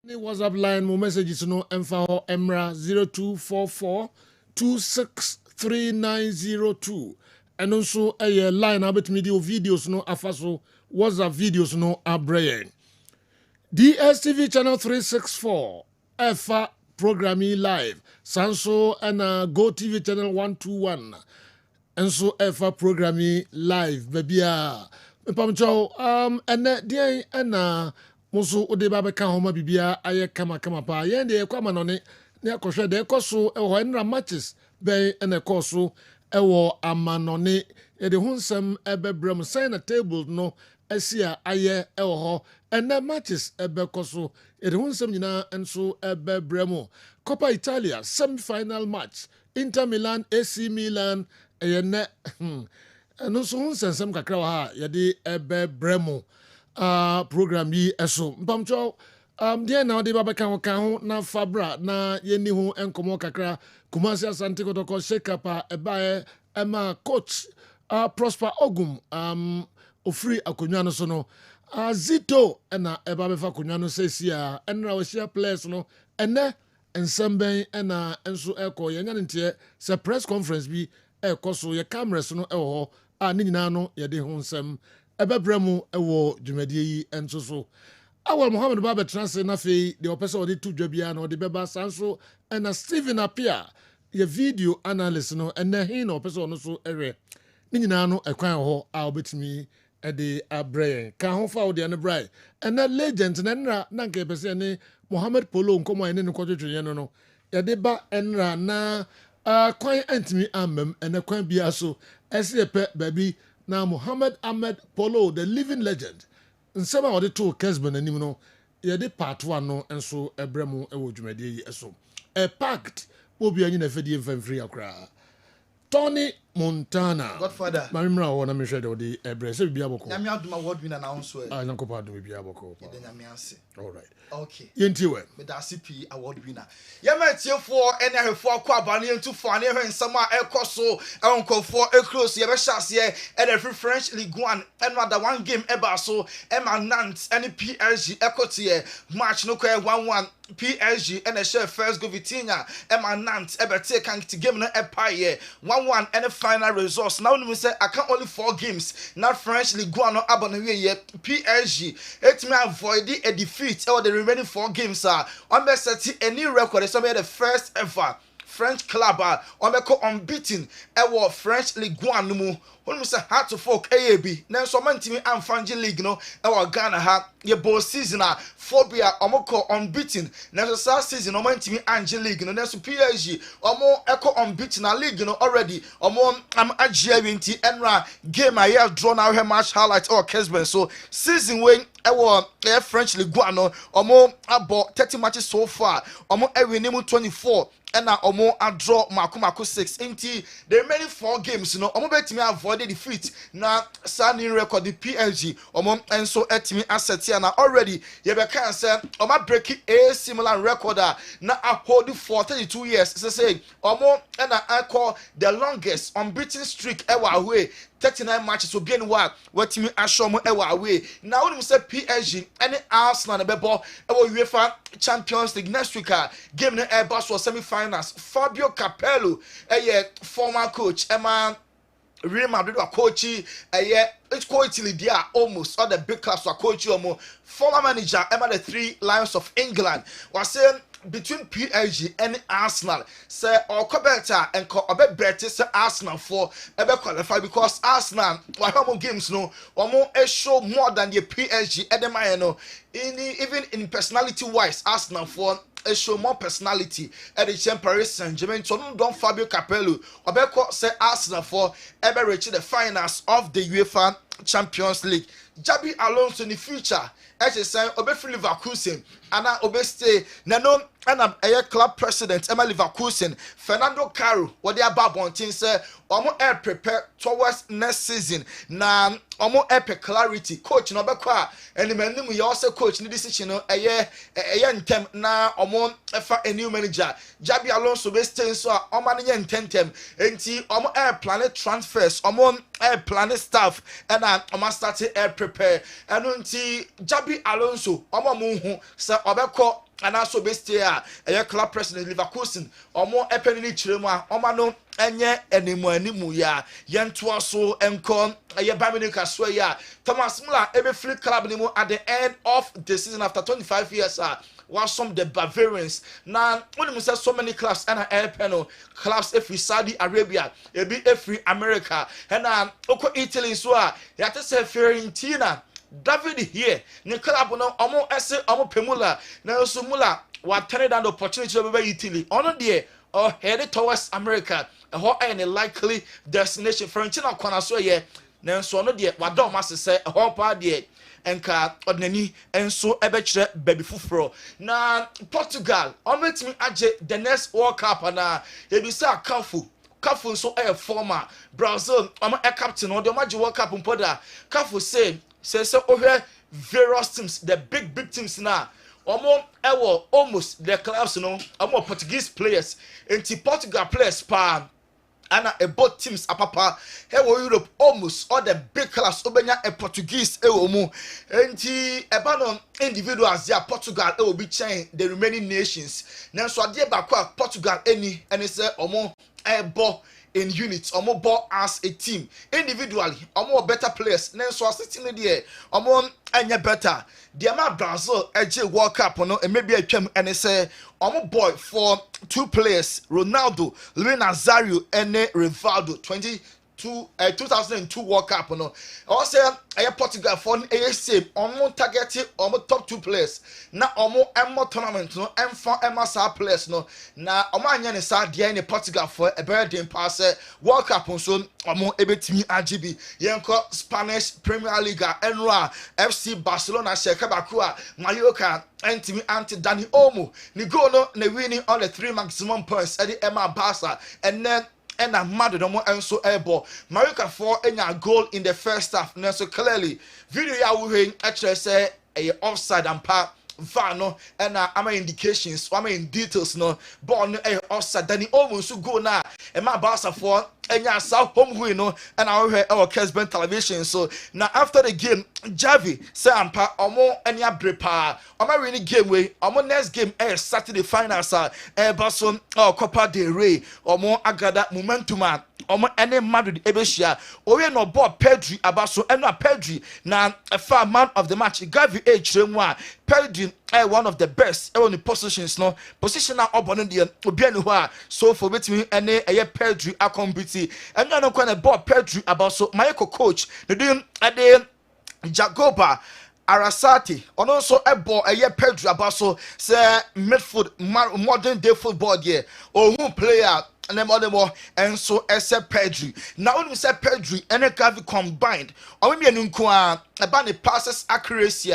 WhatsApp line mo messages no emfa ho emra 0244263902 eno nso line abetimi di videos no afaso WhatsApp videos no abrayen DSTV channel 364 efa programming live sanso and Go TV channel 121 enso efa programming live babia pamcho ene dia ena musu ode ba beka homa bibia aye kama pa ye de ekwa manone ne akohwe de ekoso eho enra matches ben ene ekoso ewo amanone ye de hunsem ebebrem sign a table no asia aye ewo ho ene matches ebekoso ye de hunsem nyina enso ebebrem Coppa Italia semi-final match Inter Milan AC Milan ene eno so hunsem kakra wa ha ye de ebebrem program yi eso mpamcho dia na ode babeka ho kan ho na fabra na yeni ho enkomo kakra Kumasi Asante Kotoko shake up ebae ema coach Prosper Ogum ofri akonwa no so no Zito na eba befa akonwa no sesia enra wo share players no ene ensemben na enso eko yenya ntie se press conference bi ekoso ye cameras no ewo ho ni nyina no ye de ho nsem ebebremu ewo dwumadie yi enso awal Muhammad Baba transe na fe de opese ode tu dwabia na ode beba sanso na Steven Apia ye video analyst no ene hin na opese ono so ewe ni nyina no ekwan ho a obetimi ede abraye ka ho fa ode ne brai ene legend na nra na nke pese ne Mohammed Polo nkomo ene ne kwotwetwe no ye de ba enra na kwan antimi amem ene kwan bia so ese pe baby na Muhammad Ahmed Polo, the living legend. Nsema ode to Kessben anim no, ye de part 1 no enso ebremu ewo dwumade yi eso. Packed obi anyi na fedi mfamfiri akra. Tony Montana. Godfather. Mamimra wo na mehwe de ode ebre se bibia boko. Nyame aduma award winner na onso e. Nyankopa aduma bibia boko. Ye de nyame ase. All right. Okay. Yenti we. Me da CP award winner. Ye ma tiefo ene ahefo akwa abane yentu fo ane hwe nsama ekoso enkofo close ye be hyase e the French Ligue 1 and other one game eba so Emma Nantes and PSG ekotie match no kwa 1-1 PSG and a share first go Vitinha Emma Nantes ebete kan game no epaye 1-1 and the final results now we say I can only 4 games na French Ligue 1 no abone we PSG etimi avoid a defeat or the remaining 4 games on be set a new record so the first ever French club on be unbeaten ewo French Ligue 1 no mu wonu say hard to folk AAB na so mantimi amfanje league no ewo Ghana ha ye bo season phobia omoko unbeaten na so season o mantimi anje league no na so PSG omo eko unbeaten na league no already omo am agye winti enra game a draw na we match highlight or Kessben so season when ewo French Ligue 1 no omo abo 30 matches so far omo ewinimu 24 and now omo a draw mako 6 inti the remaining 4 games no omo betimi avoid the defeat na sani record the PSG omo enso etimi asset na already ye be kan say omo break a similar record na hold for 32 years say omo na I call the longest unbeaten streak ever away 39 matches will be in what me ashomo ewa away now when we say PSG any Arsenal na bebo ewa UEFA Champions League next week game na Airbus for semi-finals Fabio Capello former coach Emma Real Madrid coach it's quality there almost all the big clubs are coach former manager Emma the 3 Lions of England was saying between PSG and Arsenal say or better and better say Arsenal for ever qualify because Arsenal what games no or show more than the PSG at the no even in personality wise Arsenal for show more personality at the Paris Saint-Germain so don't Fabio Capello or say Arsenal for ever reach the finals of the UEFA Champions League. Jabi Alonso in the future as a sign obe Leverkusen and obe stay nano and a club president Emma Leverkusen Fernando Caro what they about bontin say omo air prepare towards next season na omo air clarity coach no be kwa and man you also coach ni decision no ntem na omo efa a new manager Jabi Alonso be stay so omo na ntentem enti omo air plan transfers omo air plan staff and omo start air prepare ɛno nti Jabi Alonso ɔmo mo hu sɛ ɔbɛkɔ anaso bestia ɛyɛ club president Leverkusen ɔmo ɛpɛni kyerɛ mu a ɔma no enye animu ya yentoa so enko ye Baminika so ya Thomas Muller ebe free club ni mu at the end of the season after 25 years was some the Bavarians na when say so many clubs and panel clubs every Saudi Arabia ebi every America and oko Italy so ya te say Fiorentina David here ni club no omo ese omo pemula na so Muller wa turn down the opportunity to be Italy ono there or headed towards America a likely destination Fiorentina kwana so ye nanso no de wadom ase se pa de enka odnani enso ebekire baby fufuro na Portugal ometimi age the next World Cup na ebisa Cafu nso former Brazil captain o de age World Cup mpoda Cafu say ohwe various teams the big teams na almost the clubs Portuguese players into Portugal players pa and both teams apapa Europe almost all the big clubs obenya a Portuguese mu enti no individuals there Portugal will be chain the remaining nations now so ade ba Portugal any say in units ball as a team individually better players so sitting there anya better the amount Brazil World Cup and maybe a came and say boy for two players Ronaldo Luis Nazario and Rivaldo 2002 World Cup also Portugal for same targeted top two players na tournament no emfa players no na anya ne sa dia in Portugal for a better pass World Cup so ebetimi RGB yenko Spanish Premier League enra FC Barcelona sheka bakua Mallorca entimi anti Dani Olmo ni go no na winning all the 3 maximum points at the Emma Barca and then and a mad no more and so airball Mallorca for a goal in the first half now so clearly video ya we actually say a offside and pa no and indications details no ball no offside Dani almost go na e ma Barca for enya sa home win no and our Kessben television so now after the game Javi say ampa enya brepa win game way next game Saturday finals Barcelona Copa del Rey agada momentum any Madrid ebeshia oye no ball Pedri abaso ena Pedri na a far man of the match Gavi H1 Pedri one of the best on the positions no position na obono de obi ani ho so for betimi ene Pedri akompiti enya no kwa na ball Pedri abaso Michael coach the doing ade Jagoba Arasati ono so ebo Pedri abaso say midfield modern day football there who player and so Pedri. Now when we say Pedri and Gavi combined, or we nko about the passes accuracy.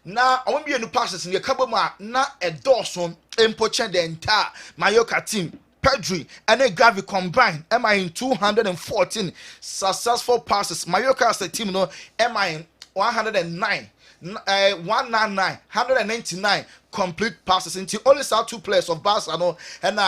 Now when we passes in the kaboma na a dorsum empochen the entire Mallorca team. Pedri and Gavi combined am I in 214 successful passes. Mallorca as a team no am I in 109 199 complete passes into only saw 2 players of Barca no and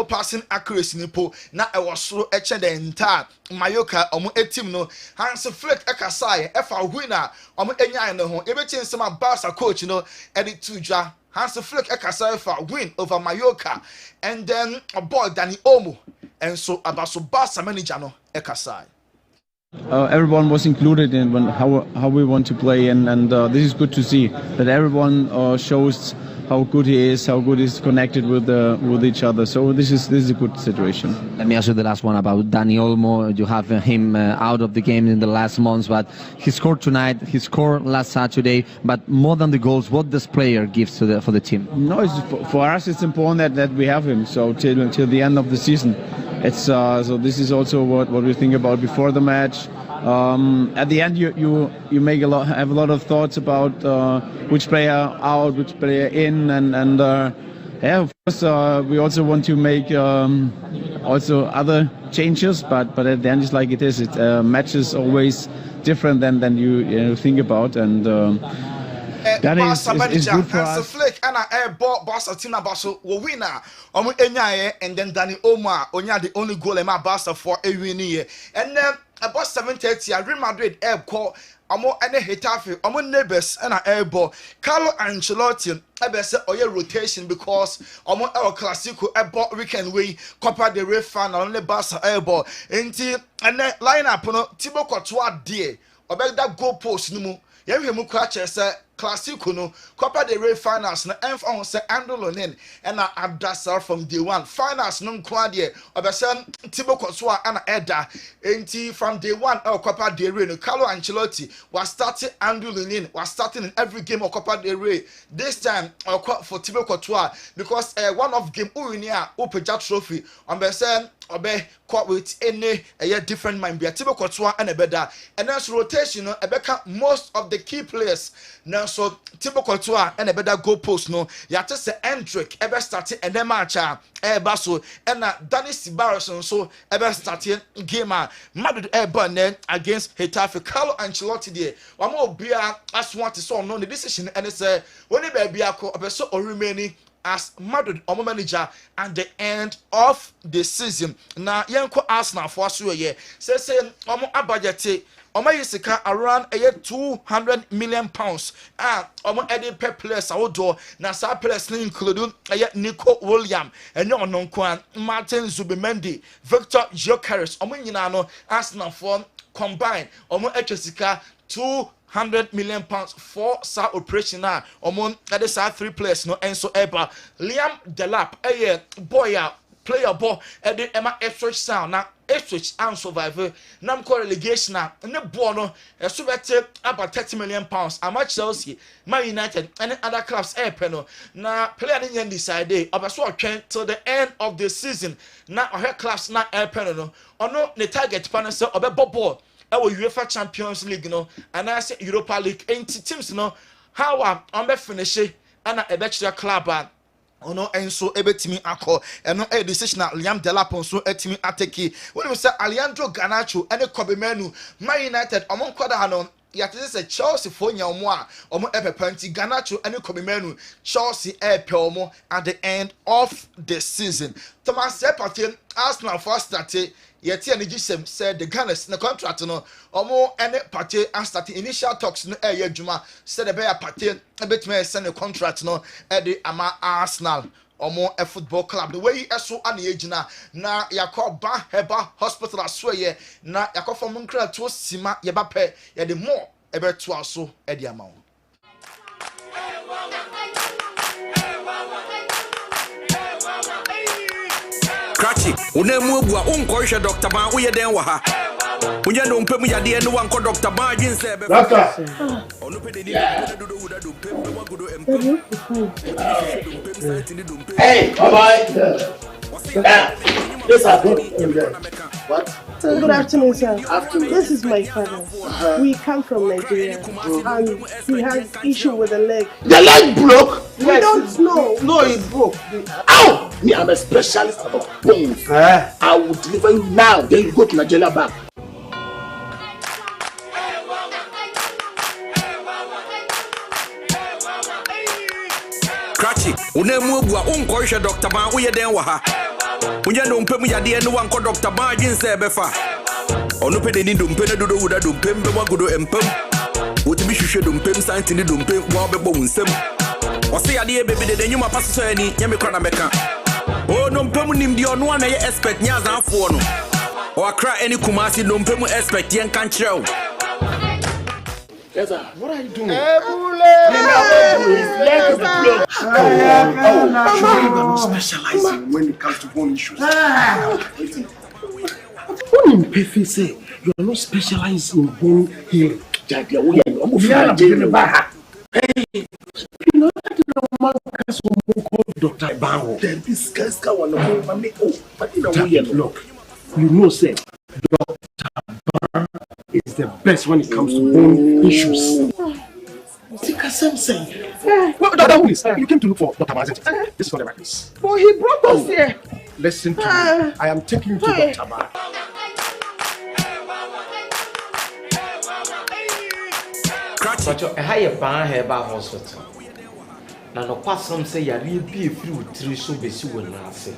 passing accuracy nipo na I was so the entire Mallorca team no Hans Flick ekasai efa winner enya no ho ebetin some Barca coach no edit to ja Hans Flick ekasai for win over Mallorca and then a boy Dani Olmo and so about so Barca manager no ekasai. Everyone was included in how we want to play, and this is good to see that everyone shows how good he is, how good he's connected with each other. So this is a good situation. Let me ask you the last one about Dani Olmo. You have him out of the game in the last months, but he scored tonight. He scored last Saturday. But more than the goals, what does player gives for the team? No, for us it's important that we have him. So till the end of the season. It's so this is also what we think about before the match. At the end, you have a lot of thoughts about which player out, which player in, and yeah, of course we also want to make also other changes. But at the end, it's like it is. Match is always different than you think about, and that is good for us. Flick and ball Barca team Barca will winner. And then Dani Olmo onya the only goal in my Barca for a win here. And then about 7:30 Real Madrid call omo ene Hetafe omo neighbors na airbo Carlo Ancelotti ebe say oye rotation because omo El Clasico ebo weekend we Copa del Rey final only Barca airbo enti ene lineup no Thibaut Courtois de obeda goal post no mu yehwemu kwa chese Clasico no Copa del Rey finals no enf on say Andolonin and Adasar from day one finals no kwa de obesen Thibaut Courtois and Eda enti from day one Copa del Rey no Carlo Ancelotti was starting Andolonin was starting in every game of Copa del Rey this time for Thibaut Courtois because one of game unia Upeja trophy obesen obe caught with any different mind be Thibaut Courtois and Ebeda and then rotation no Ebeka most of the key players now so Thibaut Courtois and Ebeda goal post no ya just say Hendrick ebe starting and then match eba so and Danny Ceballos so ebe starting game Madrid eba against Hetafe Carlo Ancelotti there one more bia as want to so no the decision and say when e be akọ obeso remaining as Madrid omo manager at the end of the season na yenko Arsenal for so ye say omo abudget omo yisika around 200 million pounds omo edit per players awodo na sa players include Nico William enyo ononkwan Martin Zubimendi Victor Gyökeres omo nyina no Arsenal for combined omo etwesika 200 million pounds for sa operation na omo that is 3 players no enso eba Liam Delap boy player ball the Emma Ipswich sound na Ipswich and survive nam call relegation na ne ball no so better about 30 million pounds ama Chelsea Man United and other clubs no na player ni decide obaso atwen till the end of the season na her clubs na no ono ne target pan say obebo ball our UEFA Champions League no and I say Europa League teams no how am be finish and a better club ono enso ebetimi akọ eno decision na Liam Delap so etimi ateki when we say Alejandro Garnacho ene Kobe Manu Man United omon kwada no yat say Chelsea for nya omo a omo epepanti Garnacho ene Kobe Manu Chelsea epe omo at the end of the season Thomas Partey Arsenal first started yet Gisem said the Gunners in the contract no omo ene Partey and starting initial talks no juma said the bear Partey a bit me send a contract no at the ama Arsenal omo a football club the way so an ejina na yakọ ba heba hospital aswe na yakọ from nkra to sima yeba pe ye the more ebe to aso e the amount Krachi, unemu bua unkoisha Dr. Ban uye den wa ha. Unye no mpemu ya de no wanko Dr. Ban jinse be. Laka. Hey, bye-bye. Yes, I go. What? Good afternoon, sir. Afternoon. This is my father. We come from Nigeria, and he has issue with the leg. The leg broke? We don't know. No, it broke. Ow! Me, I'm a specialist about bones. I will deliver you now. Then you go to Nigeria back. Krachi, unemu bua unkoisha Dr. Ban uye den wa ha. Unye no mpemu ya de no wanko Dr. Ban jinse be fa. Onu pede ni dompe na dodo wuda dompe mbe wagodo empem. Wotibi hwehwe dompe santi ni dompe wa bebo wunsem. Wose ya de bebe de nyuma paso so ani nyame kra na meka. O no mpemu nim de ono na ye expect nya zanfo no. O akra any Kumasi no mpemu expect yen kan kire. Yes, sir. What are you doing? Specializing when it comes to bone issues. What in Pefe say? You are not specialized in bone healing. Hey, you know that the man has called Dr. Bango. Then this guy's got one of me. Oh, but you know, look, you know, say Dr. Bango is the best when it comes to bone issues. Same saying. Well, Dr. Willis, you came to look for Dr. Bazet. This is for the records. Oh, he brought us here. Listen to me. I am taking you to Dr. Bar. But I hire ban heba hospital. Na no kwasam say yare bi efiri utiri so besi wona ase.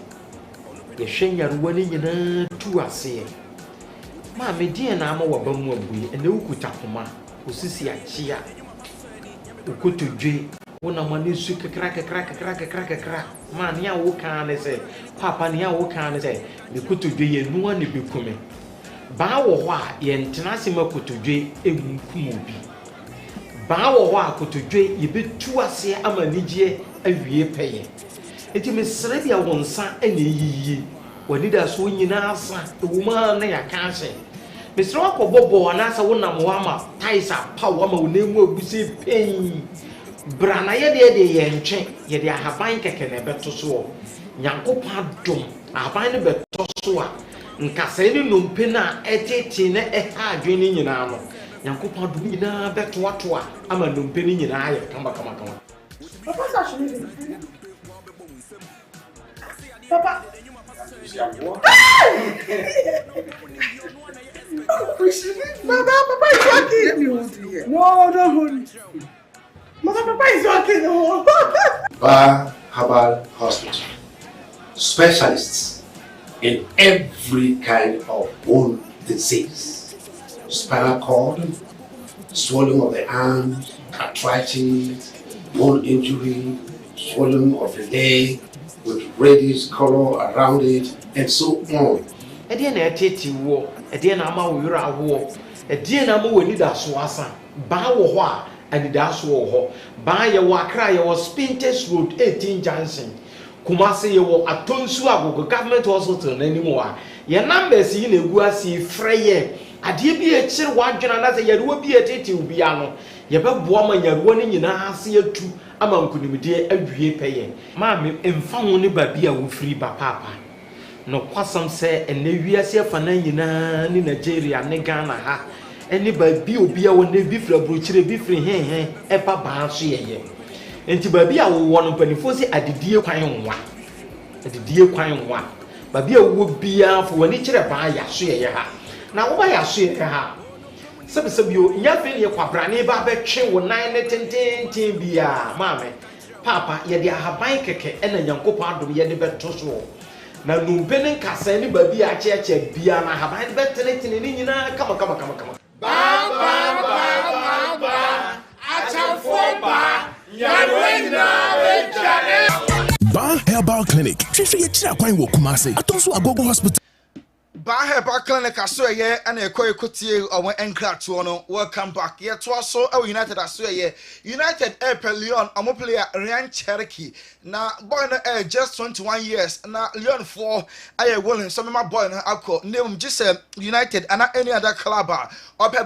Ye hwen yare wani nyina tu ase. Ma me die na ama wabamu abui ene ukuta koma. osisi achia ukotodwe wona mane su kekra man ya wo kan ne say papa ne ya wo kan ne say me kotodwe ye nuwa ne bekume ba wo ho a ye ntena se makotodwe enkum obi ba wo ho a kotodwe ye betu ase amanigye awie peye enti mesere bia wonsa ene yiyi wani da so nyina asa wuma na ya kanse mesere akobobo anasa wonam ho ama taisa pa wo ama wonemu abusi pen brana ye de ye ntwe ye de ahaban keke na beto so nyankopon dom ahaban ne beto so a nkasai ni nompe na etete na eha adwene nyina no nyankopon dom nyina beto ato a ama nompe ni nyina aye kama Papa, Papa. Papa is walking. Let me hold you here. No, don't hold me. Papa is walking. Bar Herbal Hospital. Specialists in every kind of bone disease. Spinal cord, swelling of the arms, arthritis, bone injury, swelling of the leg with reddish color around it, and so on. Ediana eteti wo, ediana ama wo yura wo, ediana ama wani da so asa. Ba wo ho a, ani da so wo ho. Ba ye wo Accra ye wo Spintex Road 18 Junction. Kumase ye wo Atonsu Agogo Government Hospital na nimu a. Ye numbers yi na egu ase freye. Ade bi e kire wadwena na se ye wo bi eteti obi ano. Ye beboa ma nyaruo ni nyina ase atu ama nkunimde awie peye. Ma me emfa wo ne ba bi a wo free ba papa. No kwasam se ene wiase afana nyina ni Nigeria ne Ghana ha ene ba bi obi a wo ne bi fra brochire bi fri hen epa ba so yeye enti ba bi a wo no panifo se adedie kwan nwa ba bi a wo bia fo wani kire ba ya so yeye ha na wo ba ya so yeye ha sebisebio nya fe ne kwabrane ba betwe wo nan ne tenten bia maame papa ye de ahaban keke ena nyankopon adom ye de beto so na numpene nkasa ni babi a cheche bia na haban betenetene ni nyina kama ba achafo ba nyarwena wechare Bar Herbal Clinic fifi ye kira kwan wo Kumase Atonso Agogo Hospital. Bar Herbal Clinic aso ye ana ekotie owo enkrato no. Welcome back. Ye to aso e United aso ye United Leon omo player Ryan Cherokee na boy no just 21 years na Leon 4 aye willing so my boy no akọ name just United and any other club up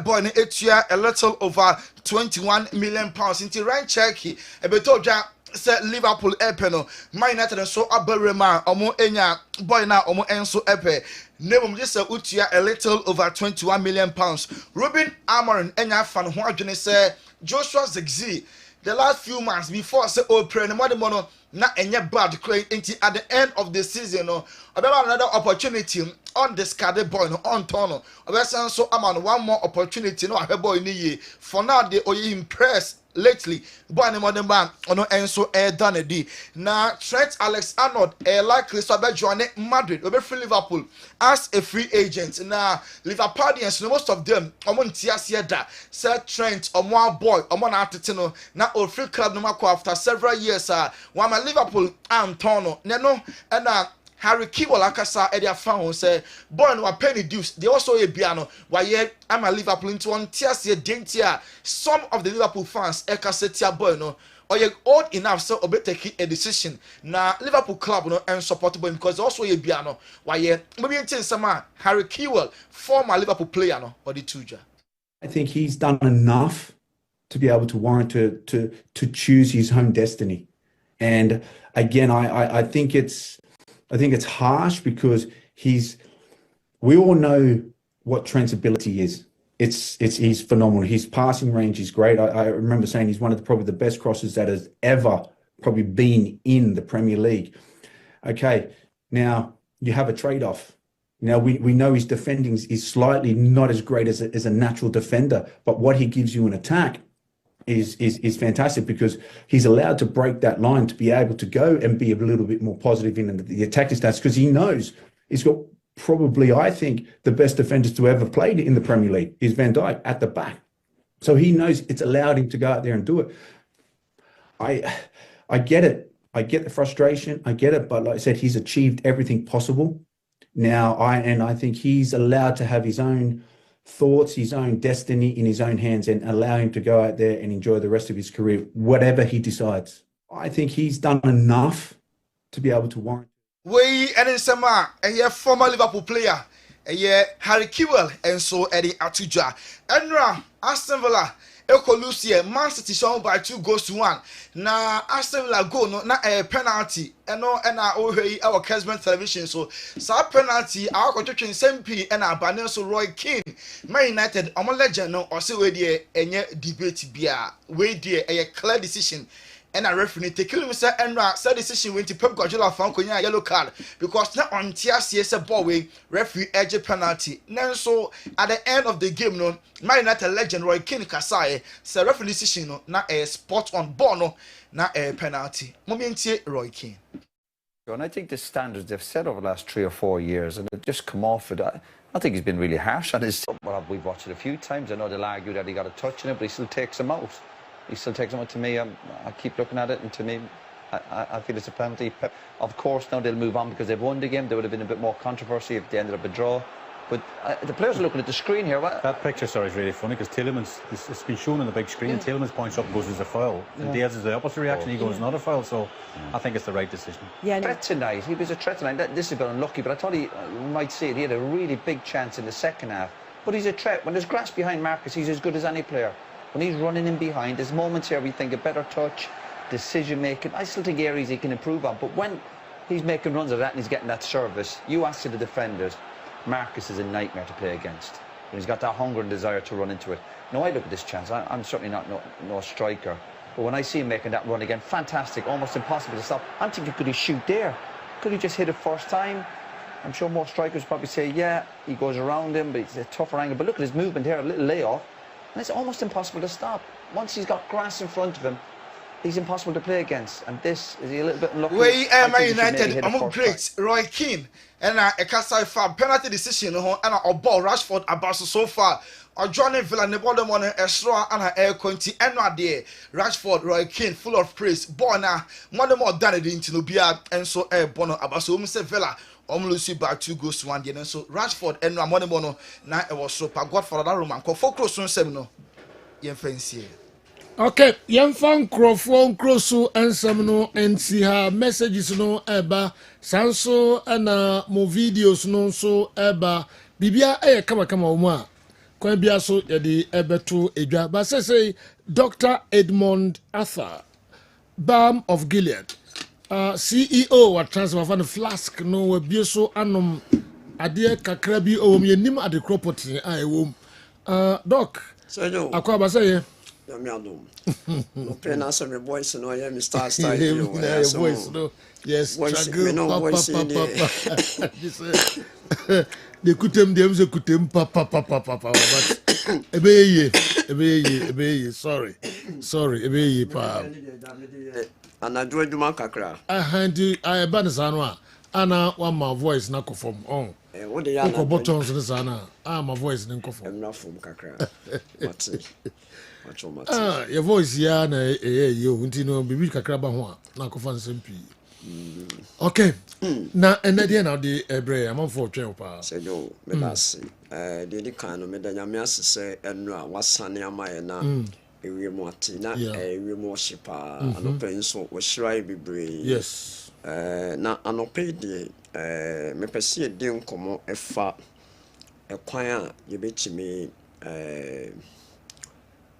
boy no etua a little over 21 million pounds into Ryan Cherokee e beto dwa say Liverpool no Man United so aberema omo enya boy na omo enso epe name just utia a little over 21 million pounds. Ruben Amorim enya fan ho adwene say Joshua Zirkzee the last few months before say Oprah no mono na enye bad claim into at the end of the season no about another opportunity on discarded boy no on tono obesan so am one more opportunity no ahwe boy ni ye for now they are impressed lately boy ni modern man ono enso done di na Trent Alexander likely so be join Madrid obe free Liverpool as a free agent na Liverpoolians no most of them omo ntiase da say Trent omo boy omo na atete no na old free club no mako after several years one man Liverpool Antonio neno na Harry Kewell akasa e dia fan say boy no penny dues they also a biano why I'm a Liverpool into one tiase dentia some of the Liverpool fans ekasetia boy no or you old enough so obe take a decision na Liverpool club no and supportable because also a biano why maybe in some Harry Kewell former Liverpool player no or the tuja. I think he's done enough to be able to warrant to choose his own destiny. And again, I think it's harsh because we all know what Trent's ability is. He's phenomenal. His passing range is great. I remember saying he's one of probably the best crossers that has ever probably been in the Premier League. Okay, now you have a trade-off. Now we know his defending is slightly not as great as a natural defender, but what he gives you in attack is fantastic because he's allowed to break that line to be able to go and be a little bit more positive in the attacking stats because he knows he's got probably, I think, the best defenders to ever played in the Premier League is Van Dijk at the back. So he knows it's allowed him to go out there and do it. I get it. I get the frustration. I get it. But like I said, he's achieved everything possible. Now, I think he's allowed to have his own thoughts, his own destiny in his own hands, and allow him to go out there and enjoy the rest of his career, whatever he decides. I think he's done enough to be able to warrant. We and in summer, a former Liverpool player, Harry Kewell, and so Eddie Atuja. Enra, Aston Villa, Lucia, Man City shown by 2-1. Na Aston Villa go no na a penalty. And no and our Kessben television. So penalty, our contribution SMP and our banner so Roy Keane. Man United, I'm a legend no or say we dear any debate be we dear a clear decision. And a referee take Mr. Enra said decision went to Pep Guardiola found Konya yellow card because now on TRCS ball way referee edge penalty. Now so at the end of the game no Man United legend Roy Keane Kasai said referee decision no na a spot on ball no na a penalty. Momenti Roy Keane. And I think the standards they've set over the last 3 or 4 years and they've just come off it. I think he's been really harsh on his. Well, we've watched it a few times. I know they'll argue that he got a touch in it, but he still takes him out. He still takes him out. To me, I keep looking at it, and to me, I feel it's a penalty. Of course, now they'll move on because they've won the game. There would have been a bit more controversy if they ended up a draw. But the players are looking at the screen here. That picture, sorry, is really funny because Tielemans, it's been shown on the big screen. Tielemans points up and goes, "There's a foul." And Diaz is the opposite reaction. He goes, "Not a foul." So I think it's the right decision. Yeah, threat tonight. He was a threat tonight. This has been unlucky, but I thought you might say he had a really big chance in the second half. But he's a threat. When there's grass behind Marcus, he's as good as any player. When he's running in behind, there's moments here we think a better touch, decision making. I still think areas he can improve on. But when he's making runs of that and he's getting that service, you ask to the defenders, Marcus is a nightmare to play against. And he's got that hunger and desire to run into it. Now I look at this chance. I'm certainly not no striker. But when I see him making that run again, fantastic, almost impossible to stop. I'm thinking, could he shoot there? Could he just hit it first time? I'm sure more strikers probably say, yeah, he goes around him, but it's a tougher angle. But look at his movement here, a little layoff. And it's almost impossible to stop. Once he's got grass in front of him, he's impossible to play against. And this is he a little bit unlucky. We are Man United. I'm great. Roy Keane and a Kasai Fab penalty decision and a ball Rashford Abaso so far. Or Johnny Villa Nebodem on a straw and a air conti and not there. Rashford Roy Keane full of praise. Bona one more done it into Nubia and so air Bono Abaso Mr. Villa. Lucy by 2-1 and so Rashford and Ramonemono now it was so God for that room and for close on seminal. Okay, young fan crofon crosso and some and see her messages no eba sanso and more videos no so eba bibia kama uma kwabia so yedi ebeto edwa but say Dr. Edmond Arthur Balm of Gilead CEO wa transfer van flask no we bi so anom ade kakra bi o me nim ade property wom doc so akwa ba say no pen answer me voice no yeah me start voice no yes me no voice de kutem dem ze kutem papa but ebeye sorry ebeye pa ana do aduma kakra handi I ban sano ana one my voice na kofom on what the yana buttons ni sana my voice ni kofom na fom kakra but your voice ya na yo nti no bibi kakra ba ho na kofa nsempi okay na enade na de ebre am for twen pa say yo me basi de kan no me da nyame asese enu a wasane amaye na ewie mo ati na ewie mo shipa anopen so wo shirai bibre yes na anope de me pese e de nkomo efa ekwan a yebetimi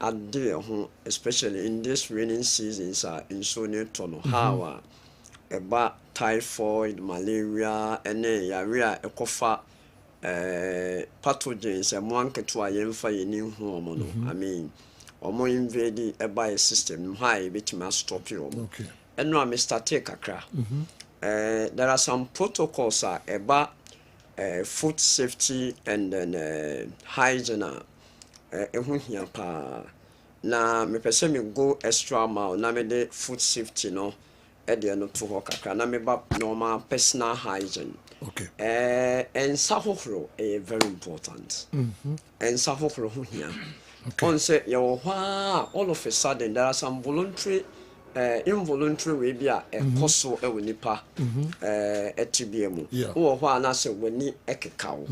ade ho especially in this raining seasons in so near tono how eba typhoid malaria ene yarea ekofa pathogens e mo anketo ayemfa yeni hu omo no I mean omo invade eba system high betima stop you okay eno am start kakra there are some protocols eba food safety and then hygiene ehun hia pa na me pese me go extra mile na me de food safety no e de no to ho kakra na me ba normal personal hygiene okay and sahohro very important and sahohro ho hia On say your all of a sudden there are some voluntary involuntary way be a koso e nipa etibie mu wo hwa na se wani ekekawo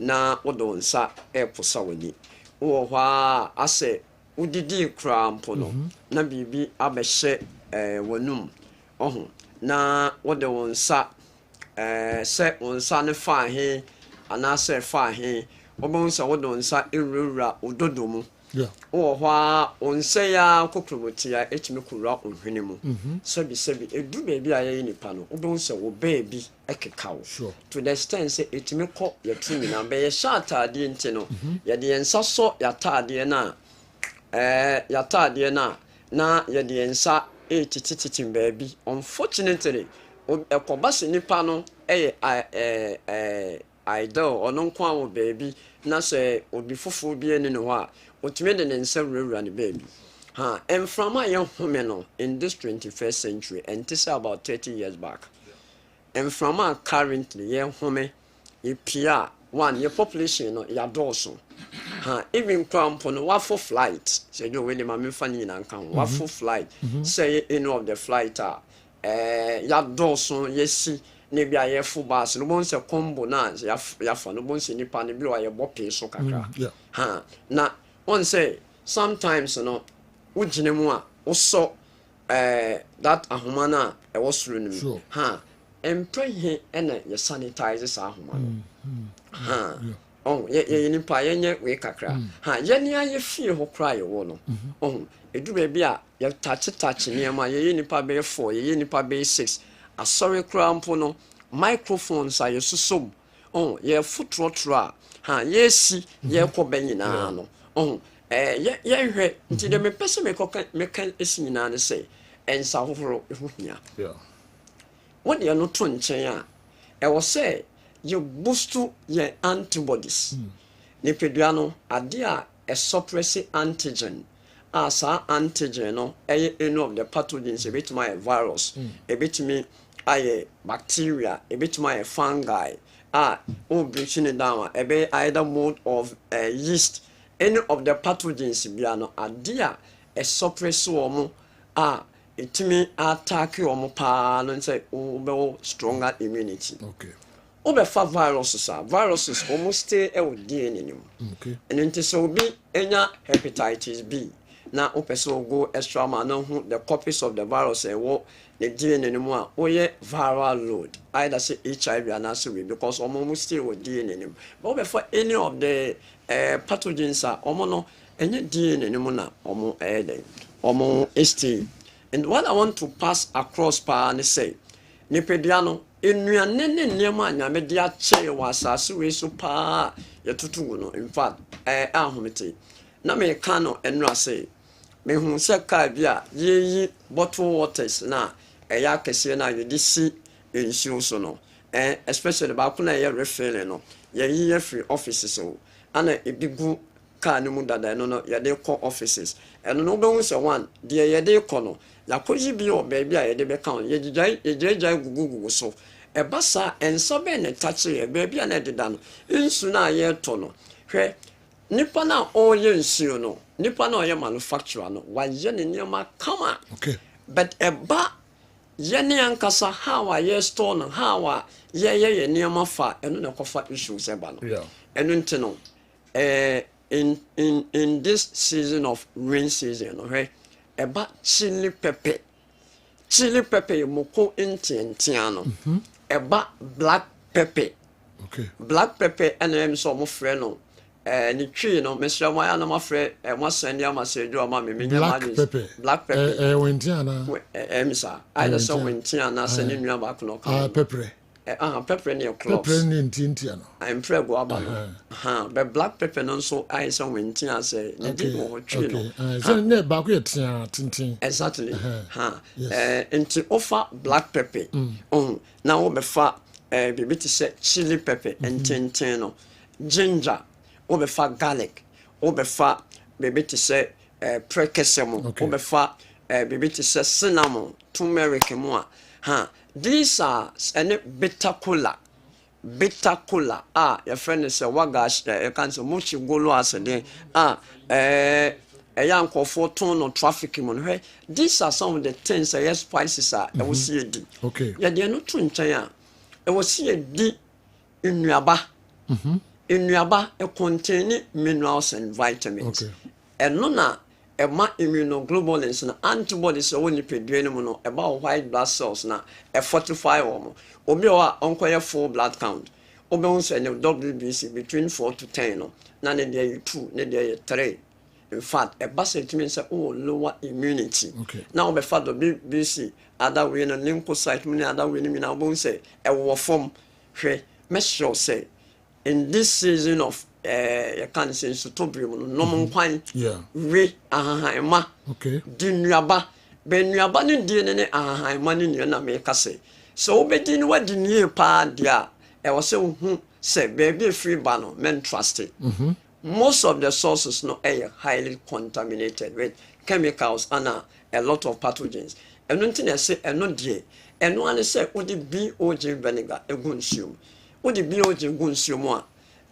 na wodo nsa e posa wani wo hwa ase udidi kra mpo no na bibi abehye wanum ohun na wodo nsa se nsa ne fa he ana se fa he obon sa wodo nsa ewura ododo mu wo hwa onse ya kokromoti ya etimi kura ohwene mu sebi edu baby aye nipa no obon se wo baby ekekawo to the extent say etimi ko yatumi na be ye shatade nti no ye de ensa so yatade na yatade na ye de ensa etititi baby unfortunately ekobase nipa no idol ononko awo baby na se obi fufu bi eni no ha otime de nsa wura ne baby and from my young woman in this 21st century and this about 30 years back and from my currently young woman ye pia one your population no ya doso even crampo no what for flight say you when ma me fani na kan what for flight say any of the flight ya doso yesi ne bia ye full bus no bon se combo na ya fa no bon se nipa ne bi wa ye bope so kakra na on say sometimes no ugine mu a oso that ahomana e wo suru nim employee ena ye sanitize sa ahomana ye nipa ye we kakra ye ni aye fie ho kra ye wo no edu be bia ye touch niam ye nipa be 4 ye nipa be 6 asori kra mpo no microphones aye susom ye futrotro ye ko banyina no ye hwe nti de me pese me kan esinyina ne say ensa hohoro ehuhia what you no to nchen a e wo say you boost your antibodies ne pedua no ade a suppress antigen asa antigen no any of the pathogens a bit my virus a bit me aye bacteria a bit my fungi breaching it down a be either mode of yeast any of the pathogens biano adia a suppress omo it me attack omo pa no say stronger immunity obefa viruses almost stay e DNA nim and nti so be enya hepatitis B na opeso go extra man no the copies of the virus e wo the DNA nim a oye viral load either say HIV and also because almost stay with DNA nim but obefa any of the pathogens omo no enye DNA nim na omo omo ST. And what I want to pass across pa and say nipediano enuane ne niema nyame dia che wasase we so pa yetutu no in fact ahomete na me ka no enra say me hu se ka bia yeyi bottle waters na ya kese na ye disi ensuo so no especially ba kuna ye refill no ye free offices so ana ebigu ka ne mu dada no ye de call offices eno no be hu se one de ye de call no la koji bi o baby a ye de be kan ye jai gugu so e basa enso be ne touch ye baby a na de da no nsu na ye to no hwe nipa na o ye nsu no nipa na o ye manufacturer no wa ye ne niam kama but eba ye ne ankasa how ye store no how ye niam fa eno na kofa issues e ba no eno nti no in this season of rain season no hwe eba chili pepper moko entiano eba black pepper black pepper and so mo frɛ no ni twi no mesra mo ya no mo frɛ mo send ya ma se do ma me black pepper wentiana misa I just saw wentiana se ni nua ba ko pepper pepper ne cloves pepper ni ntiano I'm frɛ go aba no but black pepper no so I saw wentiana se ni di mo twi no so ne ba ko yetia tintin exactly into offer black pepper now we fa bibi ti say chili pepper and tintin no ginger we fa garlic we fa bibi ti say prekesemo we fa bibi ti say cinnamon turmeric mo these are any bitter cola bitter cola your friend is a wagash cancer much golo as a day a young for tone or traffic in these are some of the things yes spices are I will see a D. Okay. Yeah, they are not twin chaya. I will see a D in Yaba. In Yaba, a containing minerals and vitamins. Okay. And nona a ma immunoglobulins and antibodies only pedrenumono about white blood cells na a 45 or more. Obiwa onkoya full blood count. Obiwa and WBC between 4 to 10 no. None there 2, there 3. In fact, a basset means lower immunity. Okay. Now be father BC other win and lymphocyte many other winning in our bone say a war form make sure say in this season of you can't say Sotobrium no man re ma okay dinuaba ben nuaba ni die ne money ni na make say so be din what the new pa dia e was say baby free ban men trust it. Most of the sources no are highly contaminated with chemicals and a lot of pathogens. And one thing I say, and no day, and one say, would the BOG vinegar a good consume? Would the BOG consume?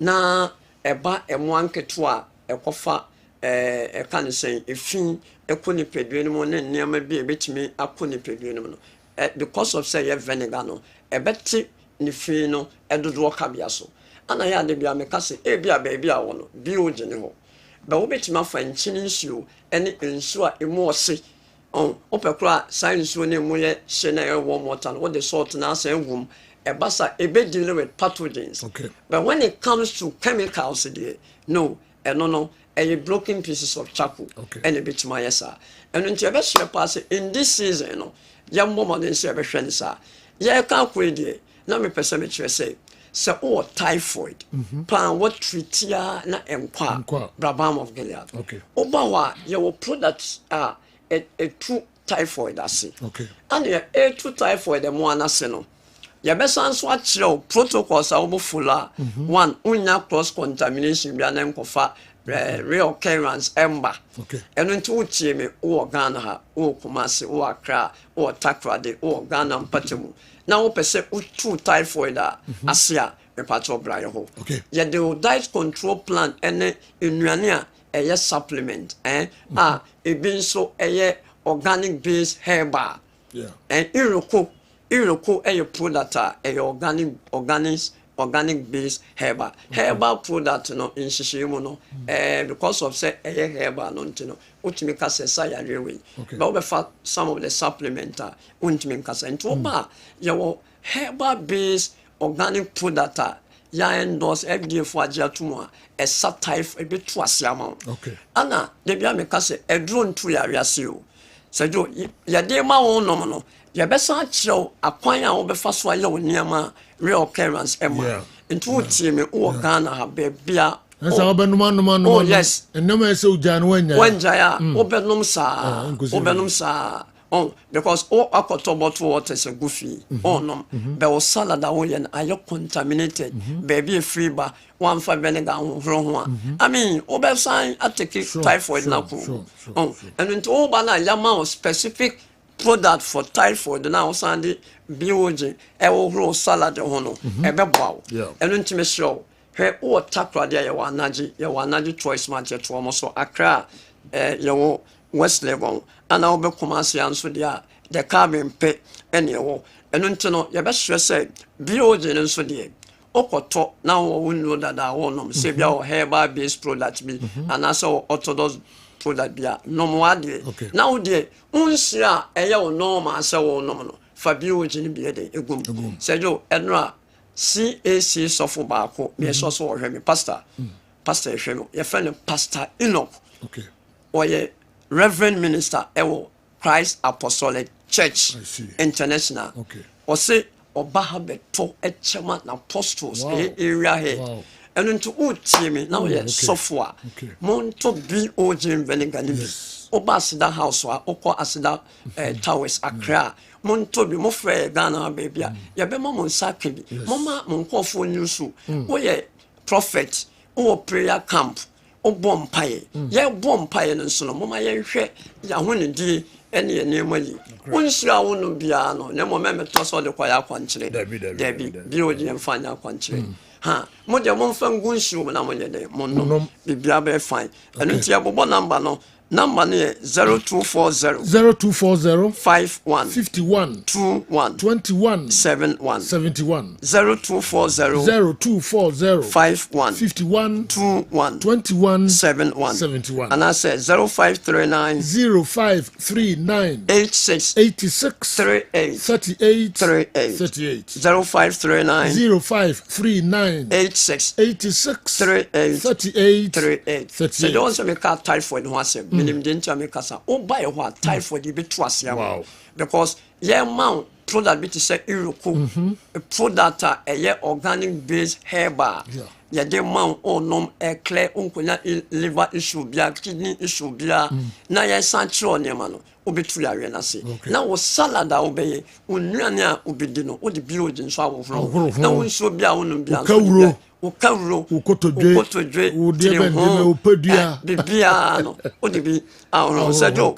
Na a ba a moanke toa, a cofa, a can say, a fin, a conipedrinum, and near may be a bit me a conipedrinum. Because of say a vinegar no, a betty nifino, a do cabiaso. And I had the Biamacasi, a baby, I want to be general. But we bet my friend Chinese you, and ensure a more sick. On upper crack, science when you moye, scenario one more time, what the sort now say womb, a bassa, a bit dealing with pathogens. Okay. But when it comes to chemicals, no, and no, a broken pieces of charcoal, and a bit my yes, and when you best pass in this season, no, young woman in service, sir. Yeah, I can't quit it. Now me percentage say. So typhoid. Plan what treatia na enkwa Brabham of Gilead. Okay. Obawa your products are a true typhoid ase. Okay. And a true typhoid the mo anase no. Ya besa nso a kire protocols a obofula one unya cross contamination bia na enkofa reoccurrence ember. Okay. Eno nti utie me o Ghana ha, o Kumasi, o Accra, o Takrade, o Ghana Mpatemu. Now, we say true typhoid asia me patro bra ho. Okay. Yeah, the diet control plan and inuania a supplement e been so a organic based herbal. Yeah. And iroko a product organic based herbal. Herbal product no in shishimu no because of say a herbal no ntino ultimate kase saya rewe. But we for some of the supplement ultimate kase into ba your herbal based organic product ya endorse FDA for ajatumo a subtype a bit to asiama. Okay. Ana de bia me kase e drone to ya wiase o. Sejo ya de ma won no ya besa chiro akwan a wo be fa so ya woniama reoccurrence emma. Into utie me o Ghana ha be bia. Oh yes. And no man so Jan when ya obenum sa because all akoto bottle water is a goofy no but was salad that way and are contaminated baby free bar 1 5 vinegar I mean sign take typhoid na and into all bana yama specific product for typhoid now sandy BOG e wo salad hono e be bow and into me show he o takra dia ya wanaji choice market to almost Accra your West level and I'll be Kumasi and so the carbon pay any war and until no your best say BOG and so dear Okoto now we know that I won't say your herbal based product be and also orthodox product be no more now dear unsia a normal so no for BOG be a egum say you enra CAC suffer bako me so so me pastor Shemo your friend Pastor Enoch okay or ye Reverend Minister Ewo Christ Apostolic Church International. Okay. Or say Obaha beto chairman apostles area here. And into Utimi now ye software. Monto BOG vinegar libis. Oba Asida House or Oko Asida Towers Accra. Monto be mo frɛ Ghana baby. Ya be mo nsake bi. Mama mo nkofo nyusu. Wo ye prophet, wo prayer camp. obom paye ye bom paye no so no mama ye hwe ya hone di ene ye nema yi wonsira wono bia no ne mo me to so de kwaya kwankyere debi bi o je mfanya kwankyere ha mo de mo mfa ngunshi wo na mo ye de mo no bibia be fine enu ti abobo number no number ne 0240 0240 51 21 71 0240 51 21 71 and I said 0539 86 38 0539 86 38 so don't say me cat typhoid no say minim dentia me kasa o buy what typhoid be to asia because yeah man product be to say iroko a product a organic based herbal ya de man onom e clear onkonya liver issue bia kidney issue bia na ya sancho ne ma no obetu ya we na se na wo salad a obeye onuane a obedi no o de biology so awofro na wo nso bia wono bia o kawro o kotodwe o de ben de o padua bibia no o de bi awro sejo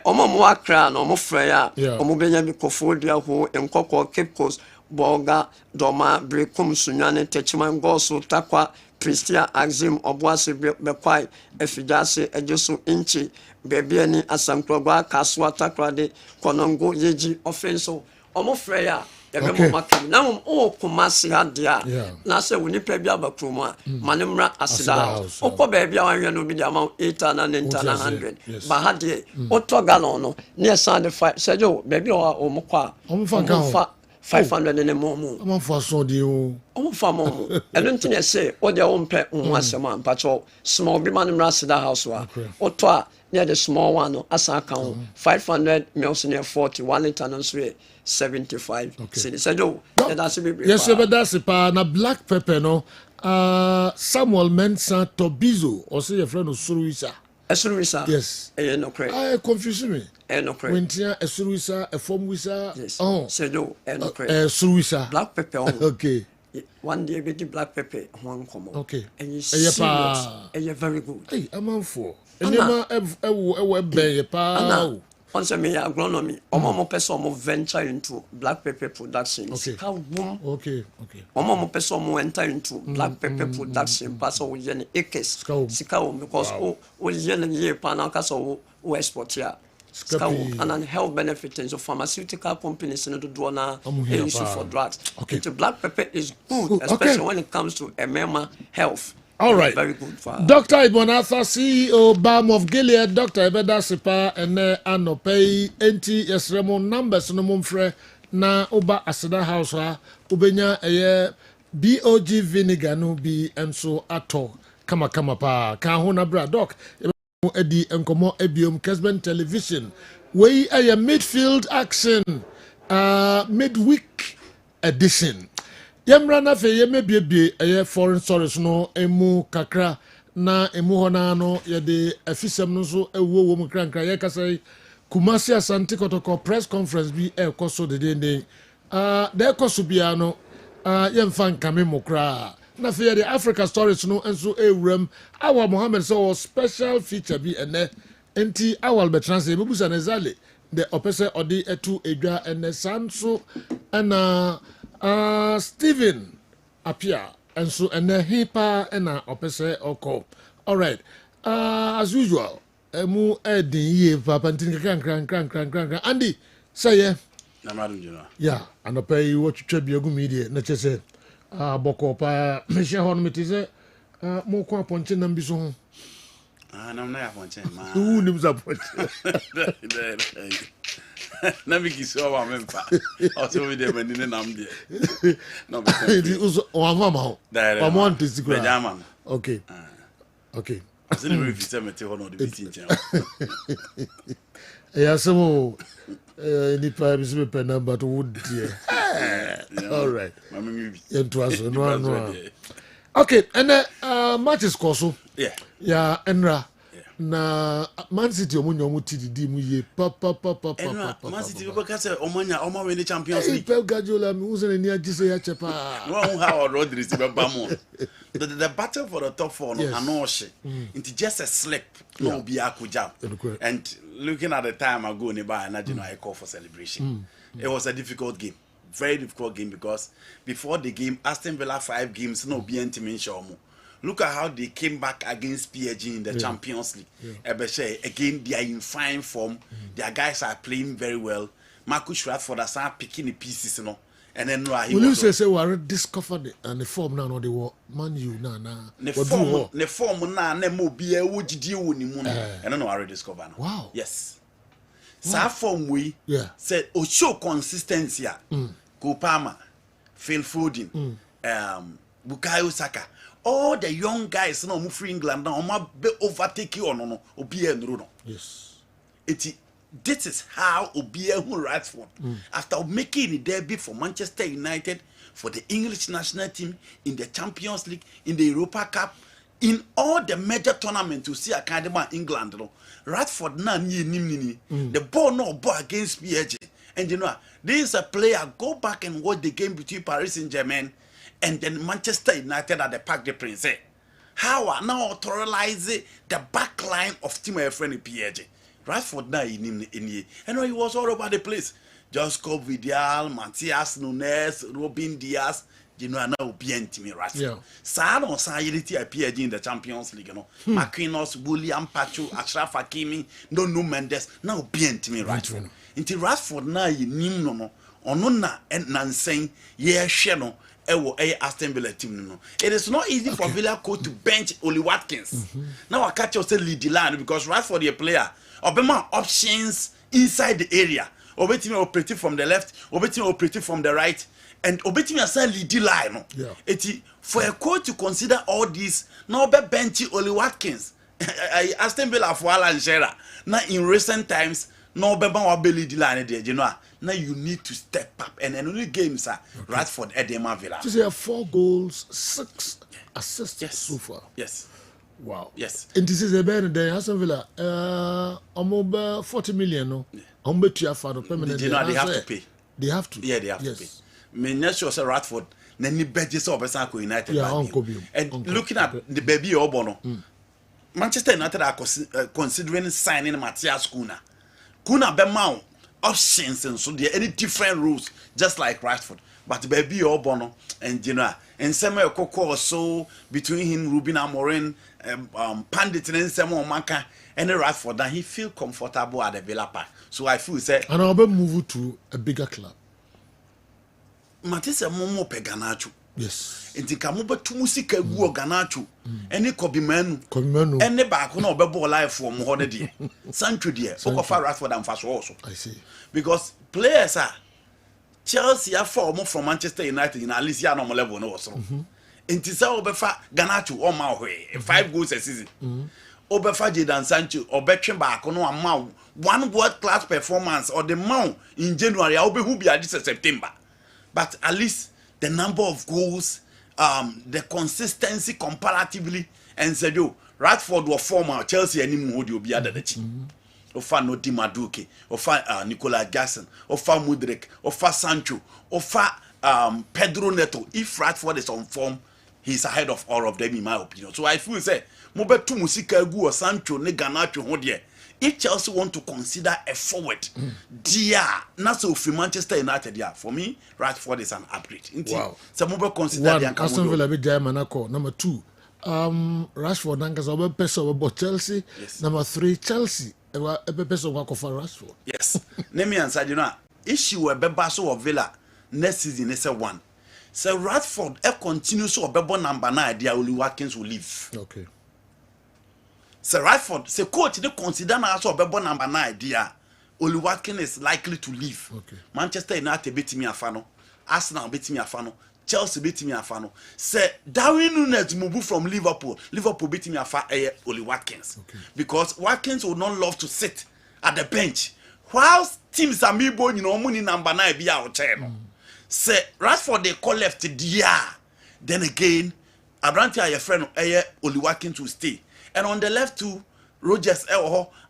omo akra no omo frɛ ya omo benya bi kofodua ho enkokɔ Cape Coast boga doma brekum sunyane techiman goso takwa pristia axim obuase bekwai efidase ejesu inchi bebiani asankrogwa kaswa takrade konongo yeji offenso omo freya ebe mo makam na o kumasi hadia na se woni pa bia bakroma manemra asida okọ ba bia wanwe no bi dia ma 8 na 900 ba hadie oto galon no ne sand 5 sejo bebi o mo kwa omo fa 500 in a moment. I'm for so deal. Oh, for more. I don't think I say, or their own pet once a month, but all small be man in Rasta house or twa near the small one as I count 500 mils near 40, 1 liter and 75. See, said, oh, that's a yes, but that's a pan a black pepper, no. Samuel Mensah Tobizo, or say a friend of Suruisa. Esuruisa. Yes. No credit. I confuse me. No credit. When tia Esuruisa, a form wisa. Yes. Oh. Say no. No credit. Suruisa. Black pepper. Okay. One day we did black pepper. One come. Okay. And you serious. And you're very good. Hey, I'm on for. And you ma once I may agronomy, Omo person mo venture into black pepper production. Okay. Okay. Omo person mo enter into black pepper production. Pass o yen acres. Sikawo because o yen ye pana kaso o export here. Sikawo and an health benefits of pharmaceutical companies in the do na issue for drugs. Okay. The black pepper is good, especially when it comes to emema health. All right. Very good. Dr. Ibonatha, CEO, Balm of Gilead, Dr. Ebeda Sipa, and Anopei, NT, Yesremo, numbers no mumfre, na Oba Asada House, Ubenya, BOG vinegar, no be, and so ato, kama pa, Kahuna Bra, Doc, Eddie, and Komo Ebium, Kessben Television, we a midfield action, midweek edition. Yemra na fe ye mebiebie eye foreign stories no emu kakra na emu hona no ye de afisem no so ewuo wo mu krankra ye kasai Kumasi Asante Kotoko press conference bi ekoso de de de ekoso bia no ye mfa nkame mokra na fe ye de Africa stories no enso ewuram awa Mohammed so special feature bi ene enti awal betranse bebusa na zale de opese odi etu edwa ene sanso ana Steven appear and so and hipa and opese oko. All right. As usual, mu edin ye papa ntin kran. Andy, say yeah. Yeah, and opay you what you be media na chese boko pa me share hon metise mo kwa ponche na mbiso ho. Na na ya ponche ma. Who nims up ponche. Na bigi so wa mempa o so we dey mani na nam dey no be o mama ho o want to see okay as in review say mete ho no the meeting chen ya so ni pa bi se pe number to wood there all right mama into aso no okay and matches koso yeah enra Na Man City omunyo TDD mu ye papa. Man City because say omanya win the Champions League. Pep Guardiola me uze ni agise ya chepa. No how Rodri si beba mo. The battle for the top 4 no anohye. It's just a slip no be akuja. And looking at the time ago ni ba na I call for celebration. It was a difficult game. Very difficult game because before the game Aston Villa 5 games no be anti show. Look at how they came back against PSG in the Champions League. Again, they are in fine form. Their guys are playing very well. Marcus Rashford has started picking the pieces, you know. And then he will you say we already discovered and the form now, no, they were Man U now. The form now, ne mo be a would deal ni moon. And I know already discovered. Wow. Yes. Sa form we said o show consistency. Kopama, Phil Foden, Bukayo Saka. All the young guys no move free England now be overtake you no obi enro. Yes. This is how obi who Rashford after making a debut for Manchester United, for the English national team, in the Champions League, in the Europa Cup, in all the major tournaments to see academy England no. Rashford na ni the ball no ball against PSG. And you know, this is a player, go back and watch the game between Paris Saint-Germain and then Manchester United at the Parc des Princes. How are now authorizing the back line of team friend PSG? Rashford now in and he was all over the place. Josco Vidal, Matias Nunes, Robin Diaz, you know, now bien to me, Rashford. Sad on Sayility PSG in the Champions League, you know. Marquinhos, William Pacho, Achraf Hakimi, no Mendes, now bien to me, Rashford. Until Rashford now in no onona and Nanseng, yeah, Sheno. Aston Villa team no. It is not easy for Villa coach to bench Oli Watkins. Now I catch you say lead the line because Rashford a player. Obama options inside the area. Obetimi operating from the left, Obetimi operating from the right, and Obetimi say lead the line. No. Yeah. For a coach to consider all this, now be bench Oli Watkins. Aston Villa for Alan Shearer. Now in recent times, no be lead the line there, you know. Now you need to step up, and only games are Rashford Edema Villa. So they have 4 goals, 6 assists so far. Yes. Wow. Yes. And this is a better than Aston Villa. Over 40 million. No. Permanent. You know they have to pay. They have to. Yeah, they have to pay. Me next year say Rashford. Nani budget so Besanko United. Yeah, and looking at the baby Obono, Manchester United are considering signing Matthias Cunha. Cunha Bemau. Options and so there any different rules just like Rashford, but baby Obono and you know and Samuel Koko so between him Ruben Amorim Pandit and Samuel Maka and Rashford that he feel comfortable at the Villa Park. So I feel say and I'll be move to a bigger club. Matisse Momo Peganacho. Yes. Inti kamuba tumusika gu Ganacho. Any Kobimenu. Any back no be ball life for more de. Sancho dear. Okofa Rashford and Faso also. I see. Because players are Chelsea are form from Manchester United in at least ya normal level no so. Inti sa obefa Ganacho o ma hwe 5 goals a season. Obefa Jadon Sancho obetwe back no ama one world class performance or the mount in January obehu bia this September. But at least the number of goals, the consistency comparatively, and said, yo, Rashford was former Chelsea anymore, you'll be other team. Ofa no Dimaduke, Ofa Nicola Jackson, Ofa Mudrik, Ofa Sancho, Ofa Pedro Neto. If Rashford is on form, he's ahead of all of them, in my opinion. So I feel say, Mobe tu musika gu or Sancho, ne Ganacho, hodie. If Chelsea want to consider a forward, dear, not so for Manchester United, yeah, for me, Rashford is an upgrade. Wow. Some people consider one, Aston Villa be there, Manako. Number 2, Rashford, Nankas over person about Chelsea. Yes. Number 3, Chelsea, a person work for Rashford. Yes. Let me answer, you know, issue a bebaso of Villa next season is a 1. So Rashford, if continues to be number 9, dear, Oli Watkins will leave. Okay. Sir Rashford, the coach they consider now so be number 9 dear. Oli Watkins is likely to leave. Okay. Manchester United beat me afano. Arsenal beat me afano. Chelsea beat me afano. Sir Darwin Núñez move from Liverpool. Liverpool beat me afano Oli Watkins. Okay. Because Watkins would not love to sit at the bench. Whilst teams are me born, you know, money number 9 be out there. Sir Rashford they call left dear. Then again, Abrantia your friend Oli Watkins will stay. And on the left too, Rogers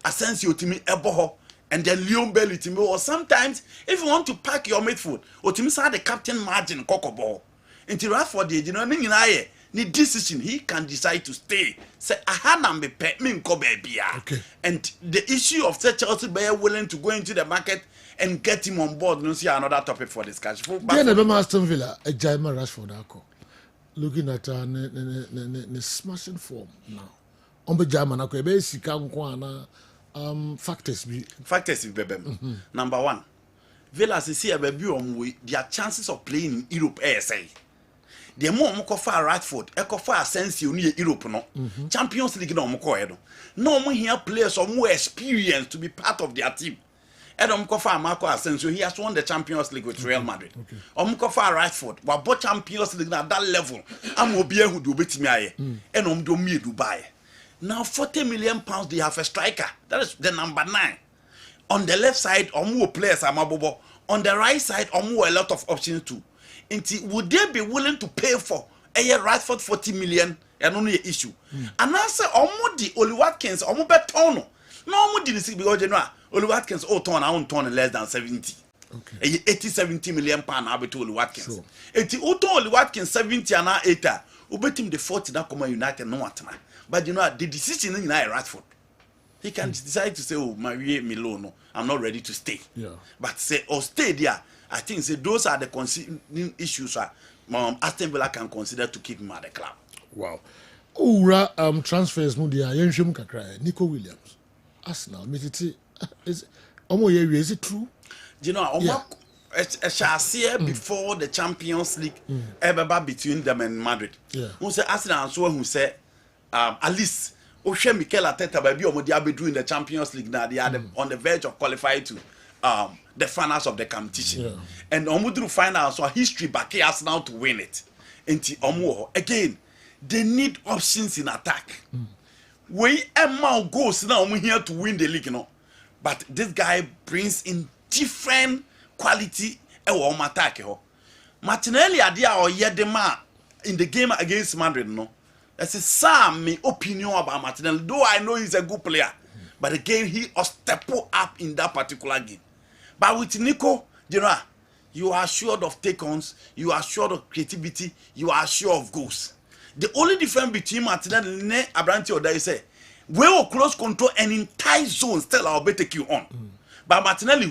Asensio timi ebo and then Leon Bailey timi, or sometimes if you want to pack your midfield otimi say the captain margin kokobo until Rashford you know ni decision he can decide to stay say aha na me pe me nko bia. Okay. And the issue of Chelsea be willing to go into the market and get him on board no see another topic for discussion. Then the Aston Villa a Jaima Rashford ako looking at the smashing form now on the German ako ebe sika nko ana factors be bebem. Number 1, Villa see a baby on their chances of playing in Europe ASA. The more for Rashford, for Asensio near Europe no. Champions League no mo no more here players or more experience to be part of their team. Edom for Marco Asensio, he has won the Champions League with Real Madrid. For Rashford, but both Champions League at that level, I'm will be who do bit me and do me Dubai. Now 40 million pounds they have a striker. That is the number 9. On the left side, more players are mabobo. On the right side, more a lot of options too. Would they be willing to pay for a Rashford 40 million? And only issue. And I say, the Oli Watkins, betono. No more did because general Oli Watkins turn less than 70. Okay. 80-70 million pound I bet Oli Watkins. Sure. Oli Watkins 70 and 80. Bet him the 40 that come United no what. But you know the decision in Rashford. He can decide to say, oh, Marie Milo, no, I'm not ready to stay. Yeah. But say, or stay there. I think say those are the issues Aston Villa can consider to keep him at the club. Wow. Ura transfers no dia yenhwem kakra Nico Williams. Arsenal is it true? You know, a chassis before the Champions League ever between them and Madrid. Yeah. Who say Arsenal so who say at least Oshe Mikel Arteta baby omo doing the Champions League now they are on the verge of qualifying to the finals of the competition. Yeah. And Omudru finals so history back Arsenal to win it. Again, they need options in attack. We amount goals now here to win the league, you know. But this guy brings in different quality attack. Martinelli adia or Yedema in the game against Madrid, no. That's some opinion about Martinelli. Though I know he's a good player, but again he step up in that particular game. But with Nico, you know, you are assured of take-ons, you are assured of creativity, you are assured of goals. The only difference between Martinelli and Abranti or that is say, we will close control an entire zone still I'll better you on. But Martinelli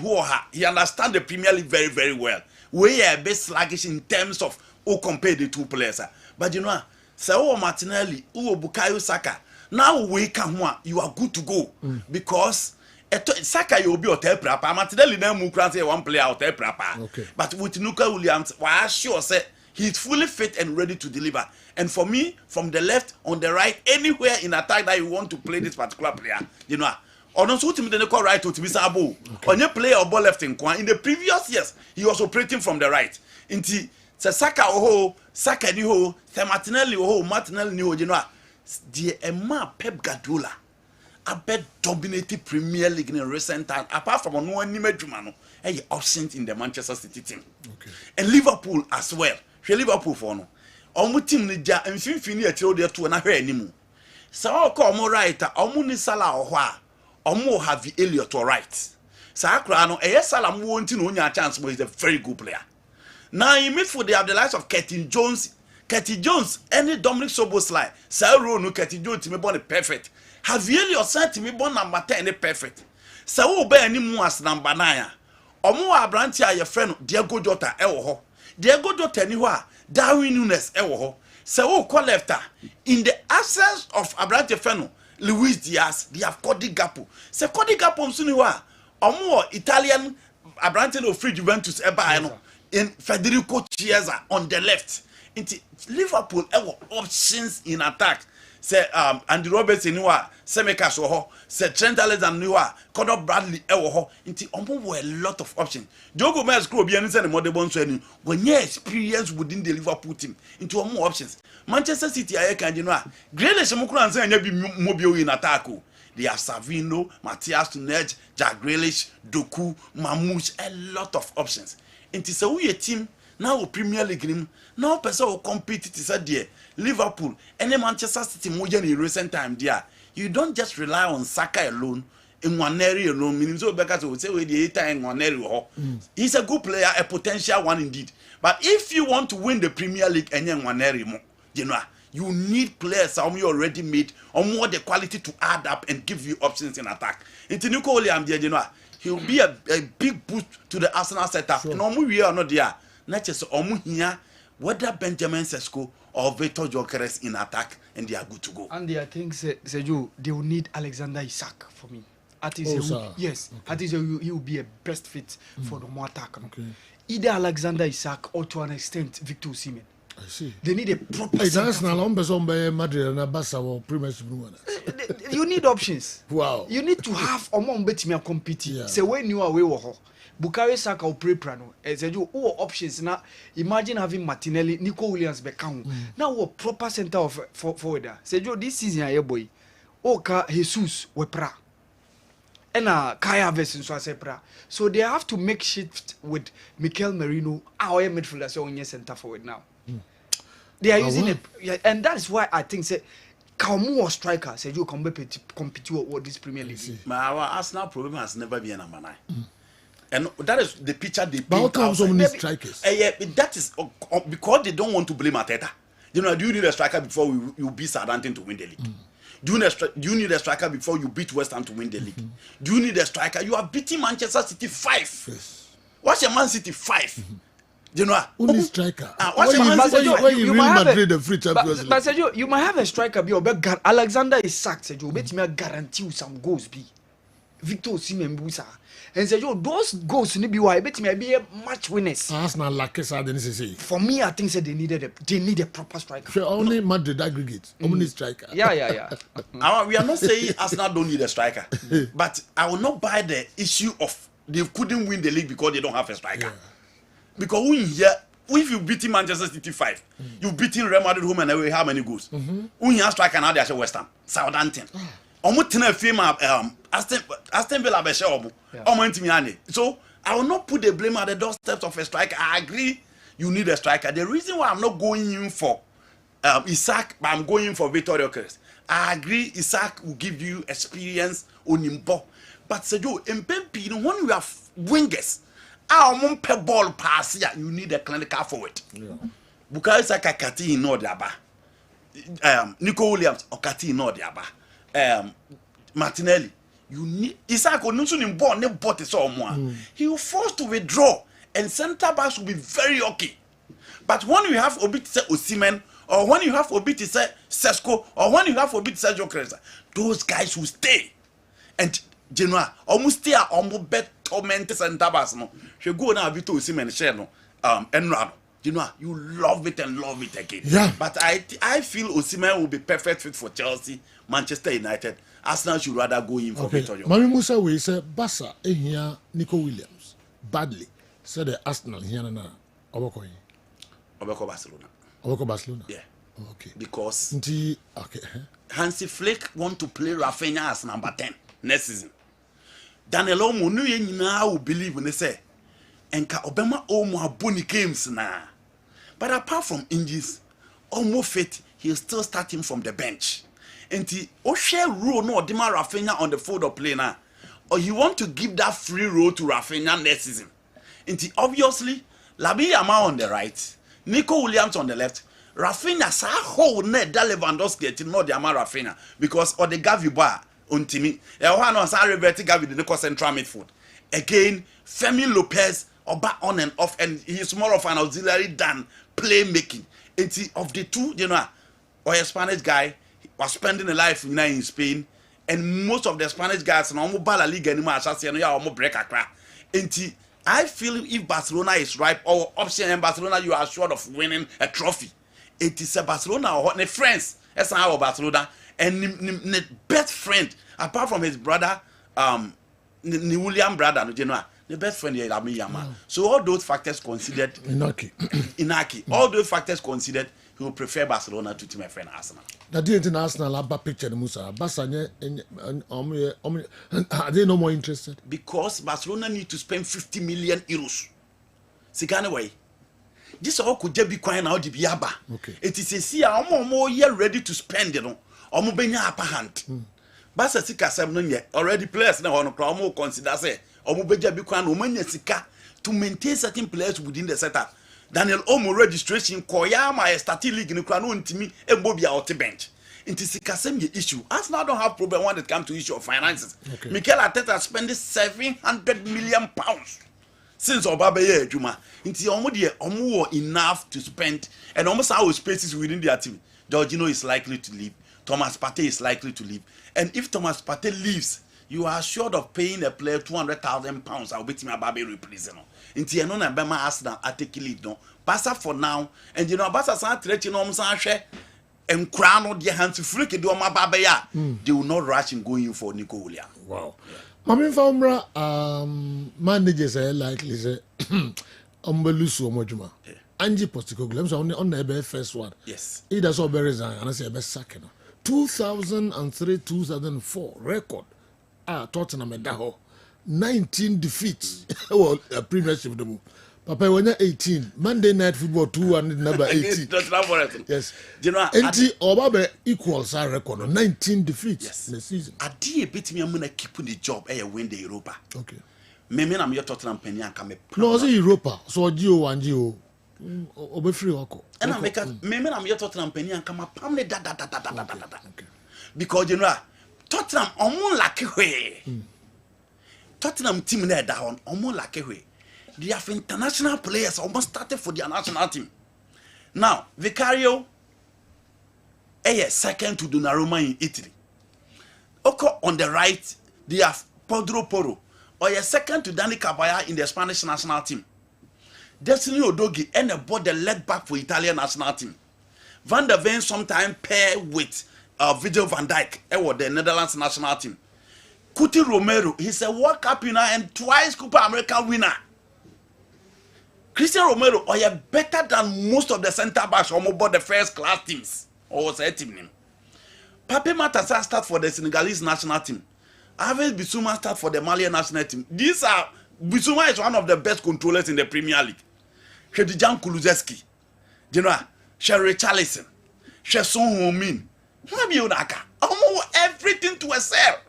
he understands the Premier League very, very well. We are a bit sluggish in terms of who compare the two players. But you know, so Martinelli, Bukayo Saka, now we come you are good to go because Saka you will be hotel proper. Martinelli now move one player hotel proper. Okay. But with Nuka Williams, I sure say he's fully fit and ready to deliver. And for me, from the left, on the right, anywhere in attack that you want to play this particular player, you know, or don't suit him the call right to be Sabo. On your player or ball left in the previous years, he was operating from the right. Inti Saka Saka ni Martinelli Martinelli ni you know, the Emma Pep Guardiola. I bet dominated Premier League in recent time. Apart from no Nimedumano, any options in the Manchester City team. Okay. And Liverpool as well. Liverpool for no. Omu team ni ja mfimfini etiro de to na hwe animu. Sa o ko omu right, omu ni Salah ohwa. Omu have Elliot or right. Sa akra no Salah mu wonti no nya chance but he's a very good player. Now in midfield they have the likes of Curtis Jones, any Dominic Szoboszlai. Sa ro no Curtis Jones me born perfect. Have Elliot sent me born number 10 perfect. Sa wo ba animu as number 9. Omu Abranti a your friend Diego Jota ho. Diego Jota ni ho a Darwin Nunes ho. So call lefter in the absence of Abrante Feno, Luis Diaz, they have Cody Gakpo. Se Cody Gakpo msuni wa omo Italian Abrante no free Juventus in Federico Chiesa on the left. Into Liverpool options in attack. Say Andy Robertson niwa, Semekas ho, say Trent Alexander-Arnold, Conor Bradley ho. Into were a lot of options. Jogo Gomez could be anything more than one when you experience within the Liverpool team into more options. Manchester City I can you know. Grealish mukura and say be mobile in attack. They have Savino, Matthias Tunej, Jack Grealish, Doku, Mamouche, a lot of options. Into so we a team now Premier League now person will compete it is there. Liverpool and Manchester City more in recent time there. You don't just rely on Saka alone. In one area alone, meaning so because would say we the in one area. He's a good player, a potential one indeed. But if you want to win the Premier League and then one area more, you know, you need players you already made or more the quality to add up and give you options in attack. Into Nico Williams, you know, he'll be a big boost to the Arsenal setup. And we are not there. Not just here, whether Benjamin Sesko or Victor Gyökeres in attack, and they are good to go. And I think, Sergio, they will need Alexander Isak for me. I think yes, okay. I think he will be a best fit for the more attack. Okay. Either Alexander Isak or to an extent Victor Osimhen. I see. They need a proper. You need options. Wow. You need to have a more betimia compete. So when you are away, Bukayo Saka or Prano, as you all options now. Imagine having Martinelli, Nico Williams, Beckham. Now a proper center of forwarder. Sergio, this season, I boy. Oka Jesus Wepra. And Kaya versus Swasepra. So they have to make shift with Mikel Merino, our midfielder, so on your center forward now. They are using it, and that's why I think say Kamu striker said you can compete with this Premier League. Our Arsenal problem has never been number 9. And that is the picture they paint. How come so many strikers? That is because they don't want to blame Arteta. You know, do you need a striker before you beat Southampton to win the league? Do you need a striker before you beat West Ham to win the league? Do you need a striker? You are beating Manchester City 5. Yes. What's your Man City 5? You know, only striker. You might have a free Champions League. But Sergio, you might have a striker be Alexander Isak. Sergio, bet me guarantee you some goals be. Victor Osimhen Busa. And Sergio, those goals need be why bet me be a match winners. Arsenal Laka didn't say. For me, I think that they need a proper striker. So only Madrid aggregate, only striker. Yeah. We are not saying Arsenal don't need a striker, but I will not buy the issue of they couldn't win the league because they don't have a striker. Yeah. Because if you beat Manchester City 5, you beating Real Madrid home and away, how many goals? We have striker now they are West Ham, Southampton. Aston Villa be share omo. So I will not put the blame at the doorsteps of a striker. I agree, you need a striker. The reason why I'm not going in for Isak, but I'm going in for Victor Gyökeres. I agree, Isak will give you experience on Impo. But Sergio, when you have wingers, ball pass here, you need a clinical forward. Bukayo Saka kati in Odiaba. Nico Williams or kati in Odiaba. Martinelli, you need Isak in ball, ne bought it so more. He will force to withdraw, and centre backs will be very okay. But when you have Obi to Osimhen, or when you have Obi to Sesko, or when you have Obi to Gyökeres, those guys will stay. And Genoa almost stay almost bet tormented centre backs no. You go now Victor Osimhen share no Enrado. You know, you love it and love it again. Yeah. But I feel Osimhen will be perfect fit for Chelsea, Manchester United. Arsenal should rather go in for Victor Gyökeres. Mami Musa we say Barca here Nico Williams badly. Said the Arsenal here na Oboko Barcelona. Oboko Barcelona. Yeah. Okay. Because okay. Hansi Flick want to play Rafinha as number 10 next season. Daniel Olmo no ye nyina will believe when they say enka Obama Olmo aboni games na. But apart from injuries, Olmo fit he'll still starting from the bench. And he share role no Dima Rafinha on the field of play now. Or you want to give that free role to Rafinha next season. And he obviously Labi Yama on the right, Nico Williams on the left. Rafinha sa hold net that Lewandowski et no the Ama Rafinha because or the Gavi bar on Timmy. One on Sarri Berti Gavi the central midfield. Again, Femi Lopez oba on and off, and he's more of an auxiliary than playmaking. It's of the two, you know, or a Spanish guy was spending a life in Spain, and most of the Spanish guys no more La Liga anymore. Almost break a crack. I feel if Barcelona is ripe or option in Barcelona, you are short of winning a trophy. It is a Barcelona or the friends. That's how Barcelona and the best friend apart from his brother, the William brother, you know, the best friend is Lamine Yamal. So all those factors considered, Inaki, all those factors considered, he will prefer Barcelona to my friend Arsenal. That the international abba picture Musa. Barca are they no more interested? Because Barcelona need to spend 50 million euros. Sikane way. This all could just be quiet now the biaba. Okay. It is a see more year ready to spend it on. Benya upper hand. Basa sika sem no nye already players na hono kra omo consider say omo beja bi kwa na omo nya sika to maintain certain players within the setup. Daniel Omo registration koya ma starting league ni kra no ntimi embo bia out bench. Inti sika sem ye issue. Arsenal don't have problem when it comes to issue of finances. Okay. Mikel Arteta spending 700 million pounds since Obabeye Juma. Inti omo de omo enough to spend and almost our spaces within their team. Jorginho is likely to leave. Thomas Partey is likely to leave. And if Thomas Partey leaves, you are assured of paying a player 200,000 pounds. I'll bet him a baby represent. Inti eno na bema Arsenal atake lead no. Barca for now, and you know Barca san threat no san hwe and crown on their hands to freak do ma babeya. They will not rush in going for Nico Williams. Wow. Mami Famra managers are likely say Ombelusu Omojuma. Angie Postecoglou, I'm on the first one. Yes. He does all be resign and I say best second. 2003-2004 record. Tottenham and Daho. 19 defeats. Well, a premiership the move. Papa when you're 18, Monday Night Football 2-1 number 18. Yes. You know, Obabe equals our record 19 defeats in the season. I did beat me. I'm gonna keep the job and win the Europa. Okay. Me I'm your Tottenham penny and come. No, it's Europa. So Gio and Gio. Obe free wako. And I make a me I'm your Tottenham penny and come up. Okay. Because you know Tottenham omo lucky way. Tottenham team there down omo lucky way. They have international players almost started for their national team. Now, Vicario second to Donnarumma in Italy. Oko on the right, they have Pedro Porro, or second to Dani Cabaya in the Spanish national team. Destiny Odogi and a board the leg back for Italian national team. Van der Ven sometimes pair with Virgil van Dijk or the Netherlands national team. Cuti Romero, he's a World Cup winner and twice Copa America winner. Christian Romero better than most of the centre backs on board the first class teams. Or was a team name. Pape Matassa start for the Senegalese national team. Avel Bissouma start for the Malian national team. Bissouma is one of the best controllers in the Premier League. Shedijan Kulusevski, Sherry Charlison, Son Heung-min, almost everything to excel.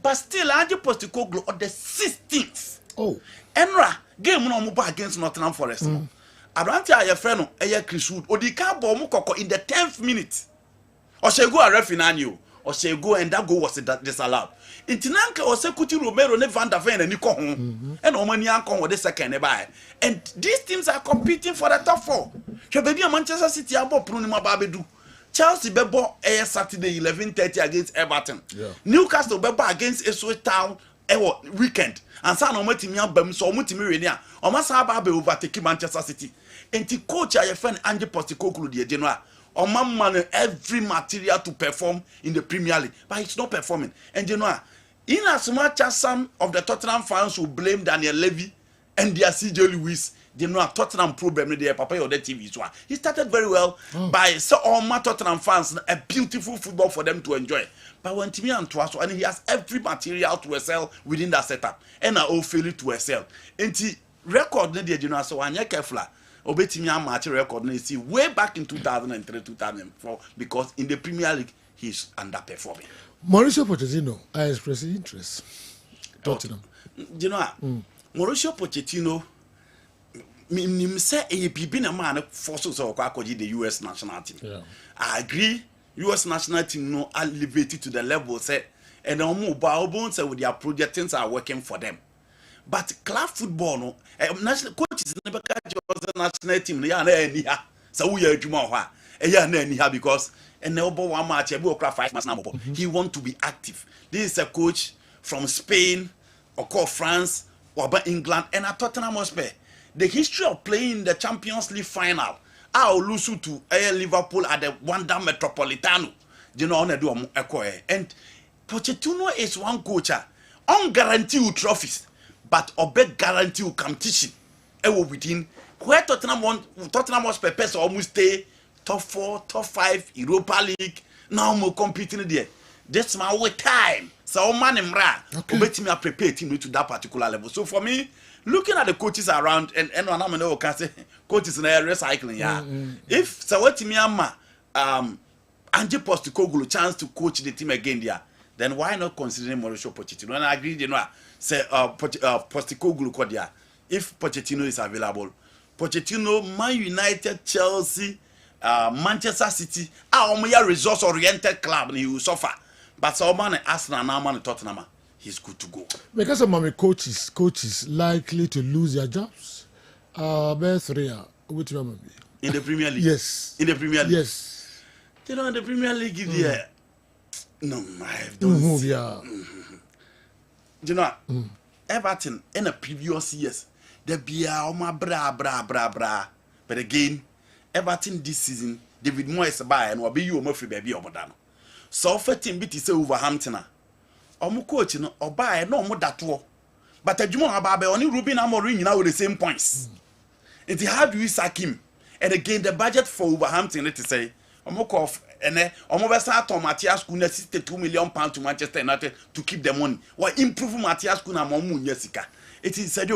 But still, Ange Postecoglou on the 16th. Oh. Enra game no move against Nottingham Forest. Abrante aye friend no eye Chris Wood. Odika ball mu kokko in the 10th minute. Oshego a referee na you. Oshego and that goal was disallowed. Intinanka Osekuti Romero ne Van der Ven and Nico home. And Omani Ankon with the second by. And these teams are competing for the top 4. Shebebi Manchester City abo prunima babedu. Chelsea bebo Saturday 11:30 against Everton. Yeah. Newcastle bebo against Ipswich Town weekend. And so no matimi ambam so mutimi we nia o masa ba be overtake Manchester City. Enti coach your friend Ange Postecoglou the general o man every material to perform in the Premier League, but it's not performing. And you know, in as much as some of the Tottenham fans will blame Daniel Levy and their CJ Lewis, they know Tottenham problem there papa or the TV so he started very well by so all my Tottenham fans a beautiful football for them to enjoy. But when Timmy and Twaso, and he has every material to excel within that setup, and I all fail to excel. And the record, you know, so I'm careful. Obetimi and match record, and see way back in 2003, 2004, because in the Premier League he's underperforming. Mauricio Pochettino, I express interest. Tottenham. You know, Mauricio Pochettino, me say a BB na man forces or the US national team. Yeah. I agree. US national team no elevated to the level say and bones with their projects are working for them. But club football no national coaches never catch the national team yeah so we are juma because and one match he want to be active. This is a coach from Spain or called France or England and at Tottenham Hotspur. The history of playing the Champions League final I'll lose to Liverpool at the Wanda Metropolitano. You know, and Pochettino is one coach on guarantee trophies, but obey guarantee competition. Within where Tottenham was prepared almost stay top 4, top 5 Europa League. Now more competing there. That's my way time. So man bet me prepare team to that particular level. So for me, looking at the coaches around and one can say coaches in recycling, yeah. If Sawatimi Ange Postecoglou chance to coach the team again there, then why not considering Mauricio Pochettino? And I agree, you know, say Postecoglou Kodia. If Pochettino is available, Pochettino, Man United, Chelsea, Manchester City, are resource-oriented club, and he will suffer. But someone Arsenal, now man Tottenham, he's good to go. Because of my coaches likely to lose their jobs. Best 3 which one will be? In the Premier League? Yes. In the Premier League? Yes. You know, in the Premier League, no, I don't see. You know, Everton in the previous years, they be bra. But again, Everton this season, David Moyes buy and will be you free baby or modern. So for team beat is Wolverhampton. Omu coach no or buy no more that war. But a Jumon Ababe only Ruben Amorim now with the same points. It's how do we sack him? And again, the budget for Wolverhampton, let's say, Omokoff and Omobesa to Matthias Kuna £62 million to Manchester United to keep the money. Or improve Matthias Kuna Momu Jessica. It is said,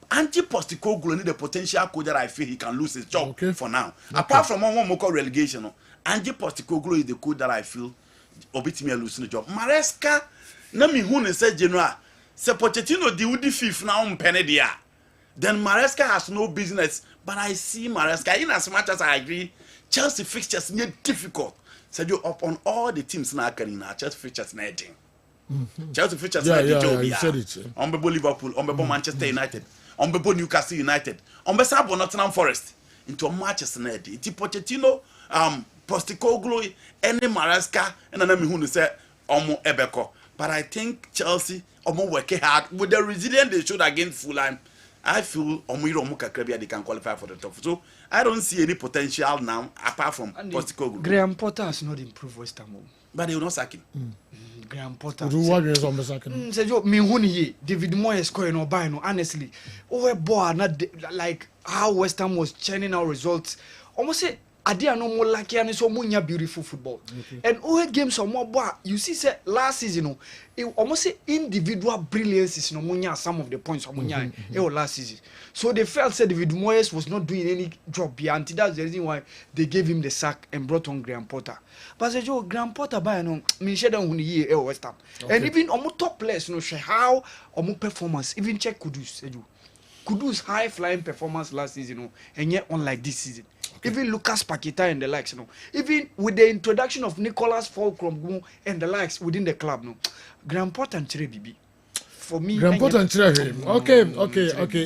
Postecoglou need the potential coach that I feel he can lose his job for now. Apart from one more relegation, Postecoglou is the coach that I feel Obitimi losing the job. Maresca, Nami Hun said General, Se Pochettino di Woody Fifth now on Penedia. Then Maresca has no business. But I see Maresca, in as much as I agree, Chelsea fixtures need difficult. So you up on all the teams now carrying Chelsea fixtures netting. Chelsea fixtures you said it. On Liverpool, on Manchester United, on Newcastle United, on Nottingham Forest. Into a Manchester United. It's Pochettino, Postecoglou, any Maresca, and then who say Omo Ebeko. But I think Chelsea Omo working hard with the resilience they showed against Fulham. I feel they can qualify for the top. So I don't see any potential now apart from Postecoglou. Graham Potter has not improved West Ham. But they will not sack him. Graham Potter. David Moyes going or buying. Honestly, not like how West Ham was churning out results. Almost say Adia no more lucky and so much beautiful football. And all games are more bar. You see, say last season, it almost say individual brilliance is no more some of the points of last season. So they felt said David Moyes was not doing any job beyond. That's the reason why they gave him the sack and brought on Graham Potter. But say Joe Graham Potter by no Michelle on year West Ham. And even on top players, no share how on performance. Even check Kudus high flying performance last season, and yet unlike this season. Even Lucas Paqueta and the likes, even with the introduction of Nicholas Fulcrum and the likes within the club, Graham Potter and Bibi. For me, Graham Potter and okay.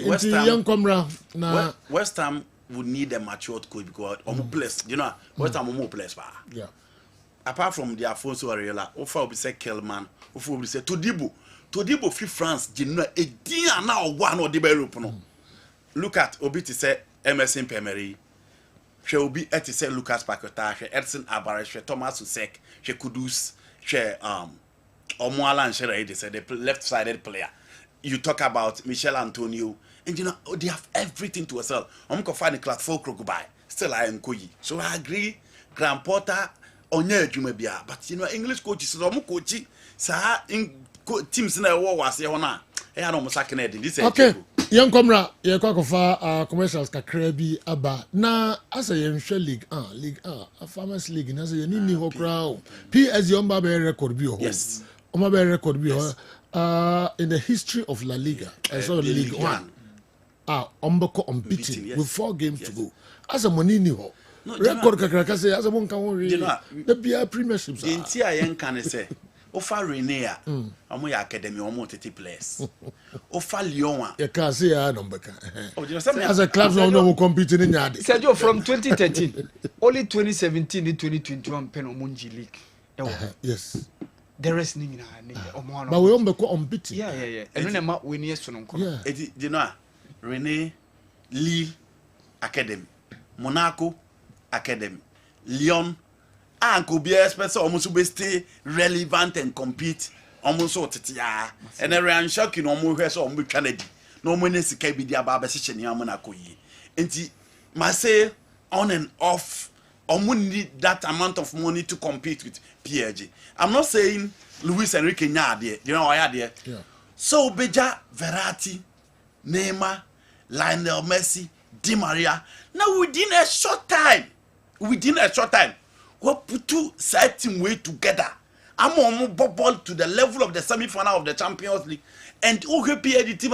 West Into Ham, young Comra now. West Ham would need a matured coach because place, you know, West Ham more place. Yeah. Apart from the Afonso Areola, Ofa will be say Kelman, Ofa will be say Todibo free France, Genoa, a dear now one or the Europe. Look at Obiti say Emerson Pemery. She will be at say Lucas Paqueta, she Edson Alvarez, she Thomas Usek, she Kudus, she Omoala and she say the left-sided player. You talk about Michel Antonio, and you know they have everything to sell. I'm going to find a class 4 by still I am Koyi. So I agree, Graham Potter on your Jumabia, but you know English coaches, coaching, sir, in teams in the war was here on. I almost like this. Okay. Young Comra, you kwa commercials kakrebi aba na asa yenhwe league a farmers league na say ni ho kra PSG omba be record bi ho. Yes. Omba be record bi ho. In the history of La Liga, so League 1. Ombako unbeaten with 4 games to go. Asa money ni ho. Record kakra say asa mon kan ho re. The BI premierships. The entire yen can say Ofa Renea, Omo ya academy Omo 30 players. Ofa Lyon. You can say number. As a club no competing in yard. Sergio from 2013, only 2017 and 2021 pen Omunji League. Yes. The rest ni Omo. But we ombeko unbeaten. Yeah. And when am we near sonon ko. Yeah. You know, Rene Lille Academy, Monaco Academy, Lyon. And could be expected almost to stay relevant and compete almost so titia. And then shocking almost so on Kennedy. No money is can be the ababa session Yamanakoyi. And must say on and off, need that amount of money to compete with PSG. I'm not saying Luis Enrique Nyade, you know, I had there. Yeah. So Beja, Verratti, Neymar, Lionel Messi, Di Maria. Now within a short time, what put two certain way together I'm on ball to the level of the semi-final of the Champions League. And who the team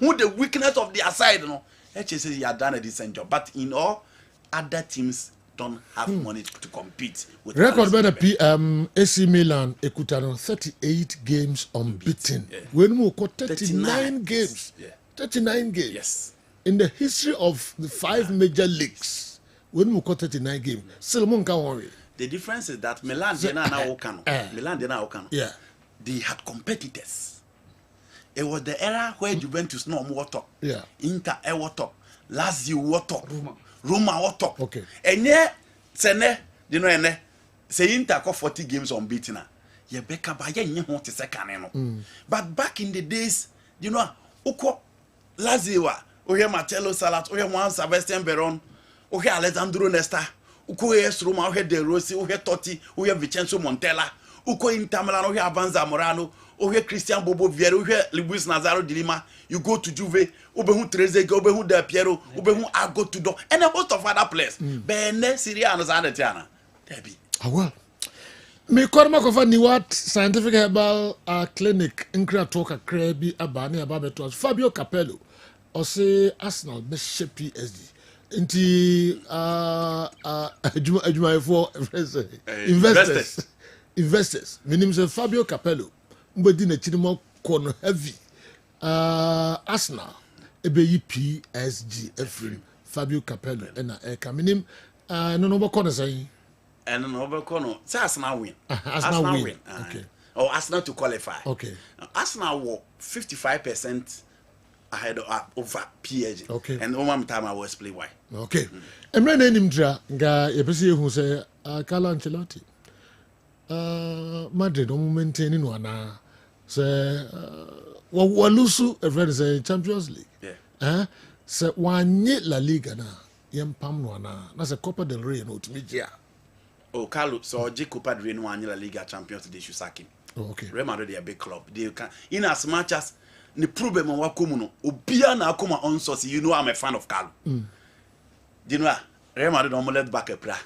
who the weakness of their side, you know. HSC he had done a decent job, but in all other teams don't have money to compete with. Record by the AC Milan, Ekutano, 38 games unbeaten. Yeah. When we got 39 games. Yeah. 39 games. Yes. In the history of the 5 major leagues, when we got 39 games, still can't worry. The difference is that Milan did not Okano. Yeah. They had competitors. It was the era where Juventus no more top. Yeah. Inter was top. Lazio was top. Roma was top. Okay. And yeah, you know, say Inter got 40 games unbeaten. You beka ba ye nye te second. But back in the days, you know, uko Lazio, ohe Marcelo Salat, ohe Juan Sebastian Veron, ohe Alessandro Nesta, uko AS Roma, ohe De Rossi, ohe Totti, ohe Vincenzo Montella, uko Inter Milan, ohe Avanza Morano, ohe Christian Bobo Vieira, ohe Luis Nazaro de Lima. You go to Juve, obehu Trezeguet, obehu Del Piero, obehu Ago Tudor, and a host of other players. Bene Syria and Zanetiana. Debbie. Ah, well. Me korma kofa Niwat Scientific Herbal Clinic nkra talk krebi abane ababeto Fabio Capello or say Arsenal be PSG nti adwuma for investors meaning say Fabio Capello mbodi na chirimo kono heavy Arsenal ebe PSG efrim Fabio Capello na meaning no kono say. And no corner. Say Arsenal win. Arsenal win. Okay. Or Arsenal to qualify. Okay. Arsenal were 55% ahead over PSG. Okay. And one time I will explain why. Okay. Emre na enim dra nga yepese ehu say Carlo Ancelotti. Madrid o maintain no ana say walusu every say Champions League. Yeah. Say wanye La Liga na yempam no ana. Na say Copa del Rey no timigia. Oh, Carlo, so Copa del Rey no La Liga champions they should sack him. Oh, okay. Real Madrid they are a big club. They can in as much as the problem wa komuno obia na akoma on source. You know I'm a fan of Carlo. You know Real Madrid on left back a bra,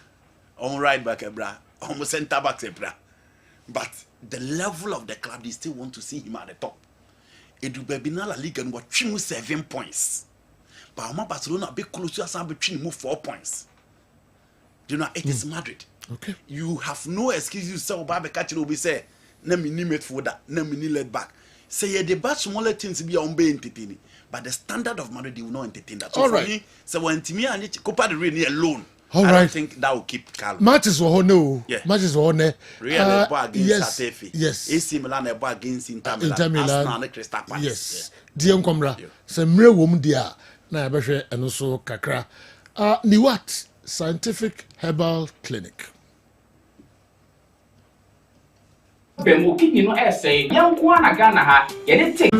on right back a bra, on center back a bra. But the level of the club they still want to see him at the top. Edu be na La Liga and what 7 points. But Barcelona be close to us between move 4 points. You know it is Madrid. Okay. You have no excuse. You say, "Obabe catch will be say, na me ni midfielder, na me ni left back." Say the bad smaller teams be on be entertaining, but the standard of Madrid they will not entertain that. So all for right. me, so when Timmy and Copa del Rey alone, all I right. don't think that will keep calm. Matches were no. Yeah. Matches were no. Real against yes. Satefi. Yes. AC Milan against Inter Milan. Arsenal and Crystal Palace. Yes. Diem komra. Se mre wom dia na yebehwe eno so kakra. Niwat Scientific Herbal Clinic. Bemo kidney no essay, young Kwana Ghana ha, get it take.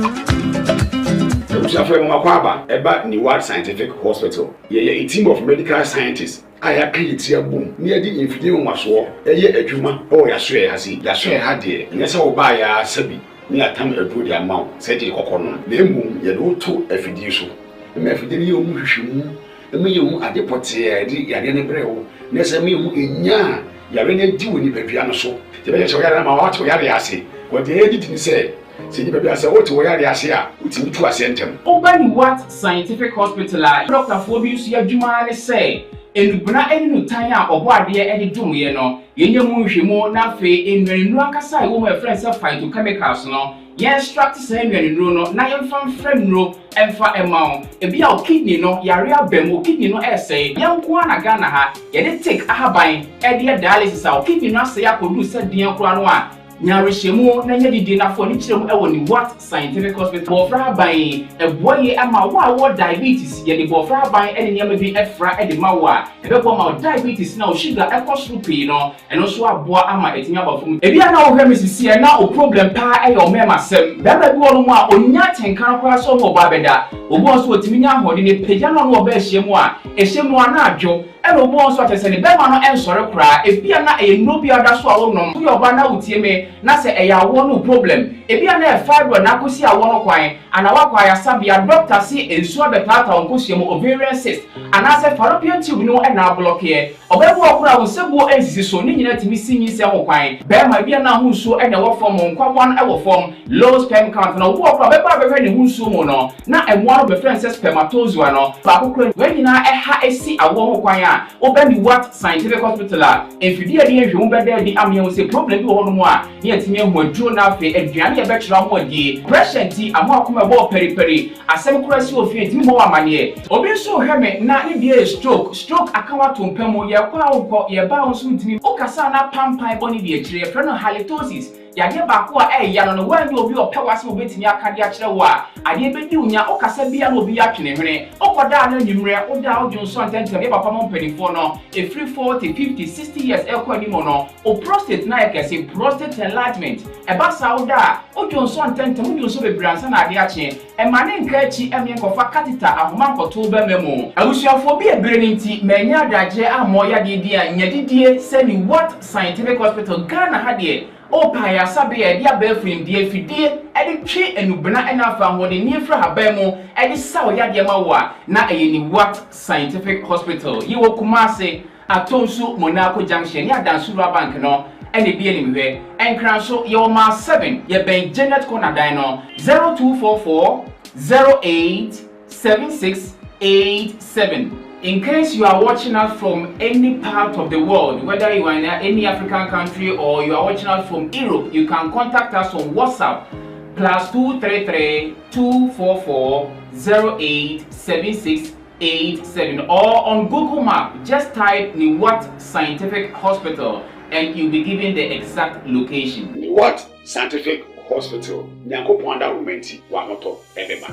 Suffer Makwaba, about Niwat Scientific Hospital. A team of medical scientists. I have created a boom near the infidel was war. A year a juma, or a swear has he, the swear had dear, and yes, I'll buy a sabi. Near time a good amount, said the cocoon. The moon, you know, two a fiducial. The Mephidio Mushimu, the meal at the potier, the Yarian Breo, Nesamium in Ya, Yarene do in the piano so. The Benjamin Mawa to Yariasi, what the editing said. See the baby as a water Yariasia, which in 2 centum. Open what Scientific Hospital, Dr. Phobius Yajumani say. And Buna any tire or what dear Eddie Jumie no, Yenyamu na fe in Rakasai, whom her friends have find to chemicals no. Yes, structure same and no, na yam fan friend no, and for a mount. A be our kidney no, Yaria Bemo kidney no essay, young Kwana Ghana ha, get it take a habine, Eddie dialysis our kidney not say I could do said dear Kwanwa. Nyarishemu na nyadi dina for nichiremu ewo ni What Scientific Hospital bofra ban e boye ama wa diabetes ye ni bofra ban ene nyama bi efra e de mawa e be ma diabetes na o sugar e koso pii no eno so aboa ama etinya bafum e bia na o hwe misisi e na o problem pa e yo mema sem beba bi wono mu a onya tenkan kora so ho ba beda obo nso otimi nya hode ne pagya no no oba ehyiemu a ehyiemu ana adwo ene obo nso atese ne bema no ensore kra ebia na eno bia da so a wonom so yoba na utie me na se eya wo no problem ebia na e fibro na kosi a wo no kwan ana wakwa ya sabia doctor si ensu abetata onkosuemu ovarian cyst ana se fallopian tube no e na block ye obebu okura wo sebuo ensisi so ni nyina timi sinyi se ho kwan bema bia na ho nsuo e na wo form nkwabon e wo form low sperm count na obo okura beba bebe ne ho nsuo mo no na emo no be friend say spermatozoa no ba kokura we nyina e ha esi awo ho kwan a obani what scientific hospital a efidie de ehwe mo beda di amye wo se problem bi wo no mo a ne atimi ehu aduro na afi aduane e be kyerɛ mo adi pressure ti amo akoma bo periperi asem kura si ofie timi mo amane obi so hweme na ne die stroke akawa to mpamo ye kwa wo ye ba wo so ntimi o kasa na pampan boni die kyerɛ frɛ no halitosis yade baako a ya no wan obi opewase obetimi akade a kyerɛ wo a ade bedi unya o kasa bia na obi atwene hwene okoda na nyimre o da o jonso antentem e papa mo mpanifo no e free 40 50 60 years e kwa ni mo no o prostate na ekese prostate enlargement e ba sa o da o jonso antentem o jonso bebransa na ade ache e mane nka achi eme nkofa catheter ahoma nkoto ba memo abusuafo bi ebere nti manya adagye amo ya de dia nyadidie sani what scientific hospital Ghana ha de o pa ya sabe ya dia ba frim die fidie e de twe enubena ena afa hode ni efra haban mu e de saw ya de ma wo na eyeni what scientific hospital yi wo Kumase atonsu Monaco junction ya dansuru bank no ene bi eni mehwe enkran so ye o ma 7 ye ben Janet Corner dan no 0244 087687. In case you are watching us from any part of the world, whether you are in any African country or you are watching us from Europe, you can contact us on WhatsApp +233 244 087687 or on Google Map. Just type Niwat Scientific Hospital and you'll be given the exact location. Niwat Scientific Hospital. Nyanko Pwanda Rumenti Wamoto Edema.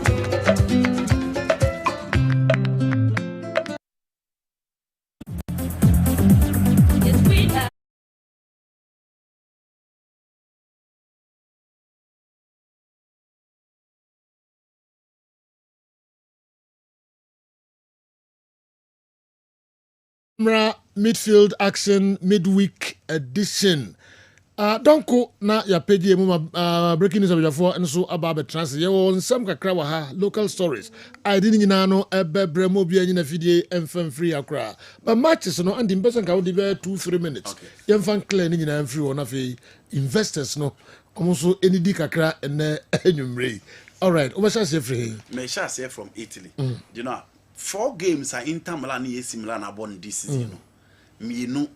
Midfield action midweek edition. Donko na ya page mu breaking news abjafo enso aba be trans ye won sam kakra wa ha local stories. I didn't nyina no ebebre mo bia nyina fidie emfam free akra. But matches no and person ka wo be 2-3 minutes. Ye mfan clear ni nyina free won afi investors no omonso enidi kakra ene enwumre. All right, over say free. Me shall say from Italy. You know 4 games are Inter Milan and AC Milan are born this season. Me no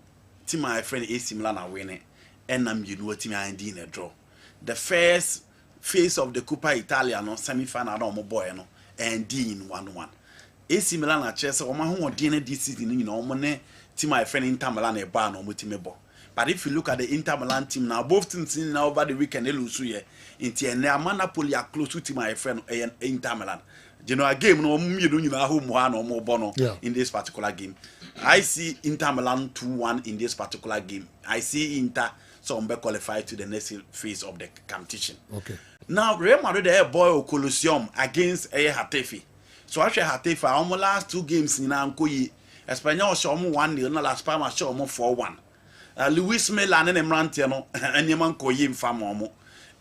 team my friend AC Milan are winning and I'm team I in a draw. The first phase of the Coppa Italia no semi-final no boy no and D in 1-1. AC Milan are chess or my home dinner this season you know team my friend Inter Milan a bar no mutimebo. But if you look at the Inter Milan team now, both teams now over the weekend they lose here. Into Napoli are close to my friend Inter Milan. You know, a game no you don't know who one or more bono in this particular game. I see Inter Milan 2-1 in this particular game. I see Inter so be qualified to the next phase of the competition. Okay. Now Real Madrid they boy Colosseum against Hatafe. So actually Hatafe almost last 2 games in Ankoyi. Espanyol show 1-0 na Las Palmas show 4-1. Luis Milla and Emrantiano and Yaman Koyim Famomo.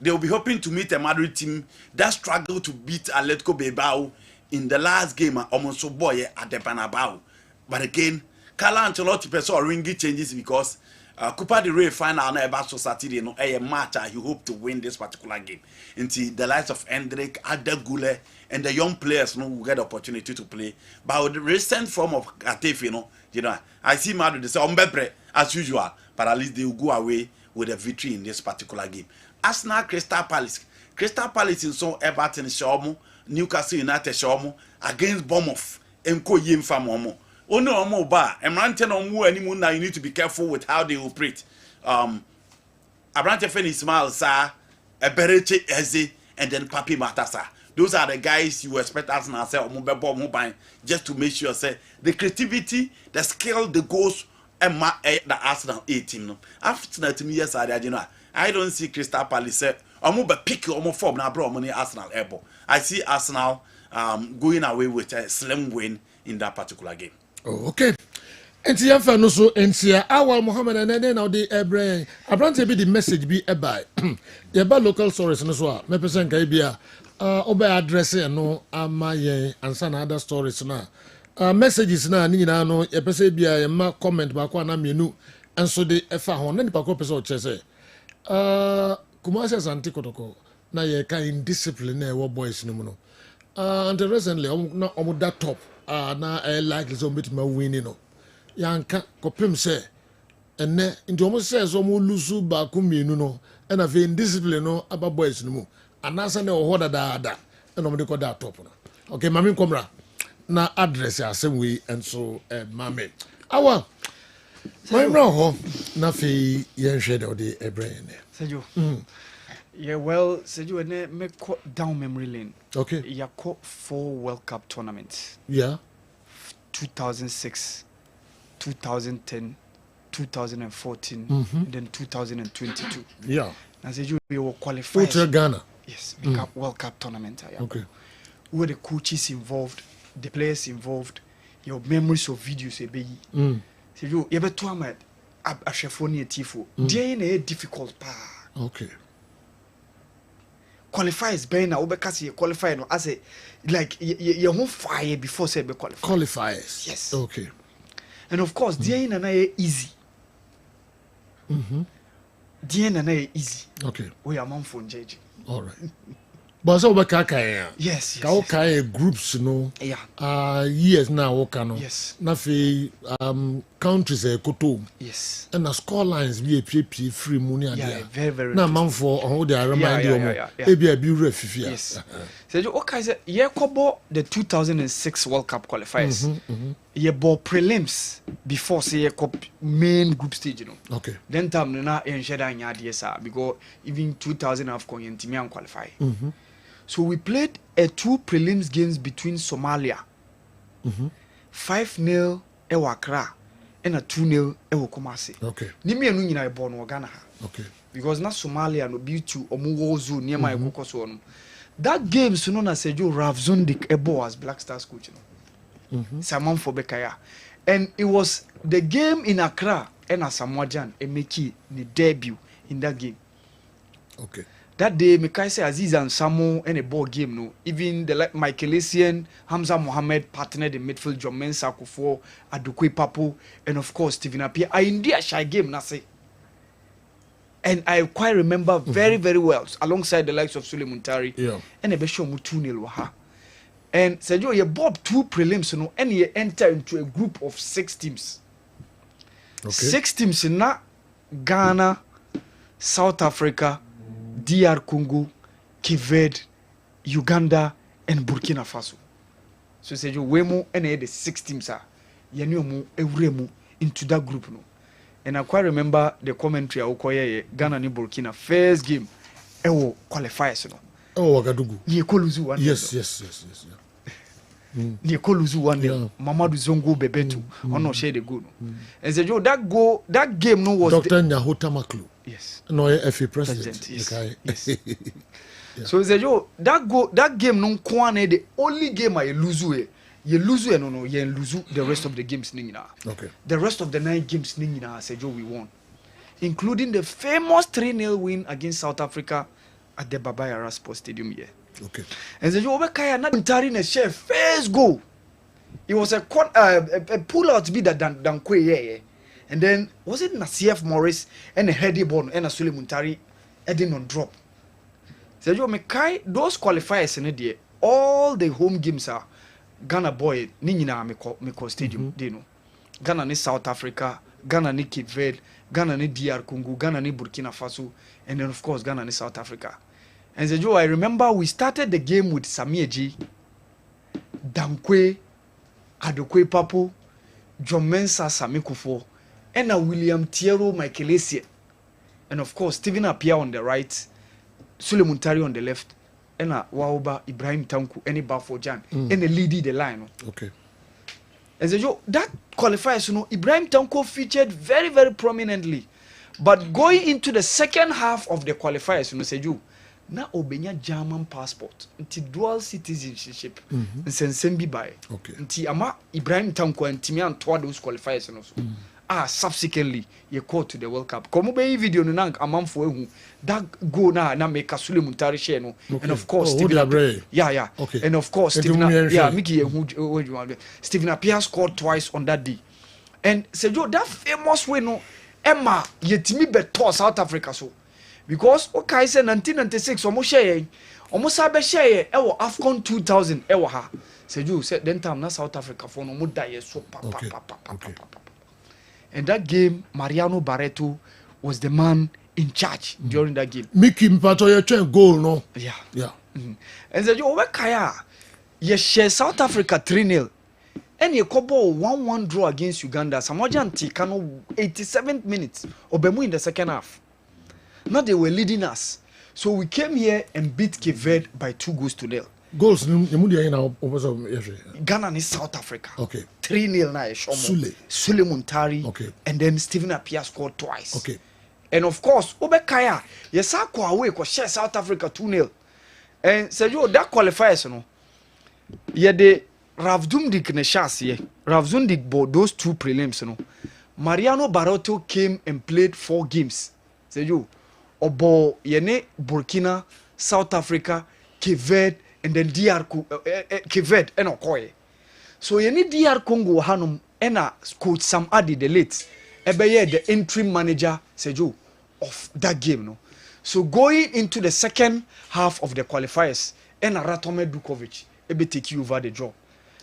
They will be hoping to meet a Madrid team that struggled to beat Atletico Bilbao in the last game almost so boy at the Bernabeu. But again, Carlo Ancelotti saw ringy changes because Copa del Rey final na about Saturday no a match he hope to win this particular game. Until the likes of Hendrik, Adegule, and the young players no will get the opportunity to play. But with the recent form of Hatafe, you know, I see Madrid they say Ombebre as usual, but at least they will go away with a victory in this particular game. Arsenal, Crystal Palace in so Everton Shomo, Newcastle United Shomo against Bournemouth. Enko Yim Famomo. Oh no, more bar. Emranten on more anymore now. You need to be careful with how they operate. Abrante Fen Ismail Sa, Ebereche Eze, and then Papi Matasa. Those are the guys you expect Arsenal say or mobile just to make sure say the creativity, the skill, the goals, and the Arsenal A team. After that, years I don't see Crystal Palace say or move pick or form now bro money Arsenal able. I see Arsenal going away with a slim win in that particular game. Oh, okay. And see, I'm no so and see, our Mohammed and then now the Ebre. I brought to be the message be a buy. The about local stories no so. Me person can be obe address no amaye and some other stories na. Messages na ni na no e person be a ma comment ba kwa na menu and so the efa ho na nipa ko person o chese. Kumasi asante kotoko na ye kind discipline na e boys no no. And recently na omo that top na likely so bit ma winning no. Yanka kopem se ene nti omo se so mo lusu ba ku mienu no e na ve discipline no aba boys no mu anasa na oho da e no mo de ko da top no. Okay mami komra na address asem we enso mami awa my bro ho na fe yen hwe de ebre ne Sejo. Yeah, well, Sejo ene me down memory lane. Okay. Ya ko 4 World Cup tournaments. Yeah. 2006, 2010, 2014, and then 2022. Yeah. And Sejo we were qualified. Ultra Ghana. Yes, World Cup tournament. Yeah. Okay. Where the coaches involved, the players involved, your memories of videos ebe. Sejo you be to am a chefoni tifo. Dey na difficult pa. Okay. Qualifiers ben na obeka say qualify no as a like you won fire before say be qualify. Qualifiers. Yes. Okay. And of course dey na easy. Dey na easy. Okay. We are man for njeje. All right. But so obeka kan yes. Ka okay groups no. Yeah. Years now okay no. Yes. Na fe countries koto. Yes. And the score lines be a free money and yeah, very na man for how they are remind you e be refifia. Yes. So you okay say ye kobo the 2006 World Cup qualifiers. Ye ball prelims before say ye cup main group stage, you know. Okay. Then time na ensheda nya de sa because even 2000 AFCON yentimi an qualify. So we played 2 prelims games between Somalia. 5-0 ewa Accra and a 2-0 ewa Kumasi. Okay. Ni me anu nyina e ball no Ghana. Okay. Because na Somalia no be to omo war zone near my koko so no. That game so known as Sejo Ravzundik Ebo as Black Stars coach. Saman for Bekaya. And it was the game in Accra and Asamoah Emeki the debut in that game. Okay. That day, Mekai say Aziz and Samu and a ball game no. Even the like Michael Essien, Hamza Mohammed partnered in midfield, John Mensah Kufuor, Adukwe Papo, and of course Stephen Appiah. I India shy game na say. And I quite remember very, very well, alongside the likes of Suleiman Tari. Yeah. And a besho mu 2-0 waha. And Sergio, you bob 2 prelims, you know, and you enter into a group of 6 teams. Okay. 6 teams in Ghana, South Africa, DR Congo, Kessben, Uganda, and Burkina Faso. So Sergio, we mo and the 6 teams are you mo every into that group no. And I quite remember the commentary I Okoye Ghana ni Burkina first game ewo qualifiers no. Oh Wagadugu. Ye koluzu 1-0. Yes. Ye koluzu 1-0. Mamadou Zongo Bebetu ono share the goal no. And Sergio that game no was Dr. Nyahota Maklu. Yes. No FA president. Yes. Okay. Yes. Yeah. So Sergio that game no kwane the only game I lose you lose no you lose the rest of the games ningina. Okay. The rest of the 9 games ningina Sergio we won, including the famous 3-0 win against South Africa at the Baba Yara Sports Stadium here. Okay. And Sergio Obekaya na Dietary na share first goal. It was a pull out be that Dankwe here. And then was it Nassif Morris and a heady ball and a Suleiman Tari heading on drop. Sergio Mekai those qualifiers in the all the home games are Ghana boy Nina Meko Stadium Dino. Ghana ni South Africa, Ghana ni Kessben, Ghana ni DR Congo, Ghana ni Burkina Faso, and then of course Ghana ni South Africa. And Sergio, I remember we started the game with Samieji, Dankwe, Adokwe Papo, John Mensah Sami Kufuor, and William Thiero Michael Essien. And of course Stephen Appiah on the right, Suleiman Tari on the left, and Wauba Ibrahim Tanku, and Bafo Jan, and the leading the line. Okay. And Sergio, that qualifies, Ibrahim Tanko featured very, very prominently. But going into the second half of the qualifiers, Sergio, na obenya German passport nti dual citizenship nsensem bi bae nti ama Ibrahim Tankwa ntimi antoa those qualifiers no so subsequently you call to the World Cup komo be video no na amamfo ehu that go na make Sule Muntari share no and of course Stephen and of course Stephen Mickey Stephen Appiah scored twice on that day and Sergio that famous way no Emma yetimi beto South Africa so because okay say 1996 omo share omo sabe share e wo AFCON 2000 e wo ha Sergio said then time na South Africa for no mo die so and that game Mariano Barreto was the man in charge during that game. Mickey Mpato ye chen goal no. Yeah. And Sergio we kaya ye share South Africa 3-0 and ye kobo 1-1 draw against Uganda. Samoja Ntikano 87th minutes obemu in the second half. Now they were leading us. So we came here and beat Kessben by 2-0. Goals Ghana and South Africa. 3-0 na Sule Muntari and then Stephen Appiah scored twice. And of course, Obekaya, yesako away ko share South Africa 2-0. And Sergio that qualifiers no. Ye de Ravdumdik ne chance Ravdumdik bought those two prelims no. Mariano Barreto came and played 4 games. Sergio Obo yene Burkina, South Africa, Kessben and then DR Kessben and Okoye. So yene DR Congo hanum ena coach Sam Adi the late ebeye the interim manager Sergio of that game no. So going into the second half of the qualifiers ena Ratome Dukovic ebe take you over the job.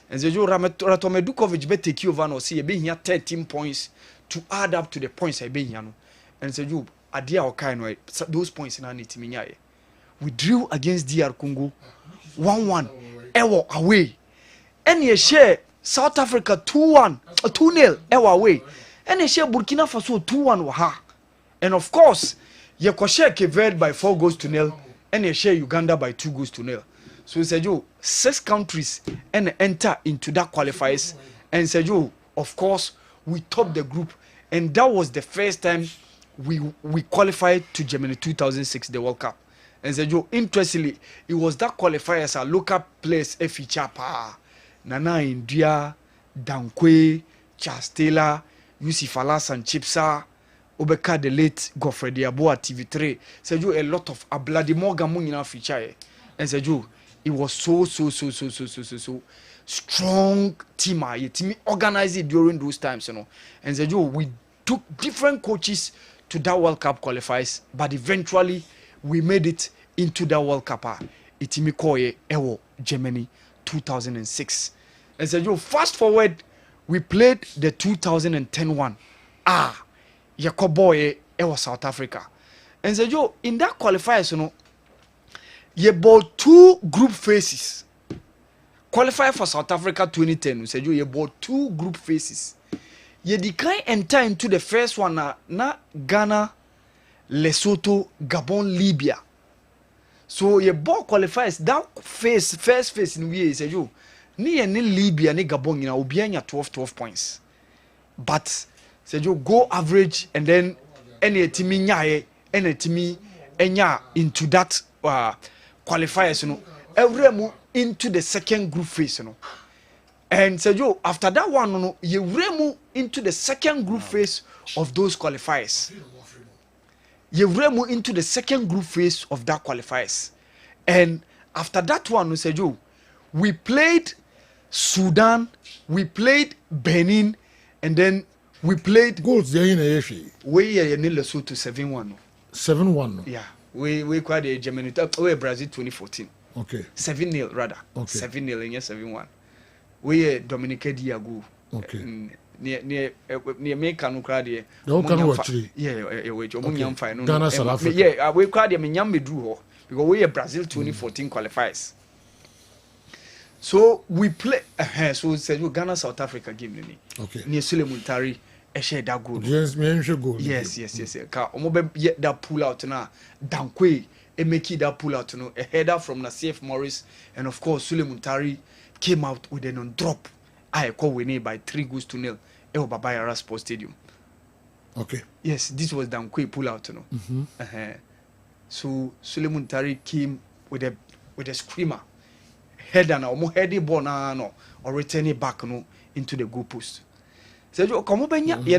And Sergio Ratome Dukovic be take you over no see ebe here 13 points to add up to the points ebe here no. And Sergio adia okai no those points na nitimi nyae. We drew against DR Congo 1-1 ewo away. And ye share South Africa 2-0 ewo away. And ye share Burkina Faso 2-1 waha. And of course, ye ko share Kessben by 4-0 and ye share Uganda by 2-0. So Sergio 6 countries and enter into that qualifiers. And Sergio, of course, we top the group and that was the first time we qualified to Germany 2006 the World Cup. And Sergio, interestingly, it was that qualifiers a local place a feature pa Nana India, Dankwe, Charles Taylor, Yusuf Alas and Chipsa, Obeka the late Godfrey Diaboa TV3. Sergio, a lot of a bloody Morgan Munina feature. And Sergio, it was so strong team. Team organized it during those times, you know. And Sergio, we took different coaches to that World Cup qualifiers, but eventually we made it into the World Cup. Itimi koye ewo Germany 2006. And Sergio, fast forward, we played the 2010 one. Yakoboye ewo South Africa. And Sergio, in that qualifiers, you know, ye bought 2 group phases. Qualify for South Africa 2010, Sergio, ye bought 2 group phases. Ye decline enter into the first one na Ghana, Lesotho, Gabon, Libya. So ye bought qualifiers that first phase in we Sergio. Ni Libya ni Gabon ina obianya 12 points. But Sergio go average and then any timi nyae any timi enya into that qualifiers you know. Every move into the second group phase you know. And Sergio, after that one, no, you remove into the second group phase of those qualifiers. You remove into the second group phase of that qualifiers. And after that one, no, Sergio, we played Sudan, we played Benin, and then we played goals there in Asia. We are in Lesotho 7-1. 7-1. Yeah, we quite a Germany. We Brazil 2014. Okay. 7-0 rather. Okay. 7-0 and 7-1. We Dominique Diago. Okay. Near America no crowd here. Don't come watch. Yeah, we Omunyam final. Ghana, South Africa. Yeah, we crowd here Minyam drew because we Brazil 2014 qualifiers. So we play so said you Ghana South Africa game. Okay. Near Sule Muntari share that goal. Yes, me should go. Yes. Ka omobe yet that pull out now. Dankwe make that pull out a header from Nassif Morris and of course Sule Muntari came out with an on drop. I call winning by 3-0 El Babayara Sports Stadium. Okay. Yes, this was Dankwe pull out, you know. So Suleiman Muntari came with a screamer. Header na omo heady ball na no or return it back no into the goal post. Say you come benya me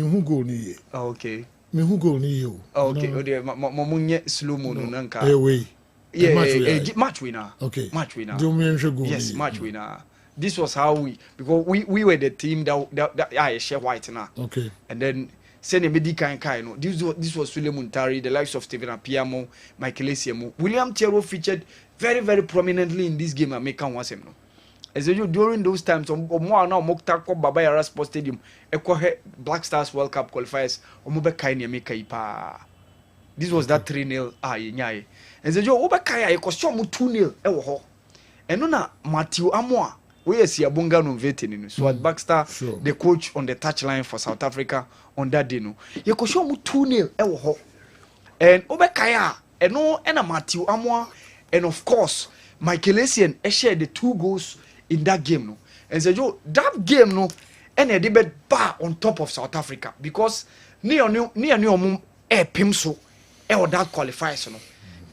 who go ni. Okay. Me who go ni you. Okay, ode mo slow mo no nka. Way. Yeah, match winner. Okay. Match winner. Yes, match winner. This was how because we were the team that I share white now. Okay. And then send a medical kind no. This was Suleiman Muntari, the likes of Stephen Apiamo, Michael Essien. William Thierry featured very, very prominently in this game. America once no. As you during those times, more now Mokta Baba Yara Sports Stadium, Black Stars World Cup qualifiers, Omobe Kaini America ipa. This was that 3-0 nyai. And so Oba Kaya Ekoshomu 2-0 ewo. And na Matthew Amoa, we see a bunga no veteran. So at Baxter, the coach on the touchline for South Africa on that day no. Ekoshomu 2-0 ewo. And Oba Kaya, and no and Matthew Amoa, and of course Michael Essien shared the 2 goals in that game no. And so that game no and a debate bar on top of South Africa because near pim so or that qualifiers no.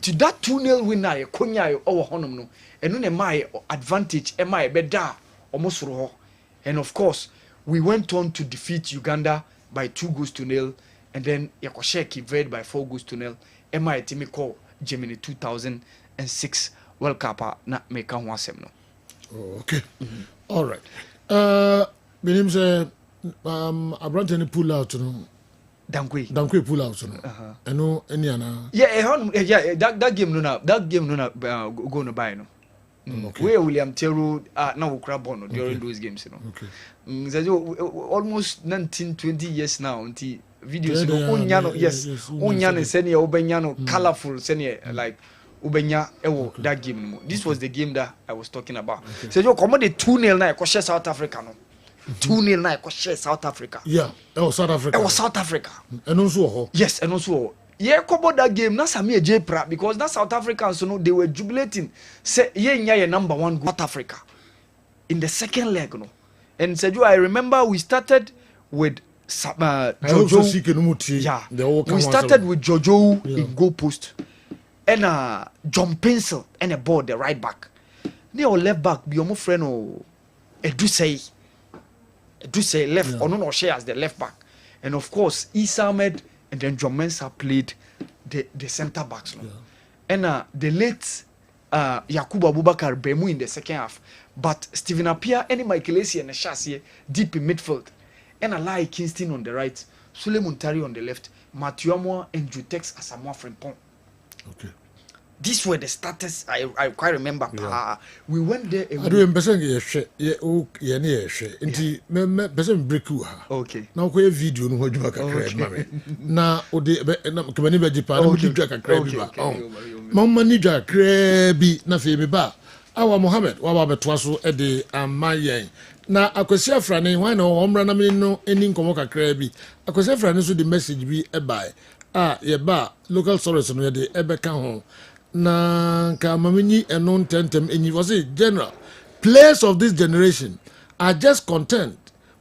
To that 2-0 winner konya over honum no and no my advantage am I better almost roho. And of course we went on to defeat Uganda by 2-0 and then Yakoshek Kived by 4-0 am I team call Germany 2006 World Cup na make one wasem no. Okay. All right. My name is I brought any pull out no. Dankwe pull out no. I know any ana. Yeah, that game no na go no buy no. Okay. Where William Thierry now we grab on during those games you know. Okay. Almost 19-20 years now until videos no onya no yes onya no senior obenya no colorful senior like ubenya ewo that game no. This was the game that I was talking about. Okay. So you come the 2-0 na e South Africa no. 2-0 na e South Africa. Yeah, South Africa. South Africa. And also yes, and also yeah, cover that game na Samia J Pra because that South Africans you know they were jubilating say yeah number 1 South Africa in the second leg no. And Sergio, I remember we started with Jojo. Yeah. We started with Jojo in goal post. And John Pencil and a ball the right back. Near left back, be your friend or Edusei left or no share as the left back. And of course, Issa Ahmed and then John Mensah played the centre backs. No? And the late Yakubu Abubakar Bemu in the second half. But Stephen Appiah and Michael Essien and Shasie deep in midfield. And Alai Kingston on the right, Suleiman Muntari on the left, Matthew Amoa and Jutex Asamoah Frimpong. Okay. These were the starters I quite remember. Yeah. We went there. I do person Inti me person break you. Okay. Now ko video no hoduma kakra mame. Na ode na kemani be jipa na mudi dwa kakra bi ba. Mamma ni dwa kakra bi na fe me ba. Awa Mohammed wa ba beto so e de amayen. Na akwasi afrane wan na omra na me no eni nkomo kakra bi. Akwasi afrane so the message bi e bai. Ye ba local source no ye de ebeka ho na ka mamini enon tentem enyi was it general players of this generation are just content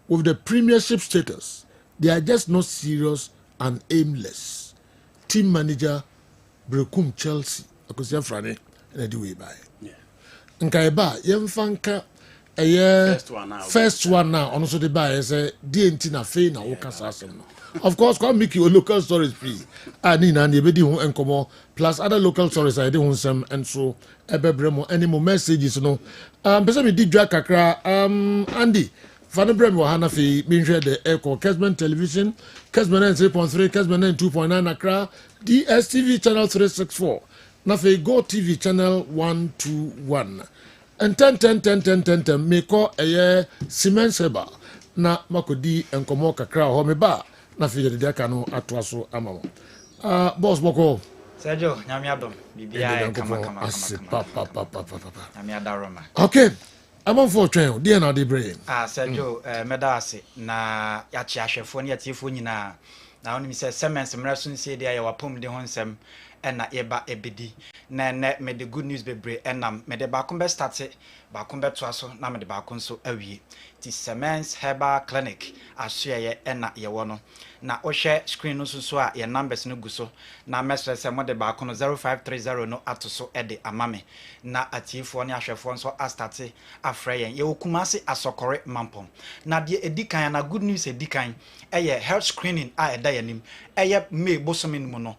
with the premiership status. They are just not serious and aimless. Team manager Brekum Chelsea akosia frane na di way by nka eba yemfanka first one now ono so de buy say DNT na fe na wo kasa asem no. Of course, come make your local stories free. Ani na ni ebedi ho enkomo plus other local stories I dey ho sem and so ebebremo any more messages no. Person me di dwa kakra Andy Fano Brem wa hana fi me hwe the echo Kessben television Kessben 3.3 Kessben 2.9 Accra DSTV channel 364 na fi Go TV channel 121 and 10 me ko eye cement seba na makodi enkomo kakra ho me ba na fi de aka no atoa so ama boss boko Sergio nyame adom bibia kama nyame adaroma okay I'm for train dey na dey brain Sergio medase na ya chi ahwefo ne yatiefo nyina na oni mi se semens mraso nsie dey ya wapom de ho nsem ena eba ebedi na me the good news bebre enam me de ba kon be start ba kon be to aso na me de ba kon so awie ɛti Semens Herbal Clinic asoɛyɛ ɛna yɛwɔ no na wohwɛ screen no so a yɛ numbers no gu so na mɛsrɛ sɛ mode baako no 0530 no ato so ɛde ama me na atiefoɔ ne ahwɛfoɔ nso astate afrɛ yɛn yɛwɔ Kumasi Asokore Mampong na deɛ ɛdi kan na good news ɛdi kan ɛyɛ health screening a ɛda yɛnim ɛyɛ May bosome no mu no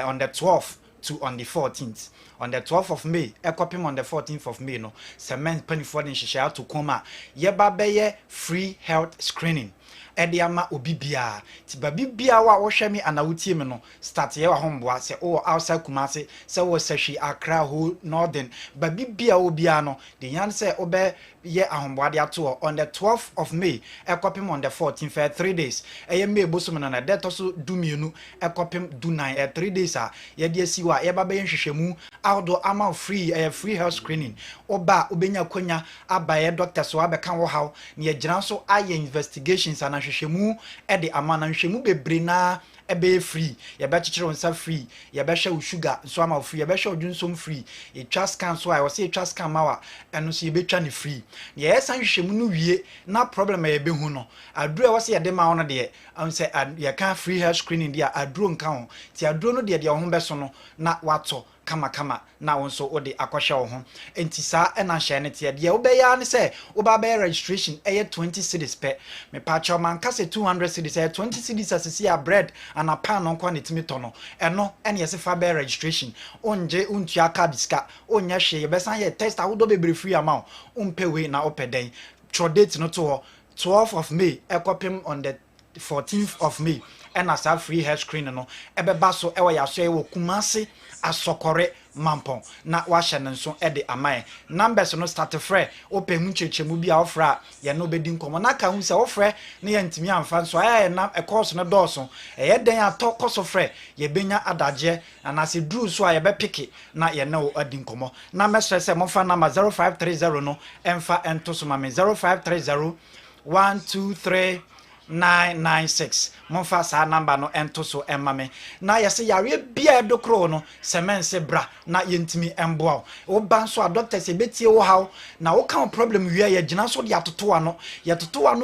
on the 12th to on the 14th. On the 12th of May, ekopim on the 14th of May no, Semens panifoɔ ne nhyehyɛ to koma yɛba bɛyɛ free health screening. Ede ama obi bia ti ba bibia wa wo hwɛ me anawutie me no start ye wa homboa se o outside Kumasi se wo sahwi Accra ho northern ba bibia obia no de yan se obe ye ahomboa de ato on the 12th of May ekopim on the 14th 3 days eye May bosom no na de to so dumienu ekopim du 9 3 days a ye de asi wa ye ba be nhwehwemu outdoor ama free free health screening oba obenya konya aba ye doctor so abeka wo haw ne ye gyina so aye investigations ana hwehwemu de amana hwehwemu bebre na ebe free ye be kyekyere onsa free ye be hwe wo sugar so ama free ye be hwe odwunsom free e twa scan so a wo se twa scan ma wa eno so ye be twa ne free ye san hwehwemu no wie na problem ye be hu no aduro wo se ye de ma wo no de am se ye kan free health screening dia aduro nka ho ti aduro no de ho be so no na wato kama na wonso ode akwahye wo ho enti saa na hye ne te de obeya ne se oba be registration 20 cedis pe me pa cha man ka se 200 cedis 20 cedis asisi a bread and a pan on kwa netimi to no eno ene ye se fa be registration onje untua card ska onya hye ye be san ye test awodo bebre free amount umpewe na opeden tro date no to 12th of May ekopim on the 14th of May and as a free health screening no ebeba so ewo ya so ewo Kumasi Asokore Mampong na wahye ne nso de amae numbers no start frɛ open mu chechemu bia ofra ye no bedi nkomo na ka hu se ofrɛ ne ye ntimi amfa nso aye na course no dɔɔso ye den atɔ koso frɛ ye benya adagye na se dru so a ye be piki na ye na adi nkomo na mesrɛ sɛ momfa number 0530 no emfa ento so ma me 0530 123 996 monfa sa number no ento so emame na yese yare bia edokro no Semens bra na yentimi emboa wo ban so a doctor se betie wo haw na wo kan problem wi ya gina so de atoto ano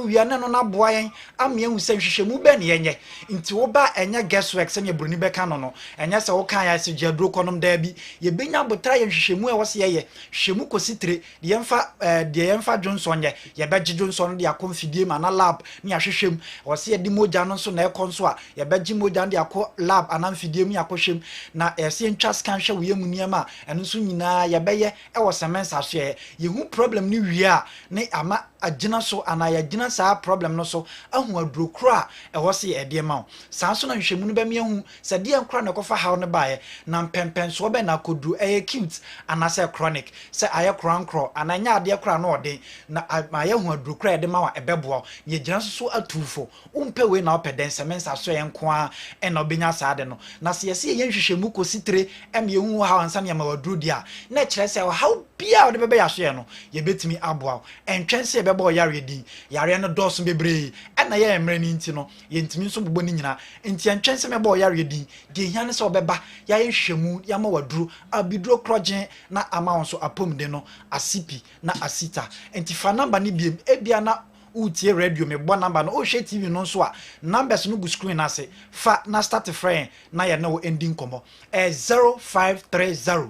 wi na no na boa yen amia hu se hwehwemu be ne yenye nti wo ba enye guesswork se ne bruni be kan no enye se wo kan ya se jadro konom da bi ye benya botra ye hwehwemu e wo se ye hwehwemu kositire de yemfa Johnson ye be Johnson de akonfidie ma na lab ne ahwehwem wo se di moja no so na ekonso a ye be gi moja de akọ lab anamfidie mu akohwem na se ntwa scan hwe wo yemu niam eno so nyina ye be ye e wo Semens aso ye hu problem ni wie a ne ama agina so ana ya gina saa problem no so ahu aduro kra e wo se ye de ma saa so na hwehwemu no be me hu se de enkra na kofa haw ne baaye na mpempen so be na koduru acute ana se chronic se aye krankro ana nya ade kra na ode na aye hu aduro kra de ma wa ebeboa ye gina so atufo umpe we na opeden Semens aso ye nko a e na obenya saa de no na se ye se ye hwehwemu kositire em ye hu haw ansa ne ma waduru dia na kire se haw bia ode bebe ya so ye no ye betimi aboa entwen se bebo yare din yare no doso bebre na ye emre ni nti no ye ntimi nso bobo ni nyina nti entwen se mebo yare din de hiane se obeba ya ye hwehwemu ya ma waduru abiduro krogen na ama won so apom de no asipi na asita nti fa number ni biem ebia na utie radio me bo number no o hwe TV no so a numbers no go screen ase fa na start friend na ye na ending komo 0530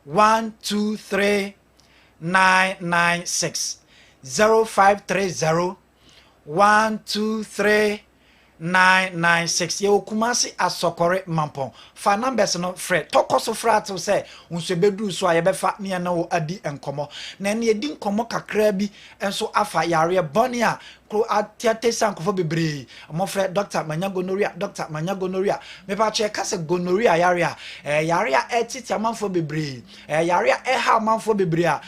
123 996 0530 123 996 ye Kumasi Asokore Mampong fa numbers no fre tokoso fra to say unso bedu so a ye befa ne na wo adi enkomo na ne edi nkomo kakra bi enso afa yare boni a kro atiate sankofo bebre mo fre Dr. Manya gonorrhea me pa che ka se gonorrhea yare a yare a etiti amanfo bebre yare a ha amanfo bebre a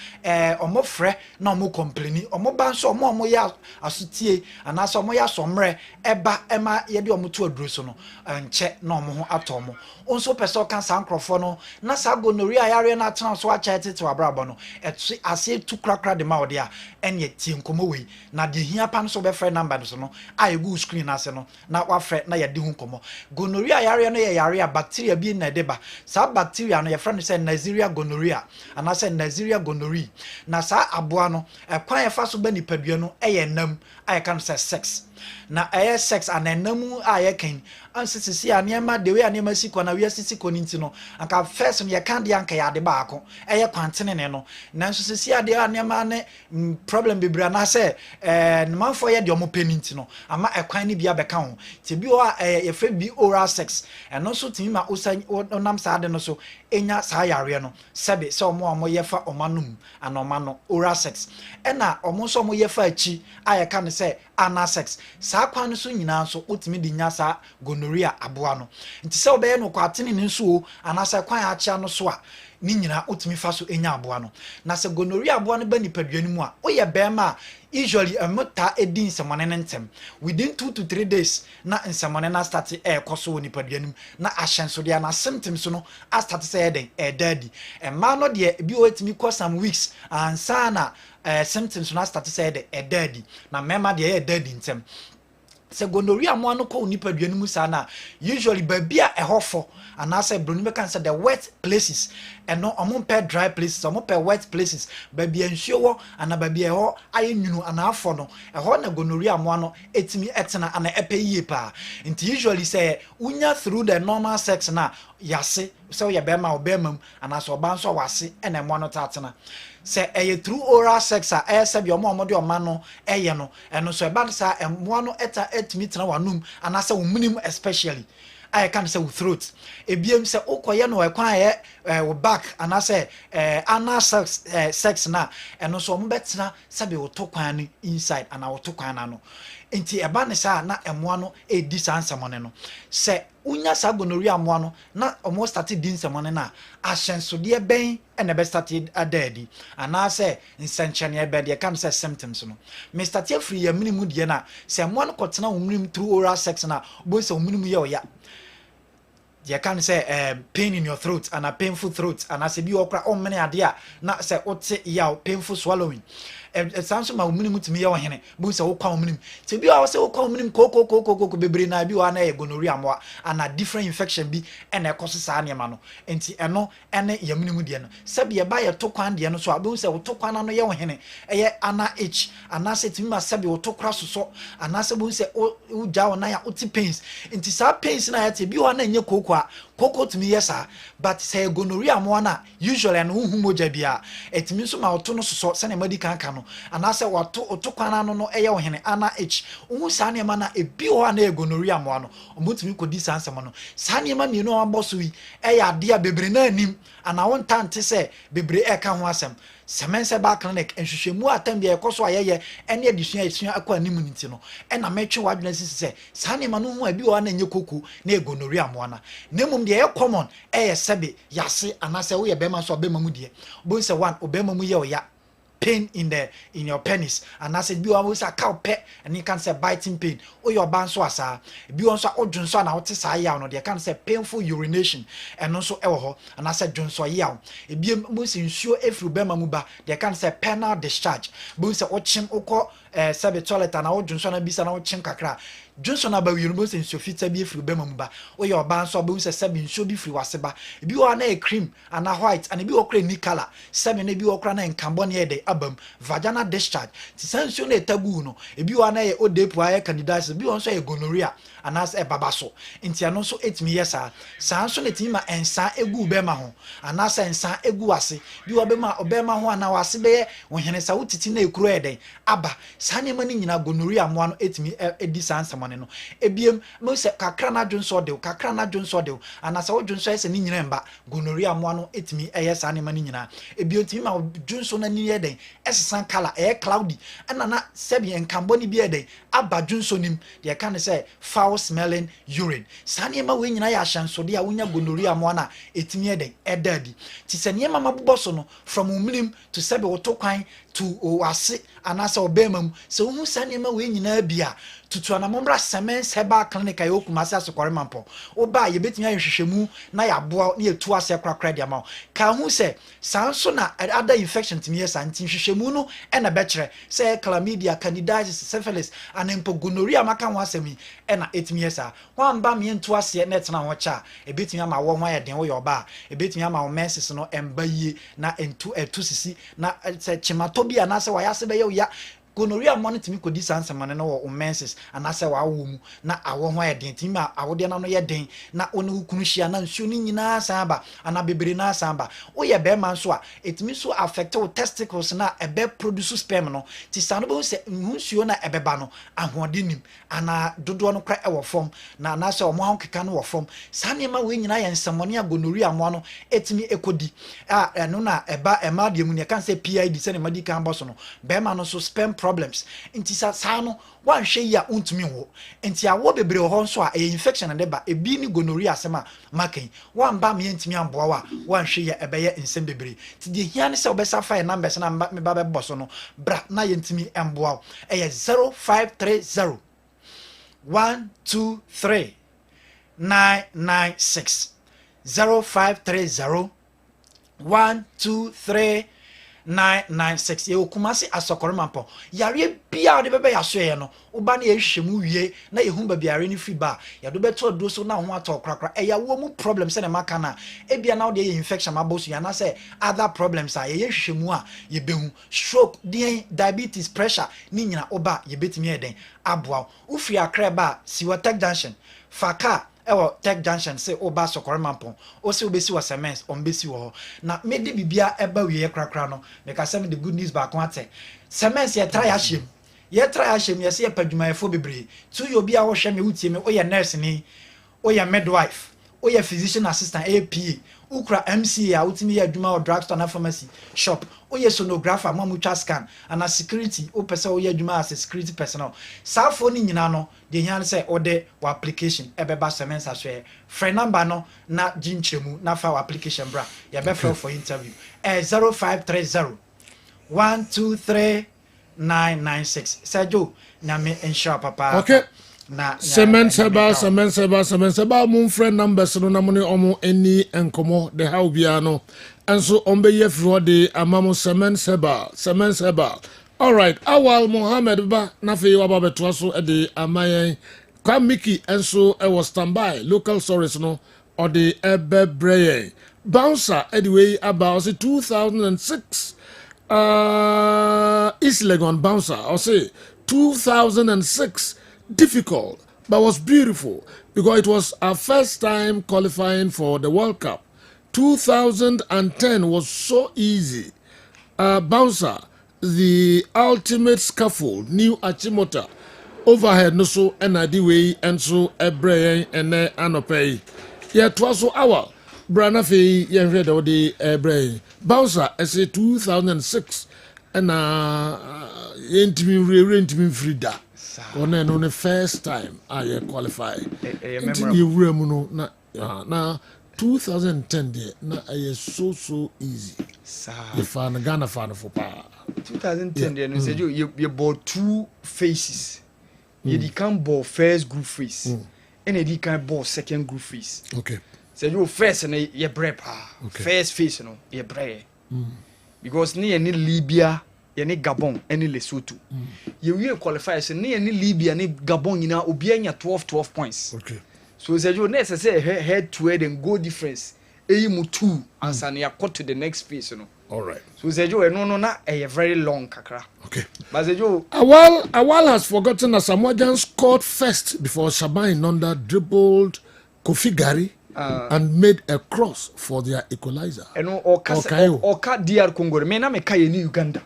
omo fre na omo complaini omo ban so omo ya asutie anaso omo ya somre eba ema ye de omo to aduro so no nche na omo ho atomo onso person kan san crofo no na sa gonorrhea yare na atena so acha tete wabrabo no etwe ase tu krakra de ma ode a ene tie nkomo we na de hia pa no so be frɛ number no so no a egu screen ase no na wa frɛ na ye de hu nkomo gonorrhea yare no ye yare a bacteria bi na de ba sa bacteria no ye frɛ no say Neisseria gonorrhea ana say Neisseria gonorrhea na sa aboa no ekwan ye fa so ba nipadua no eye nam a ye kan say sex na aye sex ananamu aye kan ansisi anema de we anema siko na we asisi ko ninti no anka first no ye kan de anka ya de baako eye kwantene ne no nanso sisi ade anema ne problem bibra na se manfo ye de omo peninti no ama ekwan ne bia beka ho ti bi o ye fe bi oral sex eno so timi ma onam sa ade no so enya sa yare no sebe se omo ye fa omanum anomano oral sex ena omo so omo ye fa achi aye kan se anal sex sa kwa no so nyina so otimi di nya sa gonorrhea aboa no nti se obeye no kwa atene ne nso anasa kwan achia no so a ni nyina otimi fa so enya aboa no na se gonorrhea aboa no ba nipadua ni mu a oye bema usually amota edin semone ntem within 2 to 3 days na nsemone na start koso nipadua ni na ahyenso dia na symptoms no a start say den daddy ma no de bi o etimi ko some weeks ansa na symptoms na start say den daddy na mema de daddy ntem se gonorrhea mo ano ko nipadua ni mu sa na usually babia ehofo anase broni be kan say the wet places eno omompe dry places omompe wet places babia nsuo wo ana babia ho ayenwunu ana afo no eho na gonorrhea mo ano etimi etena ana epe yie pa nti usually say unya through the normal sex na yase so ye be ma obemam anase oba nso wase ena mo ano tatena se eye through oral sex a ese bi omo de oma no eye no eno so eba sa emmo no eta etimi tena wanum anase womunim especially I can say with throat ebiem se okoye no ekwan ye wo back anase anal sex na eno so omo betena sabe wo to kwan ni inside ana wo to kwan na no enti eba ne sa na emmo no edi sansemone no se unya sa gonorrhea mo no na omo start din semone na ahyenso de ben ene be start adadi anase nsenchene e be de kan say symptoms no me start free ya minimu de na se mo no kotena wo minim through oral sex na bo se wo minim ye oya you can say pain in your throat and a painful throat and as a be okra on many idea not say what ya painful swallowing it sounds my minimum to me or hene but say okwa minimum to be our say okwa minimum koko bebre na bi wa na e gonorrhea mo and a different infection bi and e cause sa ne ma no enti eno ene ya minimum de no sabe ye ba ye to kwan de no so abun say to kwan na no ye wo hene eye ana h ana say timi ma sabe wo to kra so ana say bun say o ja wo na ya oti pains enti sa pains na ya te bi wa na nye koko to me yesa but say gonorrhea mo na usually and hu moja bia etimi so ma oto no so se na medical kan no ana say wato otokwana no eye wo hene ana h hu sa ne ma na ebi ho na gonorrhea mo no omutimi kodi sansem no sa ne ma mienu amboso yi eye ade a bebre na anim ana won tante se bebre e ka ho asem semense ba clinic enhwehwemu atam bia ekoso ayeye ene adisua akwa anim nti no ena metwe wadwena sisi se sa ne ma no hu abi ho na nye koku na gonorrhea mo na nemum de common sebe yase anase wo ye bema so bema mu de bo se one obema mu ye oya pain in your penis and I said bi o say cow pet and you can say biting pain o your ban so asa bi on so odwun so na wote sa ya no they can say painful urination and also e wo ho and I said dwun so ya e bi mo si nsuo efru bema mu ba they can say penile discharge bo say o chim ukọ sebe toilet na odwun so na bisa na o chim kakra Johnson about University in Sofita be free Bemamba, or your bands or boons a 7 should be free waseba. If you are a cream and a white and if you are cream color, 7 if you are crana and Cambodia de album, vagina discharge, Tisansione tabuno, if you are a old depoia candidates, be also a gonorrhea, and as a babaso. Intiano so 8 me yes, Sanson etima and San Egu Bemaho, and as and San Eguasi, you are Obema who and our Sibe when Henesauti Cruede, Abba, Sani money in a gonorrhea 1 8 me a distance. No ebiem mo se kakra na dwonso de and as o dwonso ese ni nyina mba gonorrhea mo ano etimi eyes anima ni nyina ebiem timi ma dwonso na ni yeden esesan color cloudy na sebi enkambo ni bi yeden aba dwonso nim de kan say foul smelling urine sane ma we nyina ya hyanso de a wonya gonorrhea mo na etimi yeden edadi ti se ne mama boboso no from umlim to sebi wotokwan to wase anasa obema mu se wo sane ma we nyina bia tutu na mombra Semens Herbal Clinic ayo kumase asokore mampo oba ye betimi ahwehwehwemu na ya boa na yetu ase krakra dia ma ka hu se sanso na other infection timi yesa ntin hwehwemu no na bekere se chlamydia, candidiasis, syphilis, anempo gonorrhea maka ho asemi na etimi yesa wamba me ntu ase na etena ho cha ebetimi ama wo ho ayeden wo yoba ebetimi ama wo menses no emba yie na entu sisi na se chimato bia na se wayase be ya gonorrhea monitimi kodi sansemane no wo menses anase wa wo mu na awo ho ayeden timi awode na no ye den na onu hukunu hia na nsuo ni nyina samba ana bebere na samba wo ye be man so a etimi so affect wo testicles na ebe produce sperm no ti sano bo se nsuo na ebeba no ahode nim ana dodo no kra ewo form na na se omo hankeka no wo form sane ma we nyina ye nsemone a gonorrhea mo no etimi ekodi no na eba ema de mu ne kan se PID se ne medical boss no be ma no so sperm problems inti sa no wan hwe ya untumi ho inti awo bebre ho nso a infection na deba ebi ni gonorrhea asema makan wan ba me ntimi amboa wa wan hwe ya ebeye nsem bebre ti de hia ne se obesa fa numbers na me ba be boso no bra na ye ntimi amboa eye 0530 123 996 0530 123 996 ye okumase asokore mampo yare bia de bebe yaso ye no uba na yehwemu wie na yehu ba biare ni fi ba ya do beto do so na ho ato krakra ya wo mu problem se na maka na e bia na de infection mabosu ya na se other problems a yehwemu a ye behu stroke diabetes pressure ni nyina oba ye betimi eden aboa ufi akra ba siwatek junction faka ewo tech junction say oba sokore mampon o se obesi wa Semens ombesi wo na mede bibia eba wie krakra no make say the good news back one ate Semens ye try ahiem ye se ye padwumayefo bebre tu yo bia wo hwe me wutie me o ye nurse ni o ye midwife o ye physician assistant AP ukra MC a utimi ye adwuma o drugstore na pharmacy shop o ye sonographer mamutwa scan ana security o pese o ye adwuma as a security personnel safo ni nyina no de hia say o de wa application ebeba Semens aswe free number no na ginchemu na fa wa application bra ye be free for interview 0530 123 996 Sergio na me ensure papa okay na Semens Herbal mun friend numbers no na mo ne omo eni enkomo de how bia no enso ombe ye fro de amamo Semens Herbal all right awal Mohammed ba na fe wa ba beto so de amayen kwa Mickey enso e was standby local stories no or the ebe brain bouncer anyway about 2006 East Legon bouncer or say 2006 difficult but was beautiful because it was our first time qualifying for the World Cup. 2010 was so easy. Bouncer, the ultimate scaffold, new Achimota, overhead no so way and so ebrain and anopay. Yeah, it was so our Branafe read of the ebrain. Bouncer, I say 2006 and intimate Frida. On the first time I qualify. Now 2010 na so easy. The fan Ghana fan for power. 2010 no say you bought two faces. You can ball first group face. And you can ball second group face. Okay. So you first and you brave. First face no you brave. Because ni Libya yani Gabon any Lesotho. You will qualify so ni Libya ni Gabon nyina obi anya 12 points. Okay. So say you necessary head to head and go difference. Mu 2 and san ya cut to the next phase no. All right. So say you no na a very long kakra. Okay. But say you Awal has forgotten that Samoa scored first before Shaban Nonda dribbled Kofi Gari and made a cross for their equalizer. And Oka DR Congo. Me na me kai ni Uganda.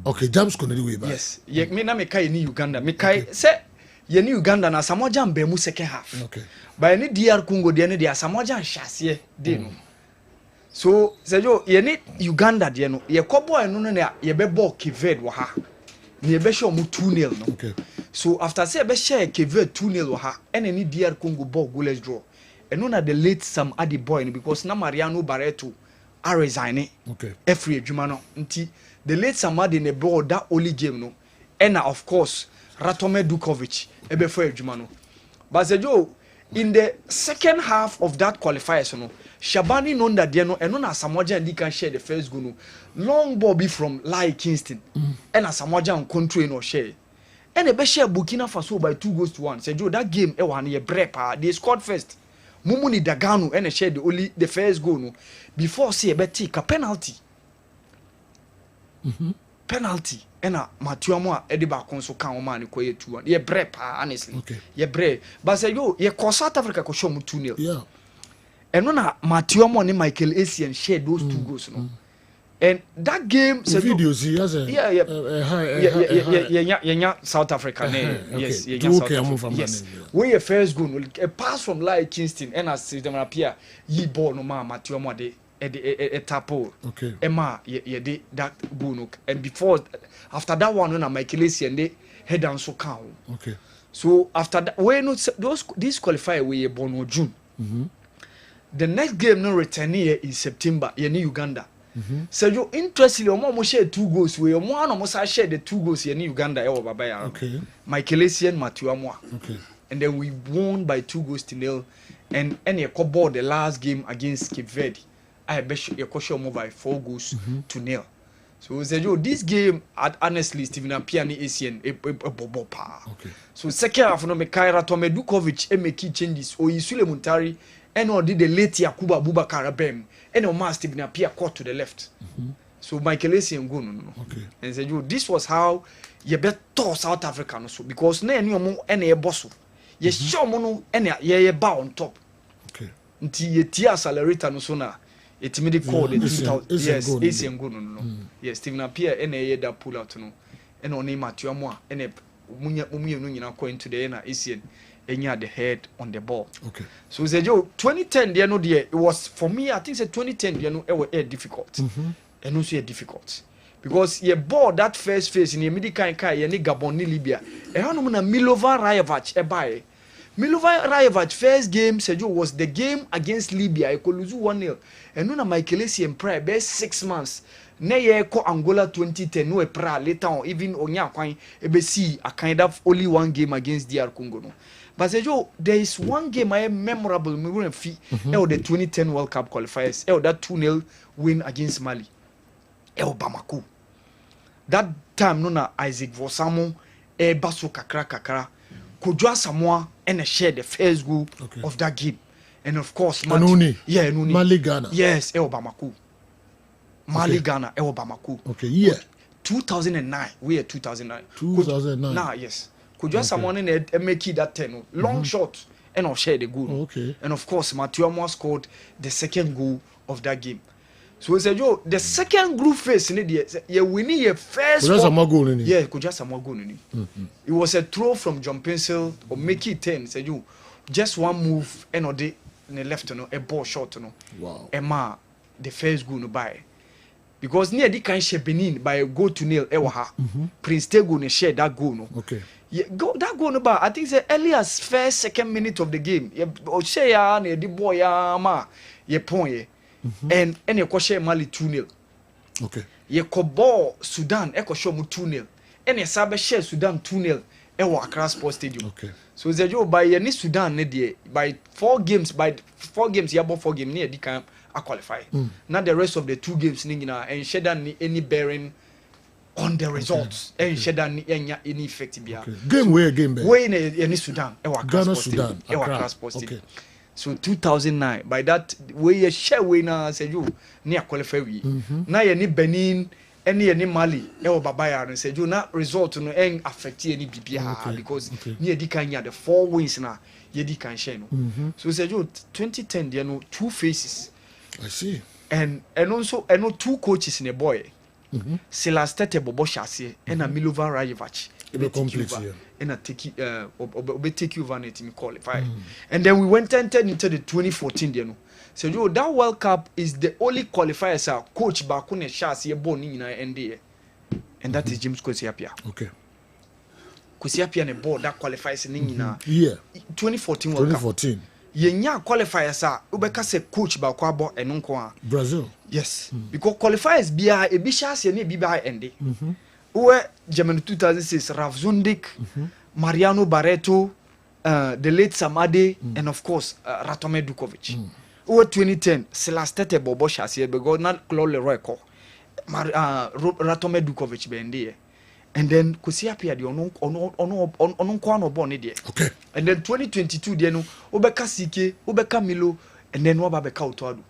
Okay, James Kennedy way back. Yes. Ye me na me kai ni Uganda. Me kai say ye ni Uganda na Samoa be mu second half. Okay. But ni DR Congo de ne dia Samoa hyase de no. So say yo ye ni Uganda de no ye kobo enu no na ye be ball Kessben wo ha. Ni ye be show mu 2-0 no. Okay. So after say be share Kessben 2-0 wo ha ene ni DR Congo ball goalless draw. Enu na the late Sam Adi boy because na Mariano Barreto I resign. Okay. Every adwuma no. Nti the late Samadi ne board that only game no. And of course Ratome Dukovic ebe for adwuma no. But Joe, in the second half of that qualifiers no, Shabani known that no and na Samoja and can share the first goal no. Long bobby from Lai Kingston. And Samoja on country no share. And they share Burkina Faso by 2-1. Say Joe, that game one ye brepa. They scored first. Mumuni Dagano and share the first goal no. Before say a take a penalty. Penalty. And Matuamo Ediba Conso can man ko ye 2-1. Ye brepa honestly. Okay. Ye bre. But say yo, ye cause South Africa ko show mu 2-0. Yeah. And when Matuamo and Michael Essien share those 2 goals no. And that game videos he has a South Africa yes South Africa yes we a first goal a pass from Lai Kingston and as them appear ye ball no ma Matthew Amade a tapo okay Emma ye did that goal and before after that one na Michael Essien they head down so count okay so after that we no this qualify we born on June the next game no return here in September in Uganda. So you interestingly, Omo share 2 goals. We Omo no must share the 2 goals in Uganda. Okay. Michael Essien, Matthew Amwa. Okay. And then we won by 2-0, and you ball the last game against Cape Verde. I bet you show Omo by 4-0. So say yo this game, honestly, Stephen Apiani Essien a bobo pa. Okay. So second half no me Kaira Tome Dukovic make changes. O Yisule Muntari and or did the late Yakuba Abubakar Abem. And on Steve appear caught to the left. So Michael Essien go no. Okay. And said you this was how you bet South Africa no so because na any omo any bosso. Ye show mono any ye ba on top. Okay. Nti ye tia accelerator no so na etimidi call the 2000 yes Essien go no. Yes Steve appear any ye that pull out no. And on name Matthew Amwa any munya no nyina ko into the na Essien enya the head on the ball. Okay. So we said, yo, 2010, there no there. It was for me. I think 2010, there no, it was difficult, and also difficult because you bought that first phase in the medical kai, you need Gabon, ni Libya. And how no na Milova Rajevac, buy. Milova Rajevac first game, said you was the game against Libya. I could lose 1-0, and no na Michael Essien prayer best 6 months. Ne ye ko Angola 2010 no e pra later on even onya kwan e be see a kind of only 1 game against DR Congo no. But there is 1 game I am memorable. We were the 2010 World Cup qualifiers. That 2-0 win against Mali. Bamako. That time, no na Isaac Vosamo, Baso Kakra, Kujua Samoa, and share the first goal of that game. And of course, Nuni. Mali Ghana. Yes, Bamako. Mali Ghana, Bamako. Okay, yeah. 2009. We are 2009. 2009. Nah, yes. Could just someone in make that 10 long shot and of share the goal. Okay. And of course, Matthew Amwa scored the second goal of that game. So we said, yo, the second group phase in it, you winning your first. Could just more goal in it. Yeah, could just more goal in it. It was a throw from John Pencil or make it 10. Said you just one move and or the left, a ball shot, Wow. Emma, the first goal no buy. Because near the kind of Benin by a goal to nil, Ewaha. Prince Tego ne share that goal no. Okay. That goal no bar. I think the earliest first second minute of the game. Ye share ya ne the boy ya ma ye point and ye share Mali 2-0. Okay. Ye ko ball Sudan show mu 2-0. And ye sabe share Sudan 2-0 Accra Sports Stadium. Okay. So the job by any Sudan ne by 4 games ya bo 4 games near the camp I qualify. Not the rest of the 2 games ningina and share any bearing on the results and share any effect be. Game where game where in any Sudan Ghana Sudan Accra Sports Stadium. So 2009 by that way you share we na say you near qualify we. Na any Benin any Mali babaya and say you na result no en affect any bibia because near the kan the 4 wins na ye di kan share no. So say you 2010 there no 2 phases. I see. And also 2 coaches in a boy. Silas Tete Bobo Shase and a Milova Rajevac. And I take you over and me qualify. And then we went entered into the 2014 you know. So yo that World Cup is the only qualifier coach Bakune Shase born in NDA. And that is James Kosiapia. Okay. Kosiapia and board that qualifies in 2014 World Cup. 2014. yenya qualifiers a ubeka say coach ba kwa abo eno nko a Brazil. Yes, because qualifiers bia e bi chance ne bi ba ende. Uwe Germany 2006 Ralf Zundik, Mariano Barreto, the late Samade, and of course Ratome Dukovic. Uwe 2010 Selastete Bobo Chassie because not Claude Leroy ko. Ratome Dukovic bende. And then Kusi appeared ono kwano born there. Okay. And then 2022 there no Obeka Sike, Obeka Milo, and then Wabeka Utwadu.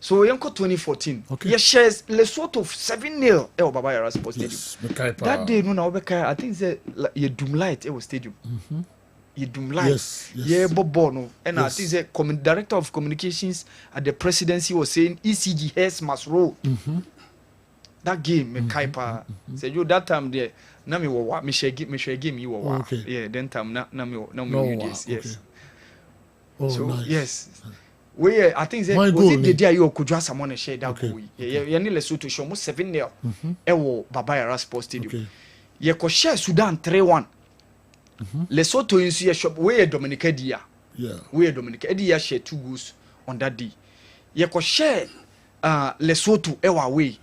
So Yanko 2014. Okay. Yes, shares Lesotho 7-0 El Baba Yara Sports Stadium. That day no na Obeka I think say ye Doom Light it was stadium. Ye Doom Light. Yes. Yeah, Bobo no. And I think the director of communications at the presidency was saying ECG heads must roll. That game me kaipa say you that time there na me wo me share game you wo yeah then time na me yes oh, so nice. yes we I think say was it the day you kujwa someone share that go yeah ni Lesotho show mo 7-0 e wo Baba Yara Sports Stadium ye ko share Sudan 3-1 Lesotho in see shop we Dominica dia we Dominica dia share 2 goals on that day ye ko share Lesotho ewa away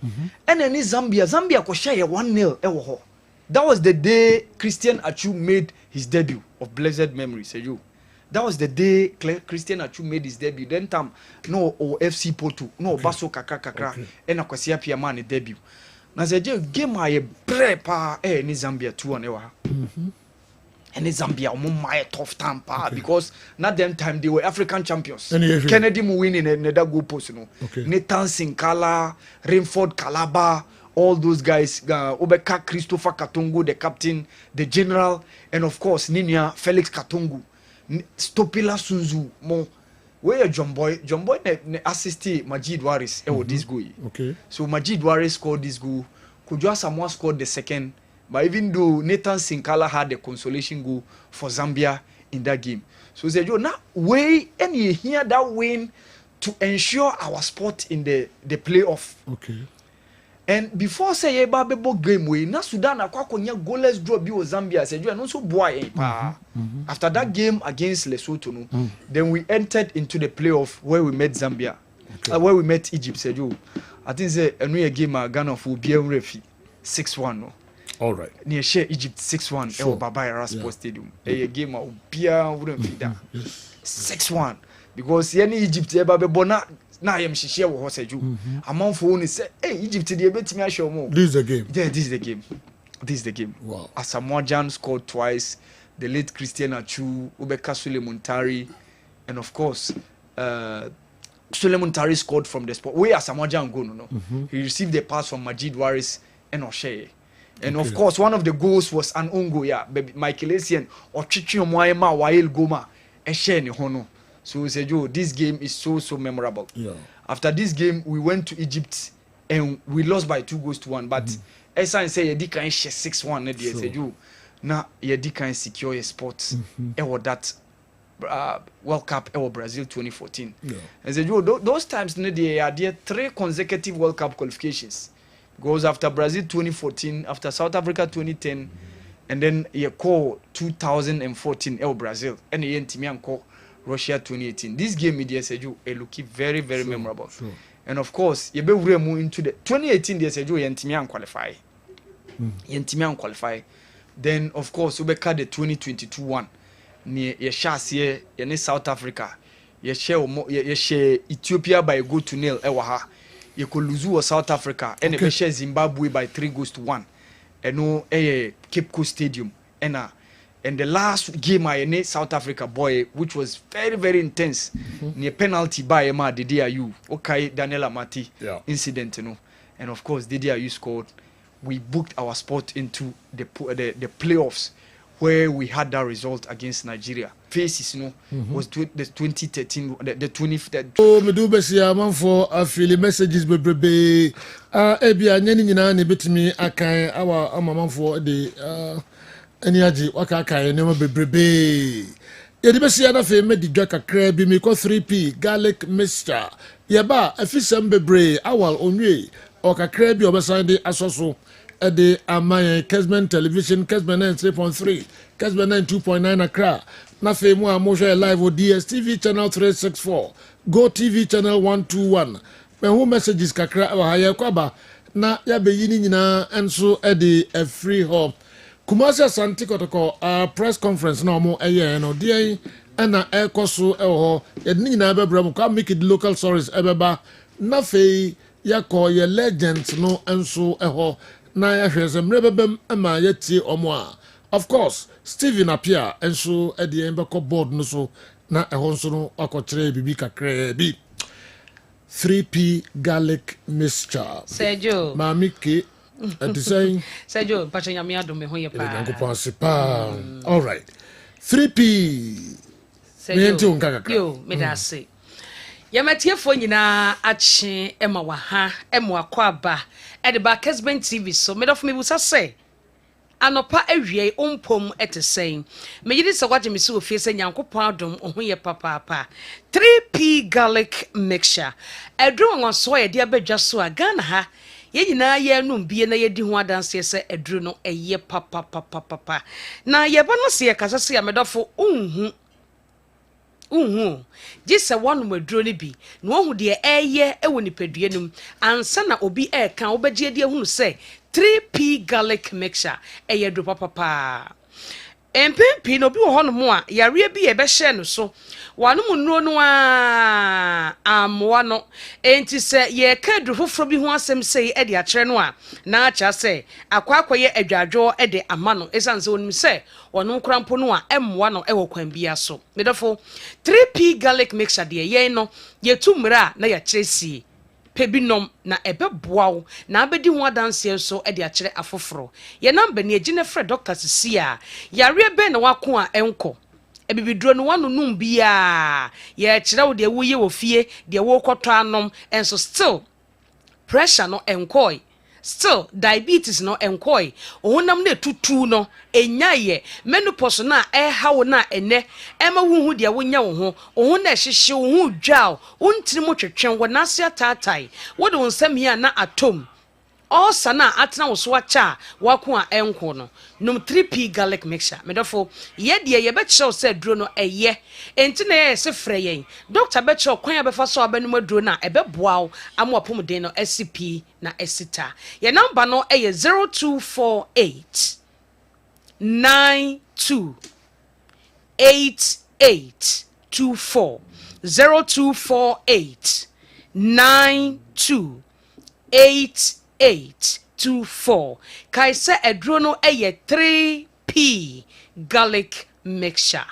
and then Zambia ko share 1-0 ewa ho. That was the day Christian Achu made his debut of blessed memory say you. That was the day Christian Achu made his debut. Then time no FC Porto no Baso kakra and akwasi apia man debut. Na say game aye prepa ni Zambia 2-1 ewa. And Zambia my tough time because not them time they were African champions. Kennedy mu winning in that goal post no. Nathan Sinkala, Rainford Kalaba, all those guys, Obeka Christopher Katongo, the captain, the general, and of course Ninia Felix Katongo, Stopila Sunzu, mo where John Boy ne assisted Majid Waris this goal. Okay. So Majid Waris scored this goal. Kujwa Samoa scored the second. But even though Nathan Sinkala had the consolation goal for Zambia in that game. So say you now way and you hear that win to ensure our spot in the playoff. Okay. And before say a babebo game way, na Sudan akwa konya goalless draw bi o Zambia say you no so boy after that game against Lesotho no, then we entered into the playoff where we met Zambia. Where we met Egypt say you. I think say a game Ghana for be referee 6-1 no. All right. Near share Egypt 6-1 sure. Baba Yara Sports Stadium. A game of Bia wouldn't be that. 6-1 because any Egypt eba be bona na yam shishia wo ho seju. Among for ni say hey Egypt dey bet me show mo. This is the game. Yeah, this is the game. This is the game. Wow. Asamoah Gyan scored twice. The late Christian Achu, Obeka Sulemuntari, and of course Sulemuntari scored from the spot. Where Asamoah Gyan go no. He received the pass from Majid Waris and O'Shea. And of course, one of the goals was an ongo, Michael Essien or Chichi Omoema Wael Goma, Eshen Hono. So we said, Joe, this game is so memorable. Yeah. After this game, we went to Egypt and we lost by 2-1. But Esa say Yedi can share 6-1. They said, Joe, now Yedi can secure a spot. Ewo that World Cup ewo Brazil 2014. Yeah. And said, Joe, those times they had 3 consecutive World Cup qualifications. Goes after Brazil 2014, after South Africa 2010, and then you call 2014 Brazil, and you call Russia 2018. This game media said you looking very memorable. Sure. And of course, you be move into the 2018 they said you qualify. Qualify. Then of course we cut the 2022 one. Near your chassis in South Africa. You share Ethiopia by go to nil ewaha. You could lose South Africa and okay. Share Zimbabwe by 3-1. And no Cape Coast Stadium. And the last game I in South Africa boy, which was very intense. Near penalty by Emma Dietary. Okay, Daniel Amati incident, you know. And of course Dietary scored. We booked our spot into the playoffs where we had that result against Nigeria. Faces, you know, was the 2013, the 20th. Oh, me do besi man for affili messages bebrebe. Ebia nyani nyina ne betimi akan awa amman for the eniaji waka akan ne bebrebe. Yedi besi na fe me di dwa kakra bi me ko 3p garlic mixture. Yeba afisem bebre awal onwe o kakra bi obesan de asoso. The Kessben television, Kessben 3.3, Kessben 92.9 Accra. Na fe mu a mo live o DSTV channel 364, Go TV channel 121. Me who messages kakra wa haye kwaba na ya be yini nyina enso e de a free home. Kumasi Asante Kotoko press conference na mo eye no de na ekoso e ho ye nyina be bra mo kwa make it local stories e beba na fe yakọ ye legends no enso e ho na ya hwese mrebebem ama ya tie omo a. Of course, Stephen Apia enso e de embeko board no so na e ho nso no akọkire bibi kakra bi 3P garlic mixture. Sergio. Mami ke design. Sergio, pacha nyame adom me ho ye pa. All right. 3P. Sergio. Yo, me da say. Yamatiefo nyina ache ema wa ha ema akwa aba e de ba Kessben TV so me dof me busa say anopa awie ompom etesen me yidi se kwaje me se ofie se nyankopon adom ohun ye papa 3P garlic mixture edru won so ye de abadwa so a Ghana ha ye nyina ye num bie na ye di ho adanse se edru no eye papa na ye ba no se ye kasa se ya me dofo Jise wanu maduro ni bi na ohu de eye ewo nipadua num ansa na obi kan obegye de ehunu se 3P garlic mixture eye do papa empempi no bi wo hono mo a yare bi e be hye no so wanu munuro no amwa no enti se ye ka du foforo bi ho asem sei e de akere no a na acha se akwakoye adwadwo e de amano esanse onim se wonu krampo no a emwa no e wo kwan bia so medofo 3P garlic mixture de ye no ye tumra na ya kyeresi pebinom na ebeboawo na abedi ho adanse so e de akere afoforo ye number ne agine frɛ Dr. Sisia yare be na wako a enko ebibiduro no wanu num bia ye kyerɛ wo de woye wo fie de wo kɔtɔ anom enso still pressure no enkoi still diabetes no enkoi ohunam na tutu no enyaye menopause na hawo na ene ema wuhu de wonya wo ho ohun na hyehye wo hu dwao untiri mo twetwen wo nase atatai wo de wonsam ya na atom all sana atena wo so acha wako a enko no num 3P garlic mixture medofo ye de ye be kyerɛw sɛ duro no eye enti na ye se frɛ yen doctor be kyerɛw kwan abefa so abanum duro na ebeboaw amopom den no SCP na esita ye number no eye 0248 92 8824 0248 92 8824 kaisa edro no eye 3P garlic mixture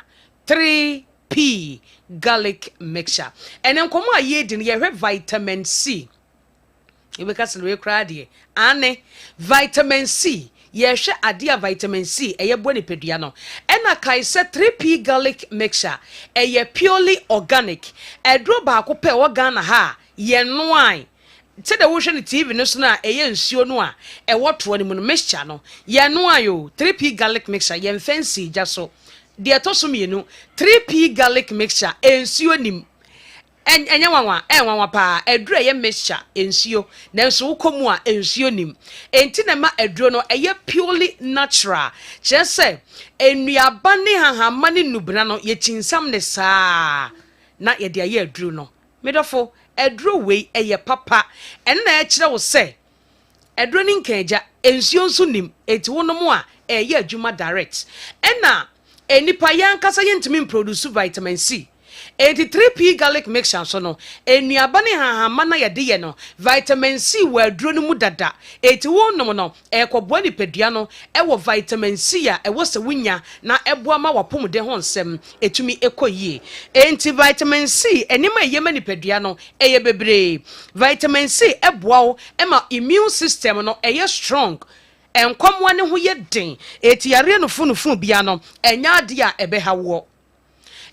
3P garlic mixture enen komo aye din ye hwe vitamin C ebeka se we kra de ane vitamin C ye hwe ade a vitamin C eye bo nipadua no ena kaisa 3P garlic mixture eye purely organic edro ba ko pe wo Ghana ha ye noan Tede wo hwe ne TV no so na eye nsuo no a e woto ne mu no mixture no ye no ayo 3P garlic mixture ye fancy jaso de etoso mienu 3P garlic mixture ensuo nim enya wanwa pa eduro ye mixture ensuo nanso wo komu a ensuo nim enti na ma eduro no eye purely natural chese enuaba ne hahama ne nubra no ye chinsam ne saa na ye de aye eduro no medofo edro we eye papa en na e kire wo se edro ni nkaja ensuo nso nim eti wonom a eye adwuma direct na enipa yankasa yentimi produce vitamin C 83P garlic mixture so no enuaba ne hahama na yede ye no vitamin C wa adro no mu dada eti wonom no ekoboa ni pedua no e wo vitamin C a e wo se wunya na eboa ma wapom de ho nsem etumi ekoyie enti vitamin C enima yema ni pedua no eye bebre vitamin C eboa wo e ma immune system no eye strong enkomwa ne ho ye den eti yare no funu bia no enya ade a ebeha wo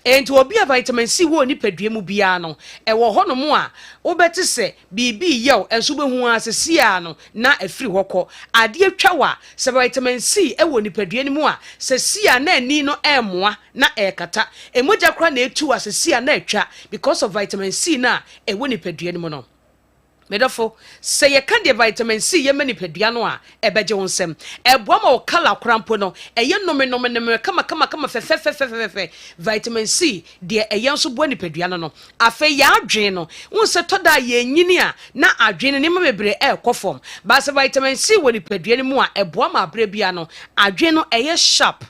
enti obi a vitamin C wo ni padua mu bia no e wo ho no mu a wo beti se bibi yew enso behu asesia no na afiri hokọ ade atwa wa se vitamin C e wo ni padua ni mu a se sia na ani no emoa na ekata emoja kra na etu asesia na atwa because of vitamin C na e wo ni padua ni mu no medofo se ye kan de vitamin C ye mani pedua no a ebeje wonsem eboa ma o kala krampo no eye nome kama fe vitamin C de eye nso boa ni pedua no afa ya adwen no wonse toda ye nyini a na adwen ne mebre ekofom ba se vitamin C woni pedua ni mu a eboa ma abre bia no adwen no eye sharp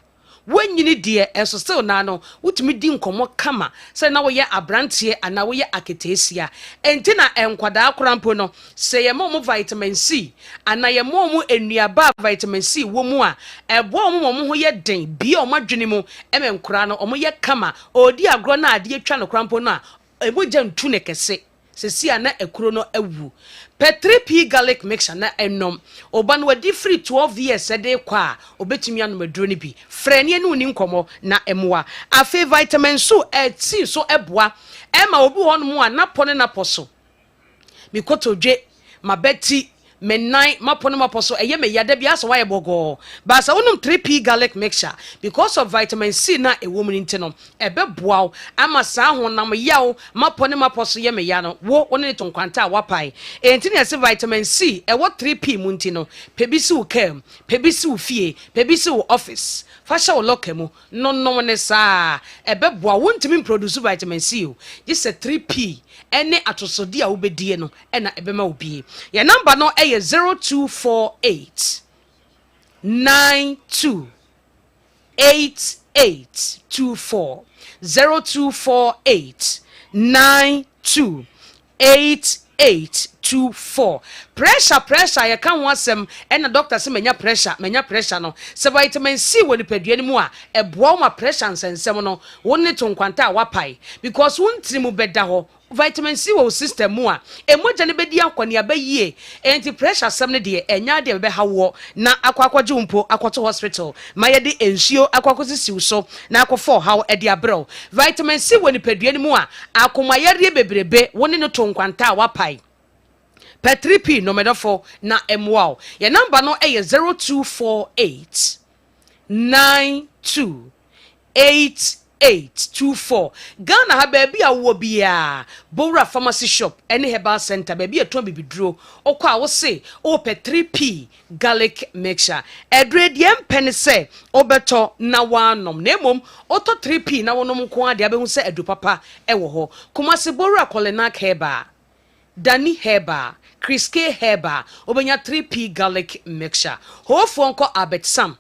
when you need dear and so still nano wutumi di nkomo kama say na wo ye abrantie ana wo ye aketesia entina enkwada akrampo no say ye mo vitamin C ana ye mo enuaba vitamin C wo mu a ebo mo ho ye den bi o madwene mu emenkura no o ye kama odi agro na ade atwa no krampo no a ebogya ntu ne kese sesi ana ekuro no awu P3P garlic mixture na enom oba no wadi free 12 years ede kwa obetumi anom aduro ni bi frene ne uni nkomo na emwa afi vitamin so eti so eboa ema obi hono mu anapone na poso mikotodwe mabeti menai mapono maposo eye me yada bia so waye bogo ba sa wonum 3P garlic mixture because of vitamin C na ewo mu ntino ebe boaw ama sa ho nam yaw mapono maposo ye me ya no wo woni tonkwanta wapai enti na se vitamin C ewo 3P mu ntino pebisi wo kam pebisi wo fie pebisi wo office fasha wo lokemu no ne sa ebe boaw wontimi produce vitamin C o just 3P ene atosodi a wobedie no ena ebema obie ya number no 0248 92 8824 0248 92 8824 pressure ya kan wasem ena doctor se menya pressure no se vitamin C woni padua ni mu a eboa ma pressure nsensem no woni tonkwanta wapai because wontiri mu beda ho vitamin C wo system mu a emoja ne bedi akwani abayie enti pressure sam ne de enya de be hawo na akwakwaje umpo akwato hospital maye de ensuo akwakosisiw so na akofo hawo e de abrew vitamin C woni padua ni mu a akomayare bebrebe woni no tonkwanta wapai P3P no medofo na MWOW. Your number no is 0248 92 8824. Ghana ha baby a wo bia. Bora Pharmacy Shop any herbal center baby a ton bibidro. Okwa wo say o P3P garlic mixture. Edred yem penny say obeto na wanom. Nemom oto 3P na wonom ko ade abehu say edu papa ewo ho. Kumasi Bora Kolenak Heba. Danny Heba, Chris K Heba, obenya 3P garlic mixture. Ho fonko Abet Sam.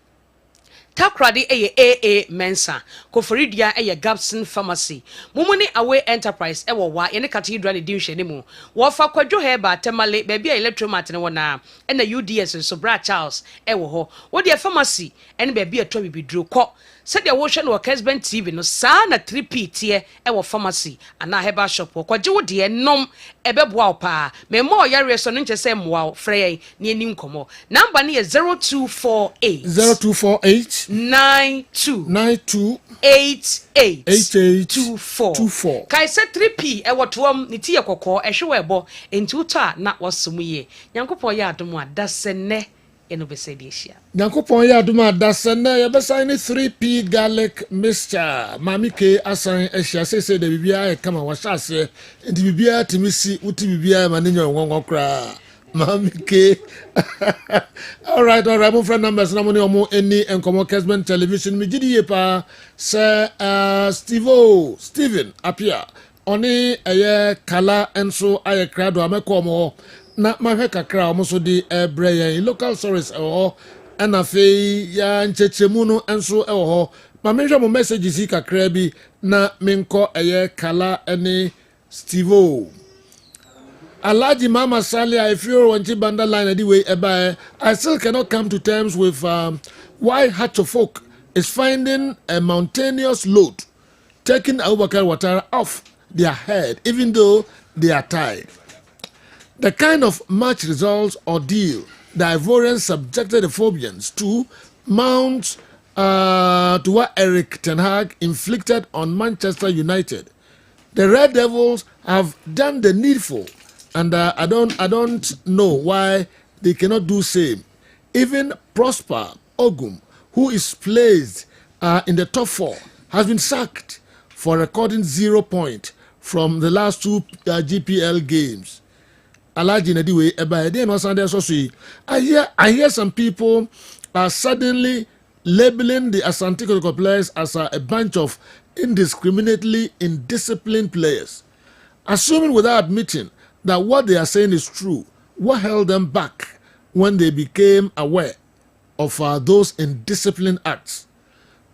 Takradi AA Mensa, Koforidia Gabson Pharmacy. Mumuni Away Enterprise wa yene cathedral di shenimu. Wafa kwadwo Heba temale baby electromat wana and the UDS and Sobra Charles ho. What the pharmacy and baby a tobi bidru ko. Said the ocean or Kessben TV no sa na 3P tie pharmacy and na Heba shop kwadwo de nom ebeboa pa. Me mo yare so no nche se mwa frey ni eni nkomo. Number ni 0248 92 8824 kai se 3P ewotoam ni tie kokko ehwe ebo enti uto a na wosomuye nyankopon ya adom a dasene eno besediesia nyankopon ya adom a dasene ye besan ni 3P garlic mixture mami ke asan ehia sese de bibia e kama washase enti bibia timisi uti bibia ma nenyo ngongo kra Mami K. all right. My friend numbers na money omo any enkomo Kessben television mi gidi yepa se Steven apia oni eye kala enso aye krado amekomo na mahwe kakra omo so di breyen local stories and afi ya nchechemu no enso ho ma menhwe mo messages yi kakra bi na menko eye kala ene Stevo Alaji Mama Salia, if you're on Chibanda line anyway, I still cannot come to terms with why Hacho folk is finding a mountainous load, taking Abubakar Ouattara off their head, even though they are tired. The kind of match results ordeal the Ivorians subjected the Phobians to mounts to what Eric Ten Hag inflicted on Manchester United. The Red Devils have done the needful. And I don't know why they cannot do same. Even Prosper Ogum, who is placed in the top 4, has been sacked for recording 0 points from the last 2 GPL games. Alaji Nediwe eba ede no Sunday so I hear some people are suddenly labeling the Asante Kotoko players as a bunch of indiscriminately indisciplined players. Assuming without admitting that what they are saying is true, what held them back when they became aware of those indisciplined acts?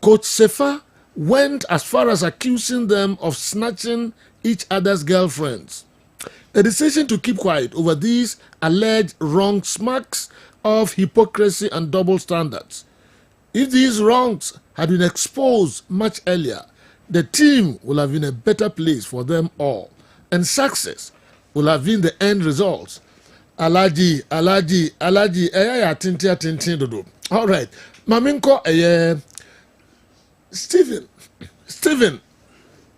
Coach Sefa went as far as accusing them of snatching each other's girlfriends. The decision to keep quiet over these alleged wrongs marks of hypocrisy and double standards. If these wrongs had been exposed much earlier, the team would have been a better place for them all, and success will have been the end results. Alaji, tintin dodo. All right, Maminko, Stephen,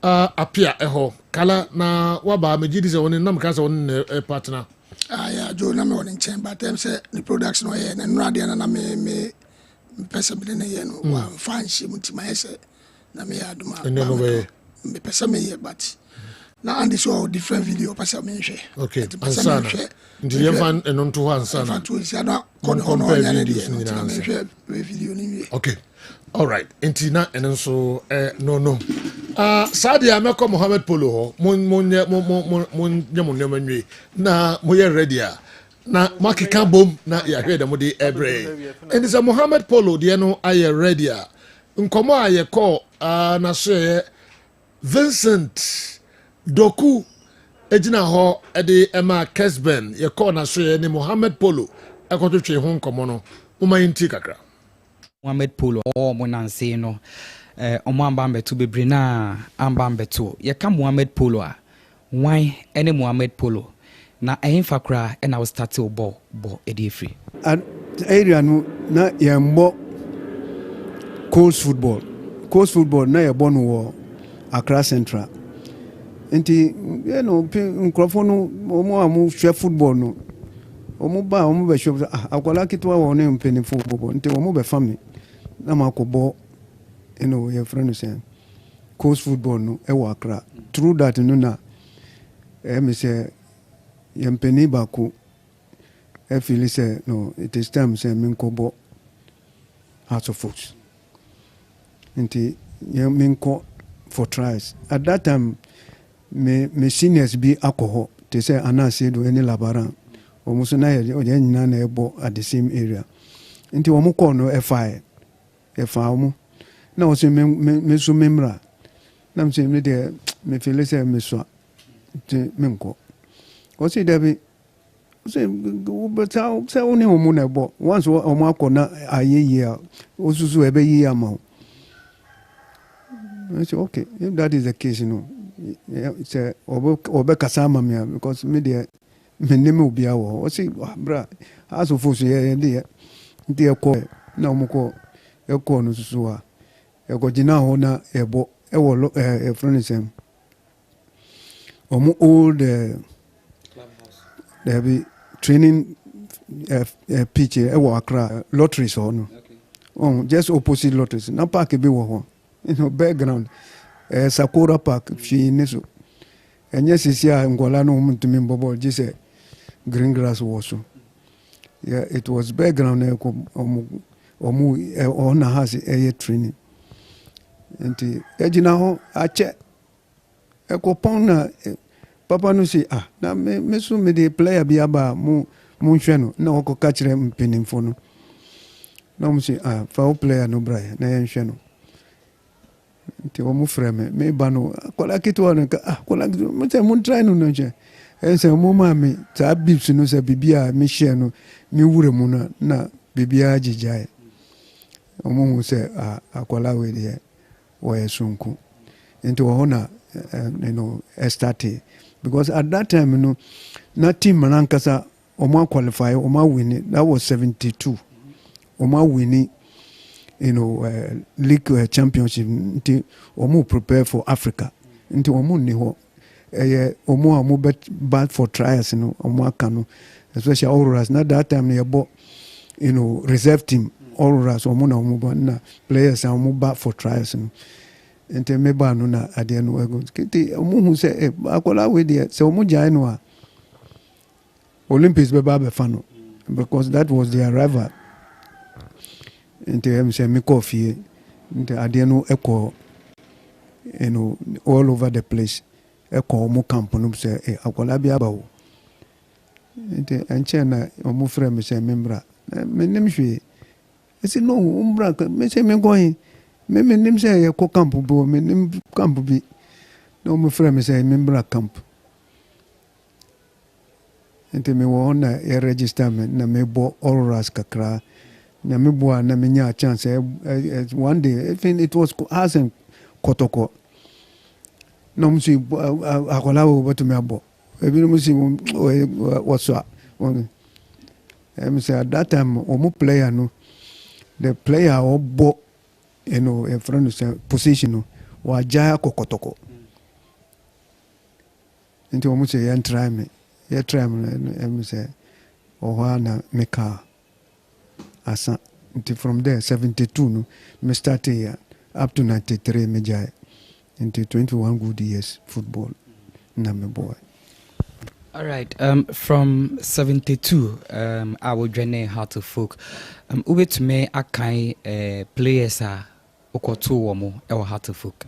appear eho kala na waba mejidi se woni nam kasa woni partner. Ya jo na me woni chen but them say the production o ye na nura de na me pesa bi na ye no wa fanshi mutima ese na me aduma. No way. Me pesa me ye but na and so different video pesa me hwe. Okay, ansana. Ndi ye fan eno to ansana. Fan to isi na kono video ni. Okay. All right. Intina and so no. Sadia Meko Mohammed Polo mon na moye ready na makika bom na ya hwe da mode ebre. And it's a Mohammed Polo de no aye ready. Nkomo aye call na so Vincent Doku ejina ho de ema Kessben ye call na so ni Mohammed Polo ekototwe ho nkomo no umayinti kakra. Mohammed Polo mo nanse no omo ambambe to bebre na ambambe to ye ka Mohammed Polo a wan ene Mohammed Polo na ehimfa kra e na we start ball e dey free area no na ye mbo coast football na ye born wo Accra Central enti you know nkrofo no omo amu hwe football no omo ba omo be hwe akwala kitwa wo ne mpeni football enti omo be family na makobo you know your friend say coast football no e wa Accra through that no na me say yempeni bako e feel say no it is time say me nkobo Hearts of Oaks nti me nko for trials at that time me seniors be alcohol they say anase do any labaran omuso na ye nyina na ebo at the same area nti omo call no FI omo na o se me so memra na me se me de me feel say me so te me nko o se de be say but say oni omo na ebo once omo akona ayeye o susu ebe yi ama I say okay if that is the case you know it's a obe kasama me because me de me name obi awo o say bra as of us here de ko na omo ko e ko no susu a e go gina ho na ebo e wo e friend sem omo old there be training pitch e wo Accra lotteries ho no just opposite lotteries na park be wo ho you know background Sakura Park fi neso enye sisi a ngola no mutumi mbobo jise green grass was yeah it was background omu ona has a training enti ejina ho ache ekopon na papa no si na me so me de player bi aba mu nhwe no na okọ kire mpenimfo no na mu si fa player no bra na ye nhwe no nti omu frame me bano kola kitu wana kola mte mun try no nje ense mu mami ta bips no se bibia me share no me wure mu na bibia ajijae omu se akola we de wo yesunku nti wo na you know start because at that time you know na team manankasa omu qualify omu win that was 72 omu win you know league championship nti omu prepare for Africa nti omu ni ho omu amu bad for trials no omu akano especially Auroras na that time ne bo you know reserve team Auroras omu na omu na players omu bad for trials no nti me ba no na ade no ego nti omu hu se akola we de se omu jai no a Olympics bɛba abɛfa no because that was their rival nti ɛm sɛ mekɔ fie nti adeɛ no ɛkɔ all over the place ɛkɔ ɔmo camp no sɛ akwadaa bi aba wo nti ɛnkyɛn na ɔmo frɛ me sɛ membra menim hwee ɛsi no mbra mesɛ menkɔhe menim sɛ yɛkɔ camp bi wɔ menim camp bi na ɔmo frɛ me sɛ membra camp nti mewɔ hɔ na yɛregister me na mebɔ Auroras kakra na mebɔ a na menya a chance one day even it was Hasen Kotoko na ɔmo so akwadaa wo bɛtumi abɔ ebinom si wɔso a ɛm sɛ at that time ɔmo player no the player ɔbɔ a friend sɛ position no wagyae akɔ Kotoko nti ɔmo sɛ yɛntry me yɛtry me ɛm sɛ ɔhɔ a na meka asa nti from there 72 no me started here up to 93 me gyae nti 21 good years football na me boy. All right. From 72, I will join Heart of Folk. Ube to me, I can players are okoto womo ewa Heart of Folk.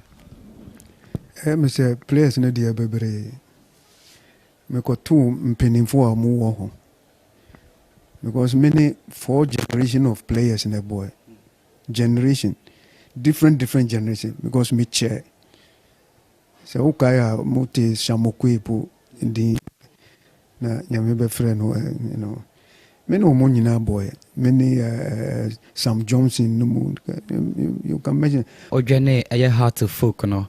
Me say players no dia bebre. Me ko two mpenimfo a mu wo ho. Because many 4 generation of players in a boy. Generation. Different generation. Because me chair. So ukaya muti shamokwepo ndi na nyame be friend many omo nyina boy many Sam Johnson no mu you can imagine Ojene eye Heart of Folk no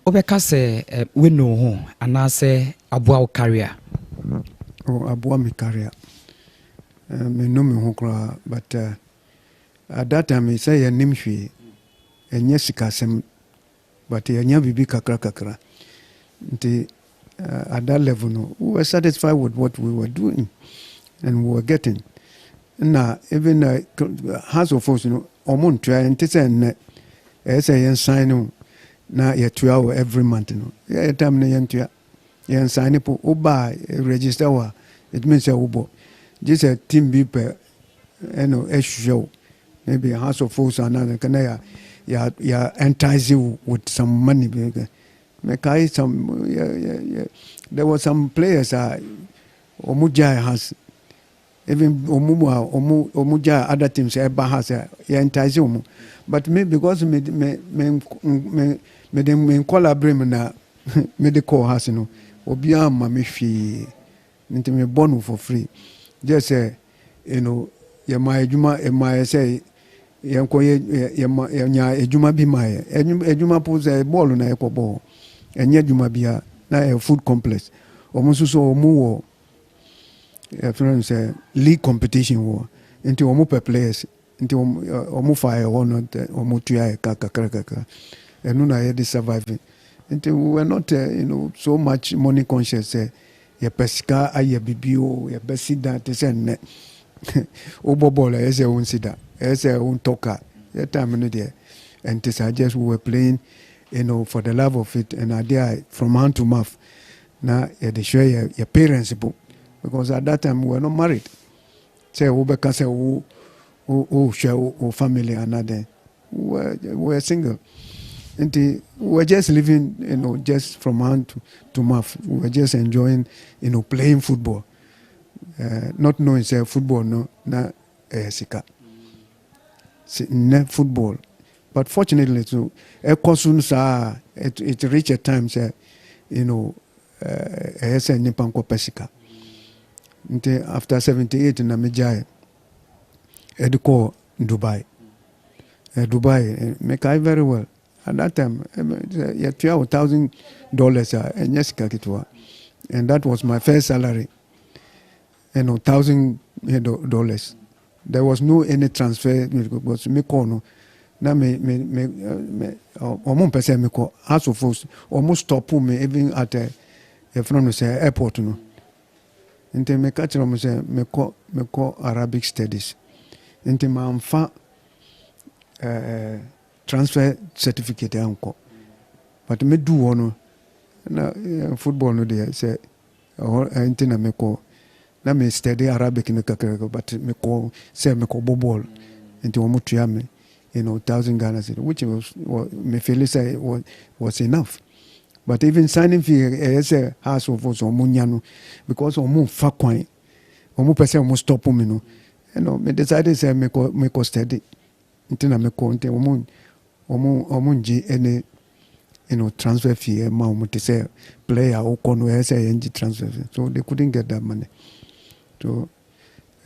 obeka se we no ho ana se aboa career aboa me career me no me ho kra but at that time me say nim hwe enye sikasem but enya bibi kakra nti at that level, no, we were satisfied with what we were doing and we were getting. Now, even House of Force, Omon try and say, as I sign now, you're 2 hours every month. Yeah, time you sign up, buy register. It means just a team be per show. Maybe House of Force another can entice you with some money. There were some players Omuja has even Omuja other teams has entice but me because me collaborate na medical has no obi ama me fi nti me born for free just say ye my ejuma my say yenko ye nya ejuma bi my ejuma po say ball na ekọ ball enye ejuma bia na a food complex almost so omu wo say league competition wo nti omu per players nti omu fire one omu tuya kakra enu na ye surviving nti we were not so much money conscious ye pesika aye bibio ye besida te say ne obobola ye say won sida ye say won toka ye time no there and this I just we were playing for the love of it and idea from hand to mouth. Now they show your parents because at that time we were not married. Say we share family another. We were single. And we were just living, just from hand to mouth. We were just enjoying, playing football. Not knowing say football no sika. Football. But fortunately, too, it reached a time, say, after 78 in Amijai, Educo Dubai. Dubai, make I very well. At that time, $12,000 and yes, and that was my first salary. $1,000. There was no any transfer because me kono. Na me almost pese me ko House of Force almost stop me even at a from say airport no. Nti me catch me say me ko Arabic studies. Nti ma amfa transfer certificate anko. But me do one na football no dey say nti na me ko na me study Arabic no kakra, but me call say me call ball into omo tua me, 1,000 Ghana cedis, which was me feel say was enough. But even signing fee as a house of us omo nya no, because omo fa kwan, omo person omo stop me no. Me decided say me ko study. Ntina me ko nte omo nji any transfer fee ma omo te say player o kono e say nji transfer fee. So they couldn't get that money. So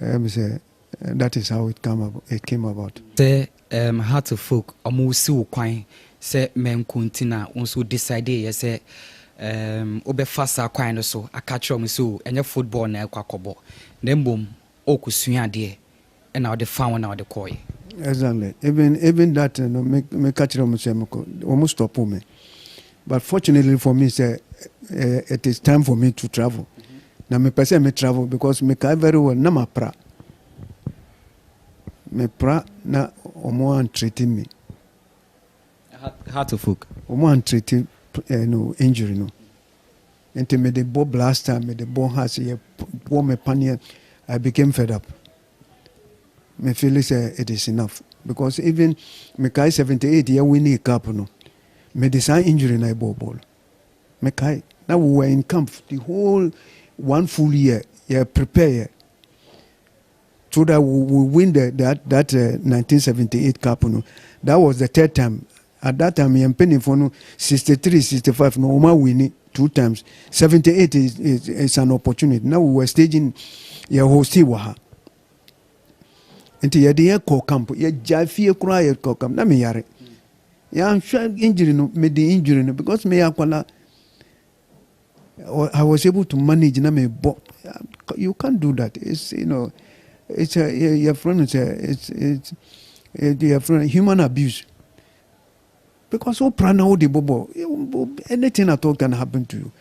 me say that is how it came about. Say how to folk omo si wo kwan say men kuntina onso decide ye say obefa sa kwan no so aka kire omo so enye football na ekwakobo. Na mbom okusua de and now the found now the koi. Exactly. Even that me catch them say almost stop me. But fortunately for me, say it is time for me to travel. Now me person me travel because me can very well na ma pra. Me pra na omo an treating me. How to folk? Omo an treating injury no. Until me the ball blaster, me the ball has a ball me panier. I became fed up. Me feel say it is enough because even me kai 78 year winning cup no me design injury na ball me kai now we were in camp the whole 1 full year prepare so that we win that 1978 cup no. That was the third time. At that time I'm penny for no 63 65 no ma winning 2 times. 78 is an opportunity. Now we were staging your hosty waha. Until ye call camp, ye jafie cry at call camp. Na me yare. I'm sure injury no me the injury no because me akwala. I was able to manage na me but you can't do that. It's it's your friend it's your friend human abuse. Because so prana o de bobo anything at all can happen to you.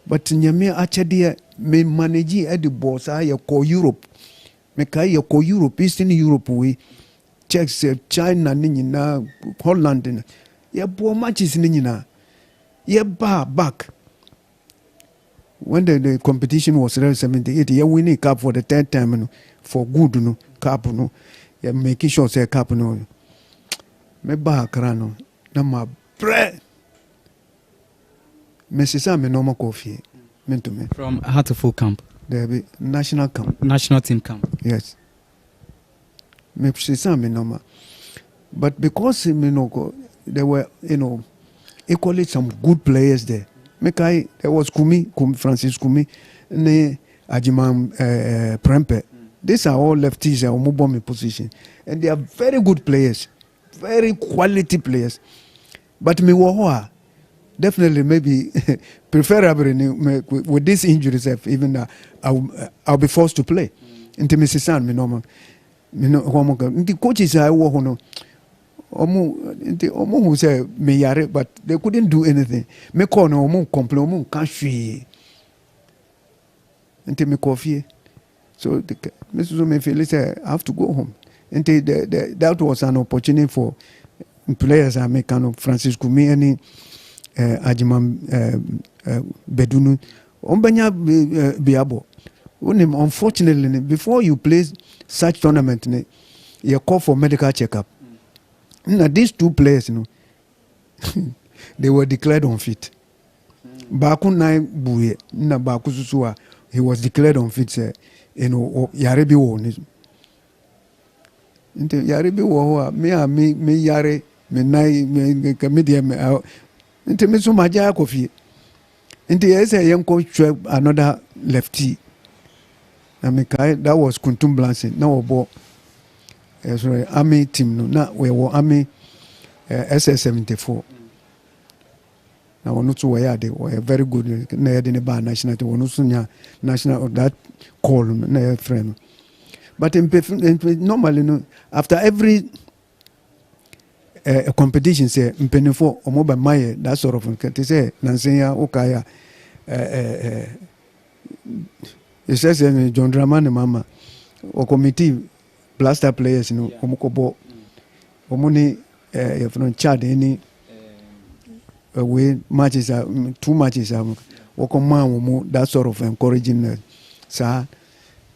But nyame achede me manage at the boss I call Europe. Me kai ko Europe, Eastern Europe we Czech, China ni na Holland ye bo matches ni na ye back when the competition was 78 ye winning cup for the third time for good no cup no ye making sure say cup no me ba kra no na ma bre me sisa me no ma coffee me to me from Hartlepool camp. There be national camp. National team camp. Yes. Me say me normal. But because there were equally some good players there. There was Francis Kumi, ne Ajimam Prempe. These are all lefties or mobile position, and they are very good players, very quality players. But me wohoa. Definitely, maybe preferably with these injuries, even I'll be forced to play. Into Mrs. San, the coaches I work on, who say me yare, but they couldn't do anything. Me call no omo complain, omo can't see. Into me coffee, so Mrs. Mayfield say I have to go home. Into that was an opportunity for players I make kind of Francis Kumi and Ajimam Bedunu Ombanya Biabo. Unfortunately, before you play such tournament, you call for medical checkup. Now these 2 players, they were declared unfit. Baku nai buye na baku susua he was declared unfit. Yarebi wo ni. Inte yarebi wo me yare me nai me kamedia me. Into me so maja kofi. Into yes another lefty. That was Kuntum Blancy. Now we sorry, army team no. Now we were army SS74. Now we not we were very good. Na yadi ba national team. We not national that call na friend. But normally after every a competition say mpenifo omoba maye that sort of thing say nansenya okaya it says John Dramani mama o committee blaster players omukobo omuni from Chad any away matches 2 matches okoma that sort of encouraging sir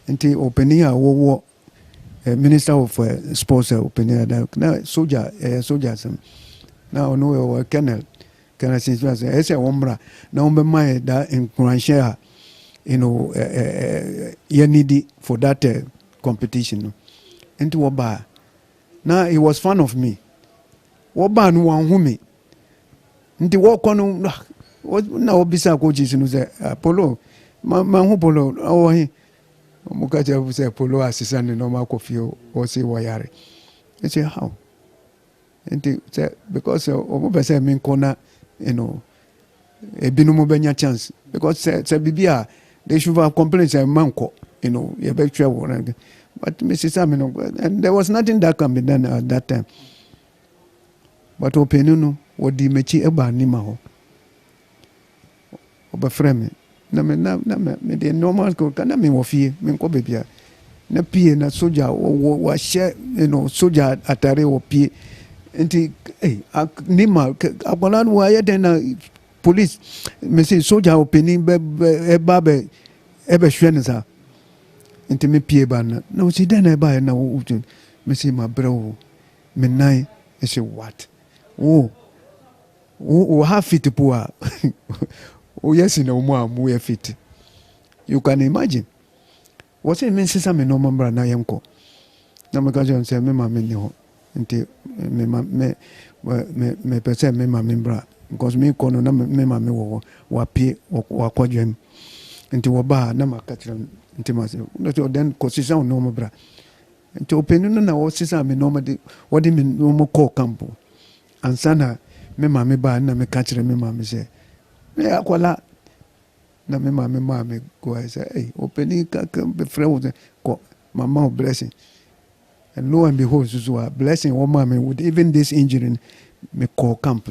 nti opening a wo minister of sports opening that na soldier some na ono we colonel since was ese wombra na ombema da encourage you need for that competition into woba now he was fan of me woba no wan hu me nti wo kono na obisa coaches no say Polo ma hu Polo o he mukacha say Polo assistant no ma kofio o say wayare I say how nti say because o be say me corner ebinu mo benya chance because say bibia they should have complained say manko you be travel but Mrs. Amino and there was nothing that can be done at that time but opinion what di mechi eba ni ma ho oba frame na me de normal ko kana me wo fie me ko bebia na pie na soja wa share soja atare wo pie nti ni ma agbona no aye den na police me say soja opinion eba be hwene sa nti me pie ba na o si den eba na wo me say ma bro me nai I say what have fit poor. Oh yes, we fit. You can imagine. What it means is I'm no member na yemko. Na me kajo say me ma me ni ho. Nti me pese me ma membra because me kono na me ma me wo pie wa kwadwem. Nti wo ba na makatra nti ma say no then position no membra. Nti opinion na wo sisa me no me what me no call campo. Ansana me mama ba na me catch me mama say me akwala na me mama go say hey opening ka be friend ko mama blessing and lo and behold so a blessing one mama with even this injury me call camp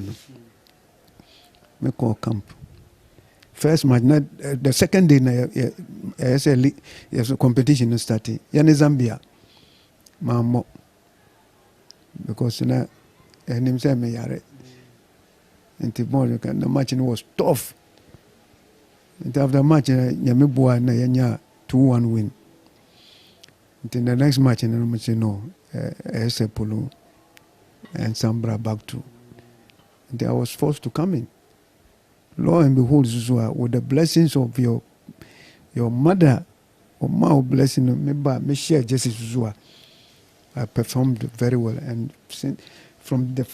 first match na the second day na yes competition started yani Zambia mama because na and him say me yare and the match was tough and after match nyame boa na yenya 2-1 win and the next match and I say no Polo and Sambra back to and I was forced to come in. Lo and behold Zuzua with the blessings of your mother or my blessing me share Jesse Zuzua I performed very well and from the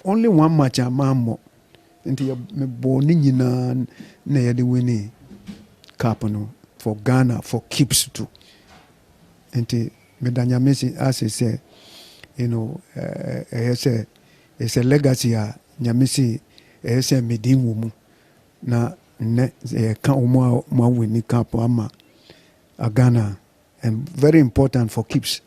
only one match I'm more until me born in na the winning cup for Ghana for keeps too. Until me danya Messi as I say, it's a legacy nyamisi ese medin wumu na ne ka umu winning cup ama a Ghana and very important for keeps.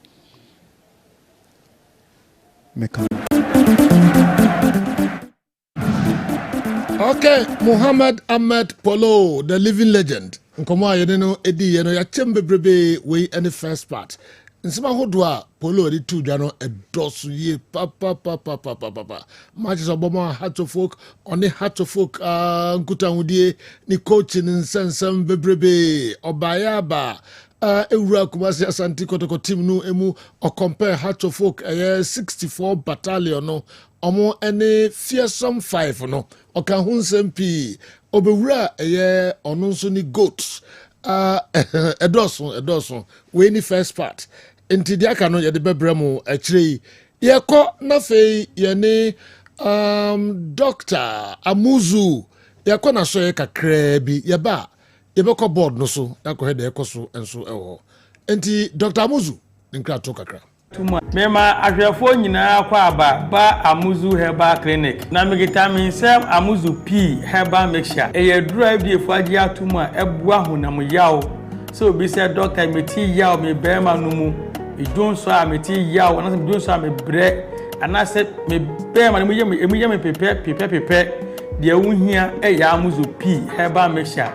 Okay, Muhammad Ahmed Polo, the living legend. Nkomo ayeno edi yeno ya chembe brebe we any first part. Nsema hodwa Polo di tu dwano edosu ye papa. Matches oboma Heart of Folk on the Heart of Folk nkuta hudie ni coaching nsensem bebrebe obayaba Ewura Kumasi Asante Kotoko team no emu or compare Heart of Folk 64 battalion no omo any fearsome 5 no oka hunsem pi obewura ono nso ni goats edoso we ni first part enti dia ka no ye de bebremu akire yeko na fei ye ni Dr. Amuzu yeko na so ye kakra bi ye ba yebeko board no so yakohede ekoso enso ewo enti Dr. Amuzu nkra to kakra tuma mema ahwefo nyina kwa ba Amuzu Herbal Clinic na megita minsem Amuzu P Herbal Mixture eye dura biefo agi atuma ebua honam yaw so obi se doctor meti yaw me bema no mu idonso a meti yaw na idonso a me bre ana se me bema no mu ye me pepe de wuhia eya Amuzu P Herbal Mixture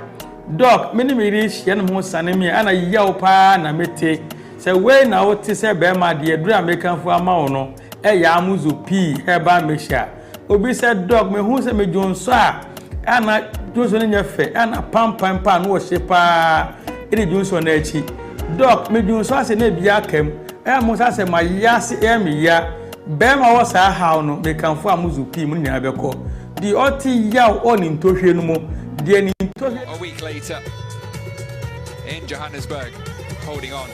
doc meni me ri hye no ho sane me ana yaw pa na mete se we na o ti se be ma de dura mekanfo ama wo no ya Amuzu P Herbal Mixture obi se dog me hu se me jonso a ana jonso ne nyefe ana pam no wo hye pa edi junso na echi doc me junso ase na bia kam mo sa se ma ya se me ya be ma wo sa haw no me kanfo amuzu pi mu nya beko di oti yaw oni ntohwe no mo di ani ntohwe a week later in Johannesburg holding on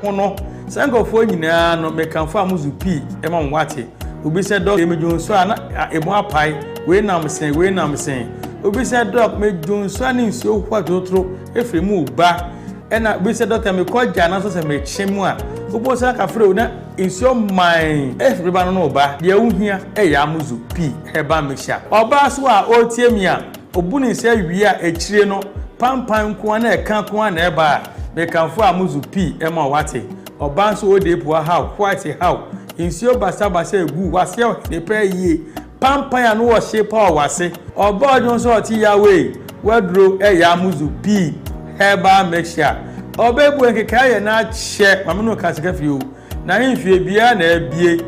hono sangofo nyina no me kanfo amuzu pi e ma nwate obi se doc me junso ana emo apai we nam sen obi se doc me junso ani nsuo kwa totro efremu ba ena obi se doctor me koja na so se me chemu a obo se ka frɛ na nsuo man efreba no ba de ahia ya amuzu pi heba mixture oba so a otie mi a obuni se wi a echire no pampan ko na eka ko na eba me kanfo amuzu pi e ma wate oba so ode po how white how nsuo basa egu wase de pe yie pampan ya no wo shape o wase oba odun so oti yawe wadro ya amuzu pi heba mixture oba ebu nkeka ye na che mamno kasika fi o na himfie bia na abie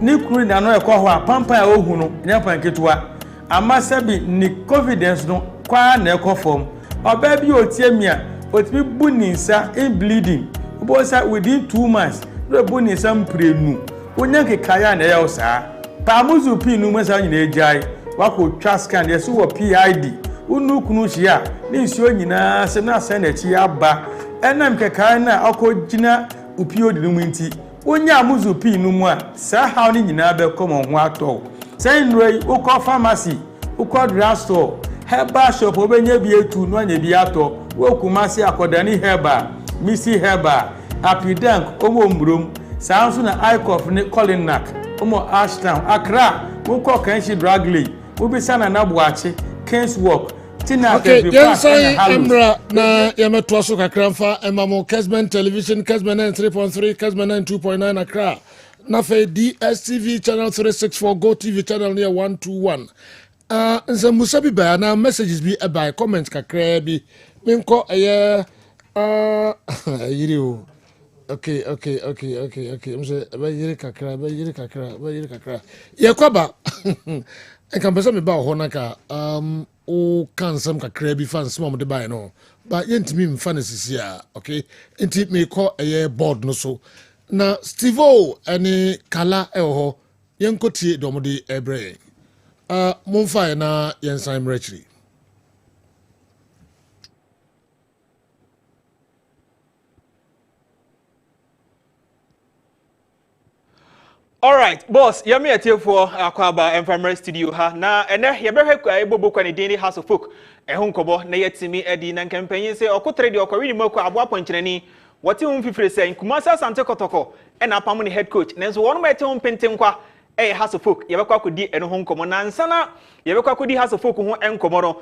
ni kuru na no ekọ ho a pampa ya ohu no nya panketua amasabi ni confidence no kwa na ekọ form oba bi otie mi a otimi bu ni nsa in bleeding obo sa within 2 months no bu ni nsa mprenu onya nkeka ya na ya osa pa muzu pi nu masa nyina ejai wako twa scan ye so wo PID unu kunu hia ni nsuo nyina se na se na chi aba enam nkeka na akogina upio di numu nti onya amuzu pi numu a sa haw ni nyina be komo ho ato say nrei ukọ pharmacy ukọ drugstore herbal shop obenya bi etu no anya bi ato wokumasi akodani herbal misi herbal apidank omo mburom sa nso na icof ni Colinac omo Ashtown Accra ukọ kanshi dragley ubisa na nabuachi Kingswalk Okay, Jensai Emra na yametua so kakramfa emamo Kessben television Kessben 3.3 Kessben 2.9 Accra na fe DSTV channel 364 Go TV channel near 121 nse musabi ba na messages bi by comments kakra bi menko yiri o okay mse ba yiri kakra yekwaba enkampesa me ba ho na ka o kan sam kakra bi fan smom de buy no but yentimi mfa na sisia okay enti me call board no so na Stevo ani kala ho yenkotie domode ebre mumfa na yensan mrechiri. All right, boss. Yami atiefo akwaba Empire Studio ha na ene yebehwe kwa ebobo kwa ni dini House of Folk ehunkobo na yetimi edi na campaign se okotre di okori ni mako abo aponkyerani wote humfifire se Nkumasa Asante Kotoko ena apamu ni head coach nenso wonu mete humpenten kwa House of Folk yebekwa akodi eno hunkomo na nsana yebekwa akodi House of Folk ho enkomo no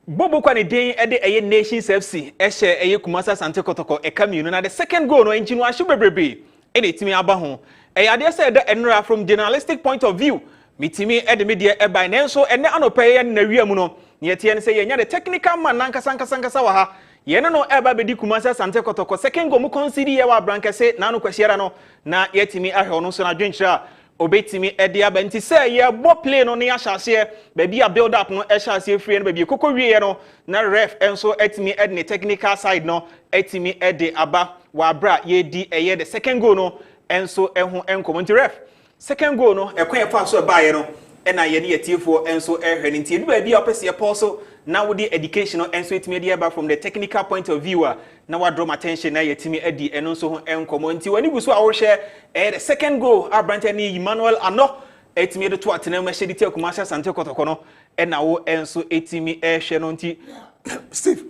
bobo kwa ni dini ede Nations FC ehye Nkumasa Asante Kotoko ekamiunu na the second goal no enjinu ahwe bebrebe ene etimi aba ho I said that from journalistic point of view, mitimi ed media by nenso ene anope na wiamu no yete say yenya the technical man nankasa wa ha yene no eba bedi Kumasi Asante Kotoko second go mu consider ye wa brankese na no kwasiera no na yetimi ahwe no so na dwenkyira obetimi ede aba nti say ye bo play no ne ahase ba bi a build up no ahase free no ba bi kokowie no na ref enso etimi ed ne technical side no etimi ede aba wa bra ye di the second go no enso ehu enkomonti ref second goal no ekwan fa so ba ye no na ye ne yetiefo enso ehwe ne ntie duba bia opese ye pulse na wo di education no enso etimi dey back from the technical point of view na wa draw attention na yetimi edi eno so ho enkomonti wani buso a wo hwe the second goal abrante ni Emmanuel ano etimi de to atena ma hye di tie Kumasi Asante Kotoko no na wo enso etimi ehwe no nti Steve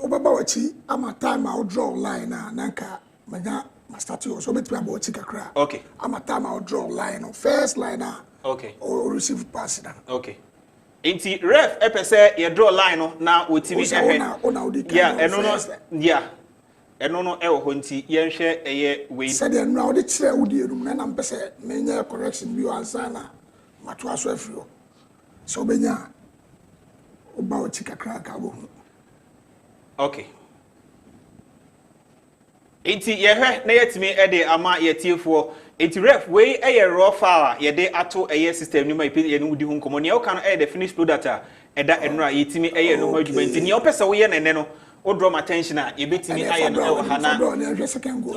obaba wachi ama time I draw line na nanka manya start you so between about chikakra. Okay. I'm a time I'll draw line first line. Okay. Or receive pass now. Okay. Inti ref epese ye draw line no na otimi ehwe. Yeah, eno no yeah. Eno no e ho nti ye hwe eye we. Said the now the chere wo die rum na mpese menya correction bi ansa na mato aso afrio. So benya oba o chikakra ka bo. Okay. Inti yehwe na yetimi ede ama yetiefo inti ref we raw file ye de ato system ni ma ye no di hu nkomo ne o kan the finished product eda enra yetimi eye no adwuma nti ne opese wo ye ne no wo draw my attention a yebetimi aye no e ha na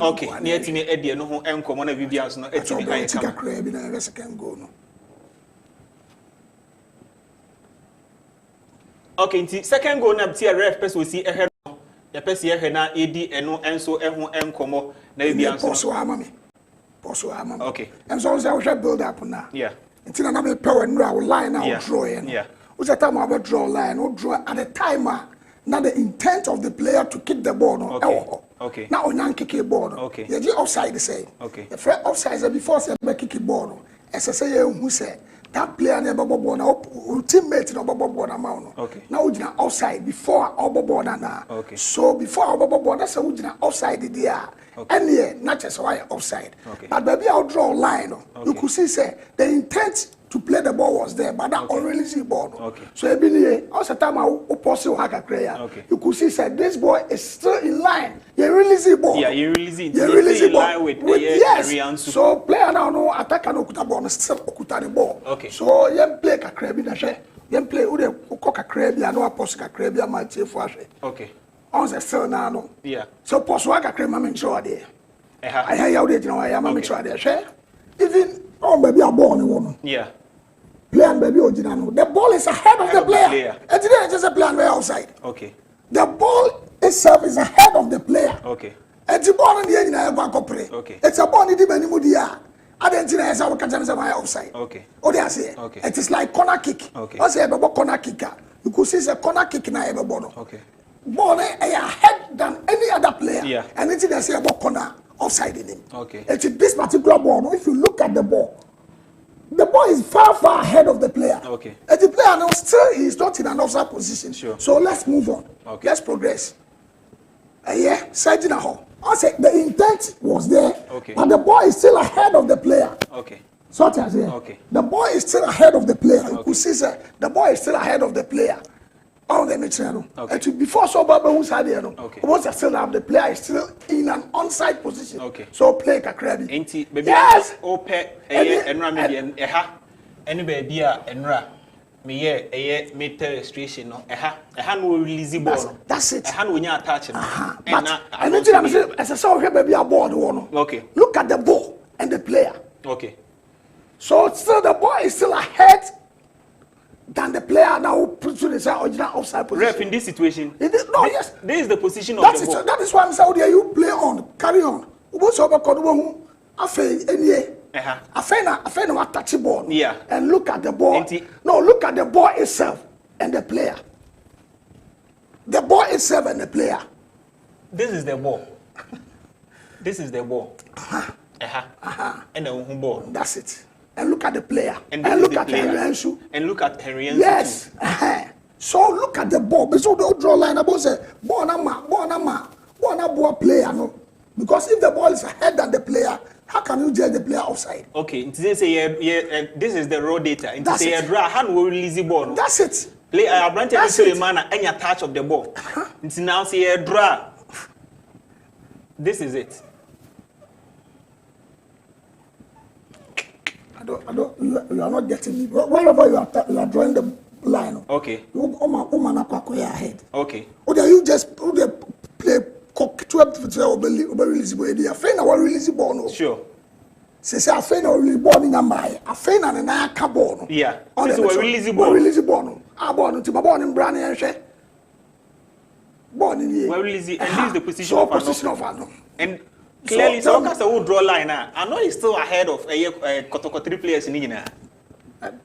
okay ne yetimi edie no ho enkomo na bibia so no etimi aye kama bi na second goal no. Okay, nti second goal na btia ref person si ehe no ya person ehe na edi eno enso eho enkomo na bibia so poso ama me okay em so say we should build up na yeah nti na me power nra we line now draw in yeah we say time we draw line we draw at the timer now the intent of the player to kick the ball no okay now on kick the ball no okay you offside the same okay the first offside before say kick the ball no as say you who say that player never ball na teammate no ball na ma no okay now we na offside before ball na okay so before ball that's we na offside there and yeah not just why offside but baby I'll draw a line you could see say the intent to play the ball was there but that already see ball so every year also time I possible hack prayer you could see say this boy is still in line you release the ball you release the ball with yes so player now no attacker no kuta ball still okuta the ball so you play kakra bi na hwe you play who the kakra bi no apostle kakra bi ma tie fo ahwe on the still now no yeah so poso aka krema me show there I hear you there you know me show there share even on baby a ball no yeah player baby original no the ball is ahead of the player and today just a player way outside okay the ball itself is ahead of the player okay and the ball in the end na go play okay it's a ball in the manimu dia identity is our catch say my outside okay oh they say it is like corner kick I say about corner kicker you could see it's a corner kick na ebe ball okay ball ahead than any other player and it's they say about corner offside in him it's this particular ball if you look at the ball is far ahead of the player and the player now still is not in an offside position so let's move on let's progress I say the intent was there but the ball is still ahead of the player so I say the ball is still ahead of the player you could see say the ball is still ahead of the player on the material. And before so Baba who's had there, once still have the player is still in an onside position. So play Kakrabi. Yes. Ope enra me any baby enra me ye mid terrestriation no no release ball. That's it. No nya attach no. And then as I saw baby a ball one. Look at the ball and the player. So still the ball is still ahead than the player now put to the original offside position. Ref in this situation. Yes. This is the position of the ball. That is why I'm saying you play on, carry on. What's over Kodu? I not touch the ball. Yeah. And look at the ball. No, look at the ball itself and the player. The ball itself and the player. This is the ball. This is the ball. And the ball. That's it. And look at the player. And look at Henry Ensu. And look at Henry Ensu. Yes. So look at the ball. But so don't draw line about say ball na player no. Because if the ball is ahead than the player, how can you judge the player offside? Okay, this is the raw data. And say a draw hand will release the ball. That's it. Play a branch to a man any touch of the ball. It's now say a draw. This is it. You are not getting me. Wherever you are drawing the line. Okay. Ahead. Okay. Or you just play cock 12 release ball. I find our release ball no. Sure. Say I find our release ball in a mile. I find an aka ball. Yeah. This is release ball. Release ball no. A ball no. Tiba ball in brand and share. Ball in here. Well release and this is the position of Ano. And clearly, so who draw line now? I know he's still ahead of Kotoko 3 players in Nina.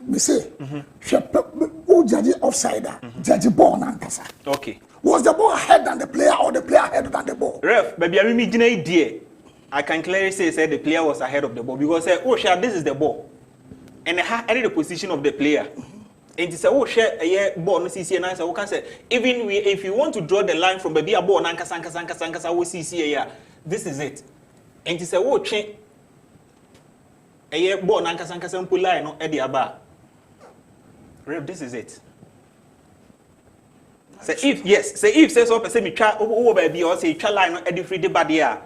Me say, who judge offside? Judge ball nankasa. Okay. Was the ball ahead than the player or the player ahead than the ball? Ref, baby, I mean, idea. I can clearly say the player was ahead of the ball because this is the ball, and I the position of the player. And it's a ball no CC and I say even if you want to draw the line from baby a ball nankasa we CC here. This is it. And it's a change a ball nankasa pull line no Eddie Aba. Ref, this is it. Say if says so say me try over baby or say try line no Eddie free the badia.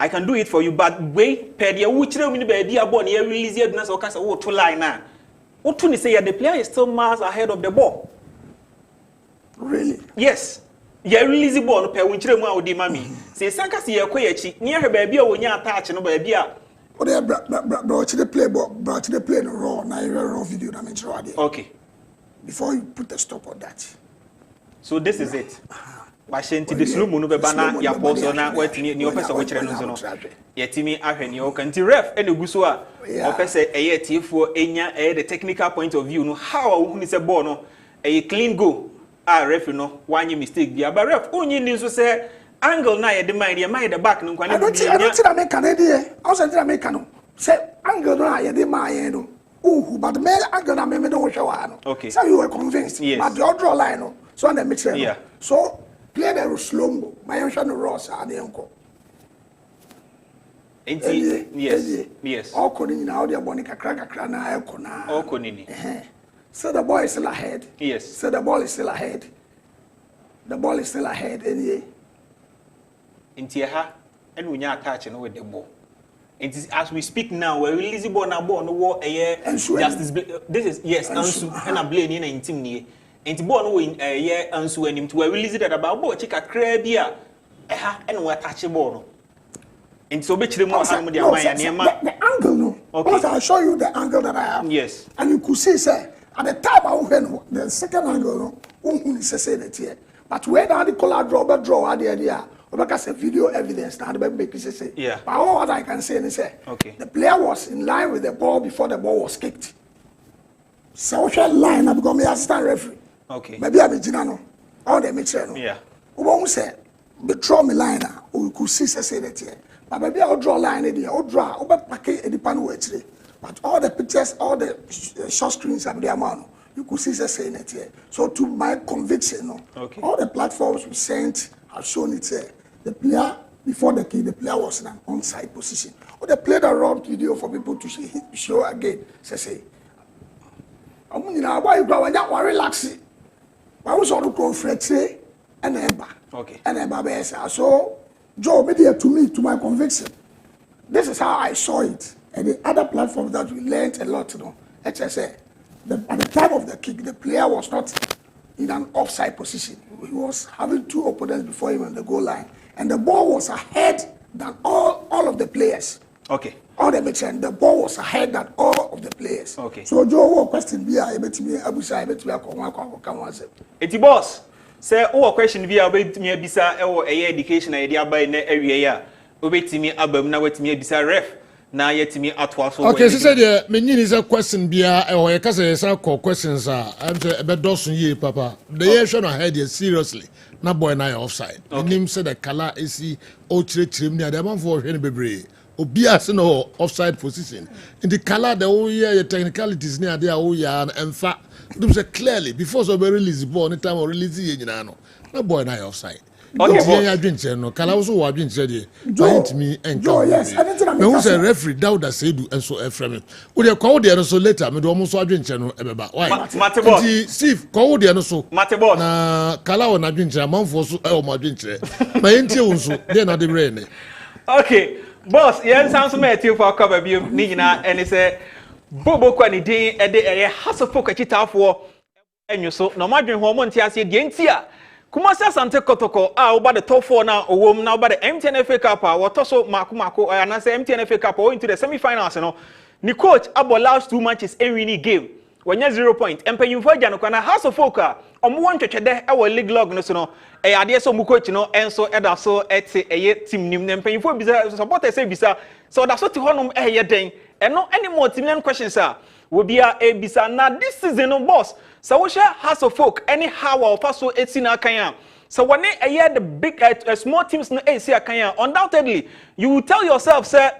I can do it for you, but wait, per the which mean baby a ball near release your so cast to line now. What to say the player is still miles ahead of the ball. Really? Yes. You release the ball per winch remo di mami. Say sanka si ye kwachi near her baby or when you attach no baby. Oh, they brought the play, brought the play in raw. Now you raw video damage raw. Okay. Before you put a stop on that. So this is it. Washington the slow moon bana ya pause na wetini ni opese wo kire no so no. Yetimi ahwe ni o kanti ref e neguso a opese eye tiefo enya the technical point of view no how wo huni se ball no a clean goal. Ref no one mistake bi but ref onyi ni so say angle na ye de mind the back no kwane I don't think I make Canadian. I think I make no. Say angle na ye de mind no. But me angle na me don't show no. Okay. So you were convinced. Yes. But the other line no. So on the mix. Yeah. So play the slow mo. My own no Ross and the uncle. Yes. All koni na audio bonica crack na elko na. All koni. So the ball is still ahead. Yes. So the ball is still ahead. The ball is still ahead anyway. Inti ha and we nya attach no with the ball. It is as we speak now we release the ball na ball no war justice this is yes ansu and a blame in intim nie. Inti ball no we ansu anim to we release it about ball chika kra bia and we attach ball no. Inti so be chire mo anu dia man ya the angle no. Okay. Because I'll show you the angle that I have. Yes. And you could see say at the time I went the second angle no say that here. But when the color draw the because a video evidence now the make say. Yeah. But all what I can say is say the player was in line with the ball before the ball was kicked. So she line up because me assistant referee. Okay. Maybe I be no. All the mixture no. Yeah. Who say be draw me line now. We could see say that here. But maybe I'll draw line there. I'll draw over packet the pan way. But all the pictures, all the short screens are there man. You could see saying it here. So to my conviction, no, all the platforms we sent have shown it here. The player, before the kick, the player was in an onside position. Or they played a raw video for people to show again. Say, I'm you know, why you go and that one relax. I was on the conference and Emba. Okay. And Emba so Joe made it to me, to my conviction. This is how I saw it. And the other platforms that we learned a lot, you know, HSA. At the time of the kick, the player was not in an offside position. He was having two opponents before him on the goal line. And the ball was ahead than all of the players. Okay. All the mixture, the ball was ahead than all of the players. Okay. So Joe, what question be I bet me Abusa, I bet me come on say. Eti boss, say o question be about me bisa e education e dia by na area ya. Obetimi abam na wetimi bisa ref. Na yetimi atwa so. Okay, so say the menyin is a question bia e o ka say say call questions am say e be dosun ye papa. The year show na head seriously. Na boy na offside. Nim say the color is o chire ni adam for hwe ni bebre. Obi ase no offside position. In the color the o year technicalities ni ade a o ya emfa. Dem say clearly before so be release the ball anytime or release ye nyina no. Na boy na offside. Okay, yeah, adwenche no kala wo so wa adwenche de point me enka yes I didn't me who say referee Dauda Seidu enso efrem wo de kwa wo de no so later me do mo so adwenche no ebeba why Matebot Steve kwa wo de no so Matebot na kala wo na adwenche amanfo so e wo mo adwenche ma yentie wo so de na de brene. Okay boss yen sounds me ati for cover bi ni nyina ene say bobo kwa ni din e de hasofo kwachitafo enyo so no madwen ho mo ntiase de ntia Kumasi Asante Kotoko over the top 4 now now by the MTN FA Cup what so Mako and I say MTN FA Cup into the semi-finals the coach about last 2 matches every game when you 0 point and paying for Jano kana House of Foka one to there our league log no so a idea so mu coach no and so eda so a team nim them paying for bisa support say bisa so that's what honum den and no any more team questions will be a bisa na this season no boss. So we share House of Folk anyhow or paso etina kanya. So when the big small teams no AC kanya, undoubtedly you will tell yourself say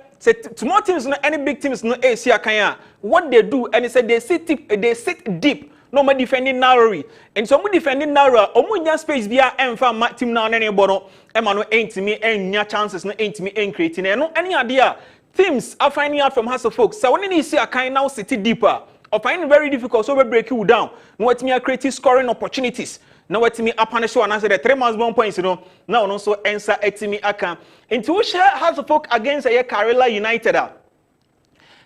small teams no any big teams no AC kanya. What they do and they sit deep. No more defending narrowly. And so we defending narrow. Omunya space via emfa team now any bono. Emano ain't me any chances no ain't me ain't creating no any idea. Teams are finding out from House of Folk. So when you see a kind now sit deeper. Or find it very difficult, so we break you down. No, what me creative scoring opportunities. Now, what me up on the show and answer the 3 months 1 points, you know. Now, also answer it me account. Into which House of Folk against a Karela United.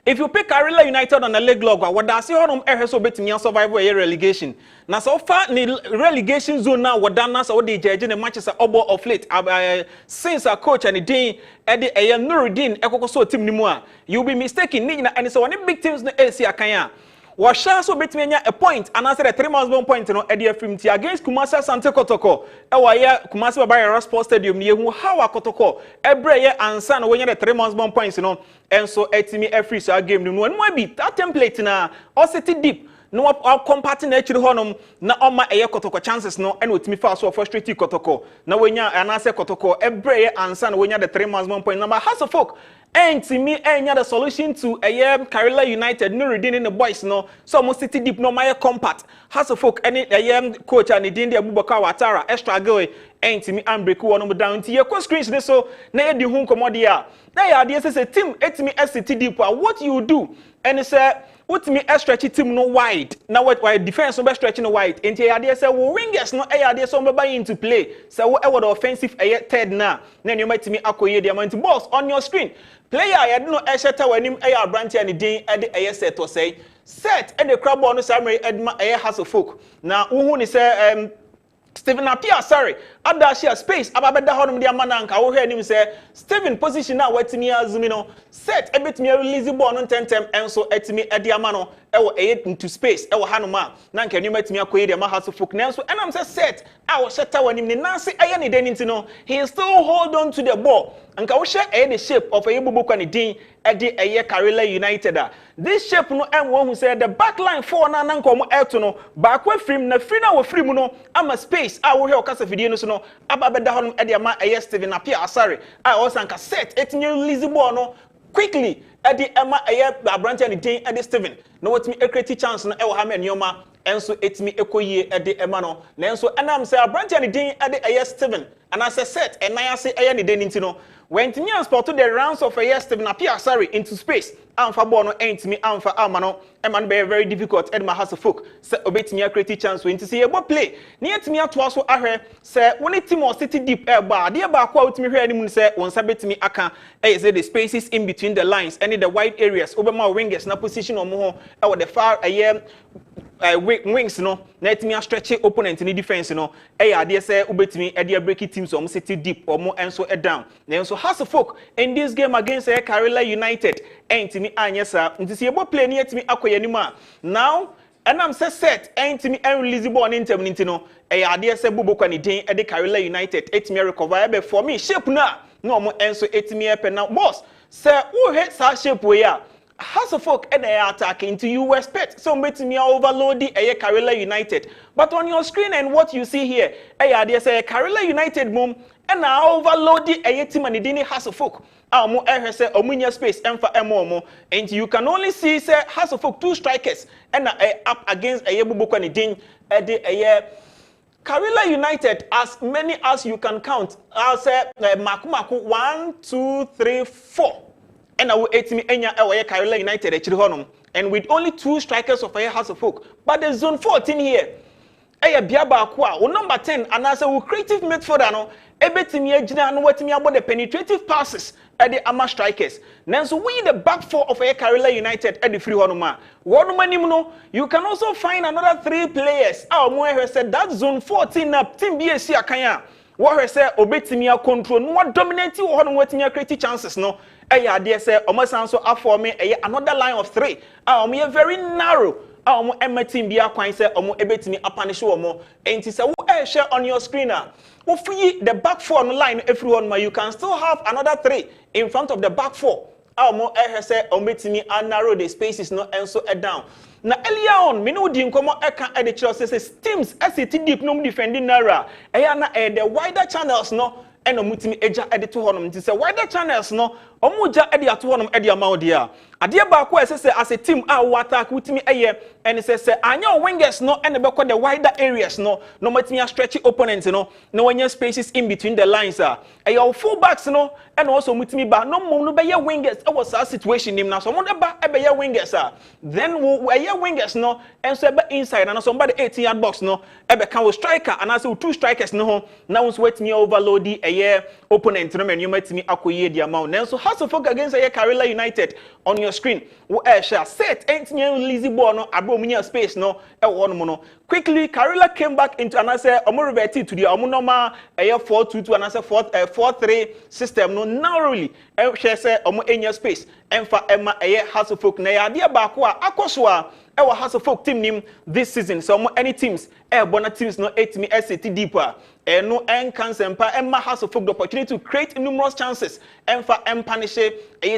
if you pick Karela United on a leg log, what does you have so bet me survival a relegation? Now so far the relegation zone now what done so the judge in the matches are of late. Since our coach and the day Eddie Nuruddin Ekokoso team nimua, you'll be mistaken. And so one big teams na AC Akanya. Washa so bet me a point and answer the 3 months 1 point no Eddie FMT against Kumasi Asante Kotoko. Ewa Kumasi Babaya Sports Stadium near how a Kotoko. Every year and son when you the 3 months 1 points and so etimi every so game no one might be that template na or city deep. No comparting nature honum na oma eye Kotoko chances no and with me fast so frustrated Kotoko. Na when you answer Kotoko every year and son when you the 3 months 1 point number has a folk. And to me, any other solution to Karela United, no redeeming the boys, no. So most city deep, no my compact. Has a folk any coach and the Dindia Bubaka Watara, extra go. And to me, I'm breaking one down to your screens. So, now the home commodia. Now, this is a team, it's me as city deep. What you do? And it's what me stretch team no wide. Now what why defense no stretching no wide. And the idea say well wingers no idea so buy into play. So what the offensive third now. Then you might me akoye the amount balls on your screen. Player I don't know Esheta when him branch and the day at the set or say set and the crab on the summary Edma has a folk. Now who say Stephen Apia, sorry. Adashi space. Ababeda honum dia mananka. We hear him say Stephen position now wetimi azumino. Set a bit me release ball on 10 and so etimi ediamano. Ewo into space. Ewo hanuma. Nanka you met me akoye dia mahaso folk. So and I'm say set. I was shut when him nancy ayani denintino. He still hold on to the ball. And ka share the shape of a Yebubu kwani din edi eye Karela United. This shape no M1 who said the back line 4 na nanko mo eto no back way frame na free na we free mu no ama space a wo he okasa video no so no ababeda honum edi ama eye Steven Apia sorry I also anka set etinye release ball no quickly edi ama eye Abrante and din edi Steven no what me a create chance no e wo ha me nyoma enso etimi ekoyie edi ema no na enso anam say Abrante and din edi eye Steven and as a set and I say eye ne den ntino when Timian sport to the rounds of a yes Steven Apia sorry into space Amfa bono ain't me Amfa Amano Eman be very difficult Edma has a folk say obey me a creative chance when to see a play near to me at was so I say when it team or city deep air bar dear bar quote me here anyone say once sabet me aka say the spaces in between the lines any the wide areas over my wingers na position or more or the far a year wings no let me stretch opponent in the defense no idea say ubetimi idea break teams or city deep or more and so down then so has a folk in this game against Karela United ain't me anyesa nti see ebo play near to me akoye anima now and I'm set ain't me and release ball in term no idea say bubo kwani den e de Karela United it me recover be for me shape na no mo and so it me up now boss say who hit sa shape we ya has a folk and they attack into you expect so make me overload the Karela United but on your screen and what you see here they say Karela United boom and now overload the team and the has a folk mo say omunya space emfa emo and you can only see say has a folk 2 strikers and up against Bubu and din Karela United as many as you can count I'll say makumaku 1 2 3 4 and I will me enya Karela United and with only 2 strikers of a house of folk. But the zone 14 here, biaba kwa, number 10, and as a creative midfielder no, ebetimi ejina no wetimi about the penetrative passes at the ama strikers. Then so we the back 4 of a Karela United at the free honoma. No, you can also find another 3 players. Our said that zone 14 up team BSC akanya. What I say obetimi control no dominate you on wetimi create chances no. They say almost so for me another line of 3. Very narrow. Team be a say ebetimi apanish omo. And say share on your screen now. The back 4 on the line everyone you can still have another 3 in front of the back 4. Say obetimi narrow the spaces no and so down. Now earlier on, me know the incomo eka at the Chelsea says teams as it deep no defending narrow. The wider channels no. And omutimi eja edi to honum nti say wider channels no omuja edi ato honum edi amawo dia ade ba ko say as a team a attack utimi eye and say anya wingers no and be the wider areas no matimi stretchy opponents no wanya spaces in between the lines your full backs no and also mutimi ba no mo no be ye wingers e was a situation him na so mo de ba e be ye wingers then we ye wingers no and so be inside and somebody 18-yard box no e be kan striker and as 2 strikers no ho na won so wetimi overload the opponent no men you matimi akoye the amount then so has to focus against Karela United on your screen wo share set entime release ball no abro munya space no e wo no no quickly Karela came back into and I say omo reverted to the omo normal 4-2-2 and I say 4-3 system no narrowly share say omo enya space emfa emma Hasselfolk na ya dia ba ko akoso a e wo Hasselfolk team nim this season so omo any teams bona teams no etimi SCT deeper no enkansempa emma Hasselfolk the opportunity to create numerous chances emfa empanish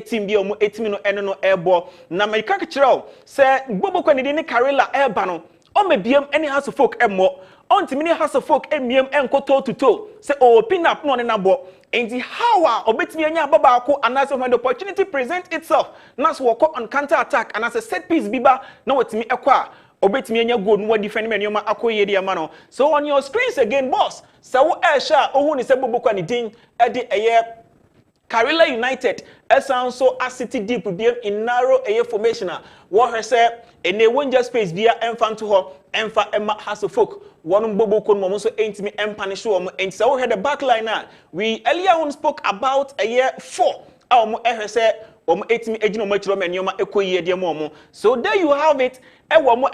team bi omo etimi no eno no ebo na America kire say Bobo Kwanidi ni Karela eba no o mebiem any Hasselfolk emo ontimi ni Hasselfolk emiem enko toe to toe say o pin up no na bo enti how a obetimi anya baba ko anase when the opportunity present itself nas work on counter attack anase set piece biba na wetimi ekwa obetimi anya goal no defend me nyoma akoye dia ma no so on your screens again boss so wo sha ohu ni se Bobo Kwanidi de Karela United so a city deep BM in narrow formation what her say ene wonja space bia emfa to her emfa emma Hasselfolk one Bobo kon mo so entimi empanish wo ent so we had the back line now we earlier on spoke about 4 mo say etimi ejino mo chiro menoma ekoyi de mo so there you have it mo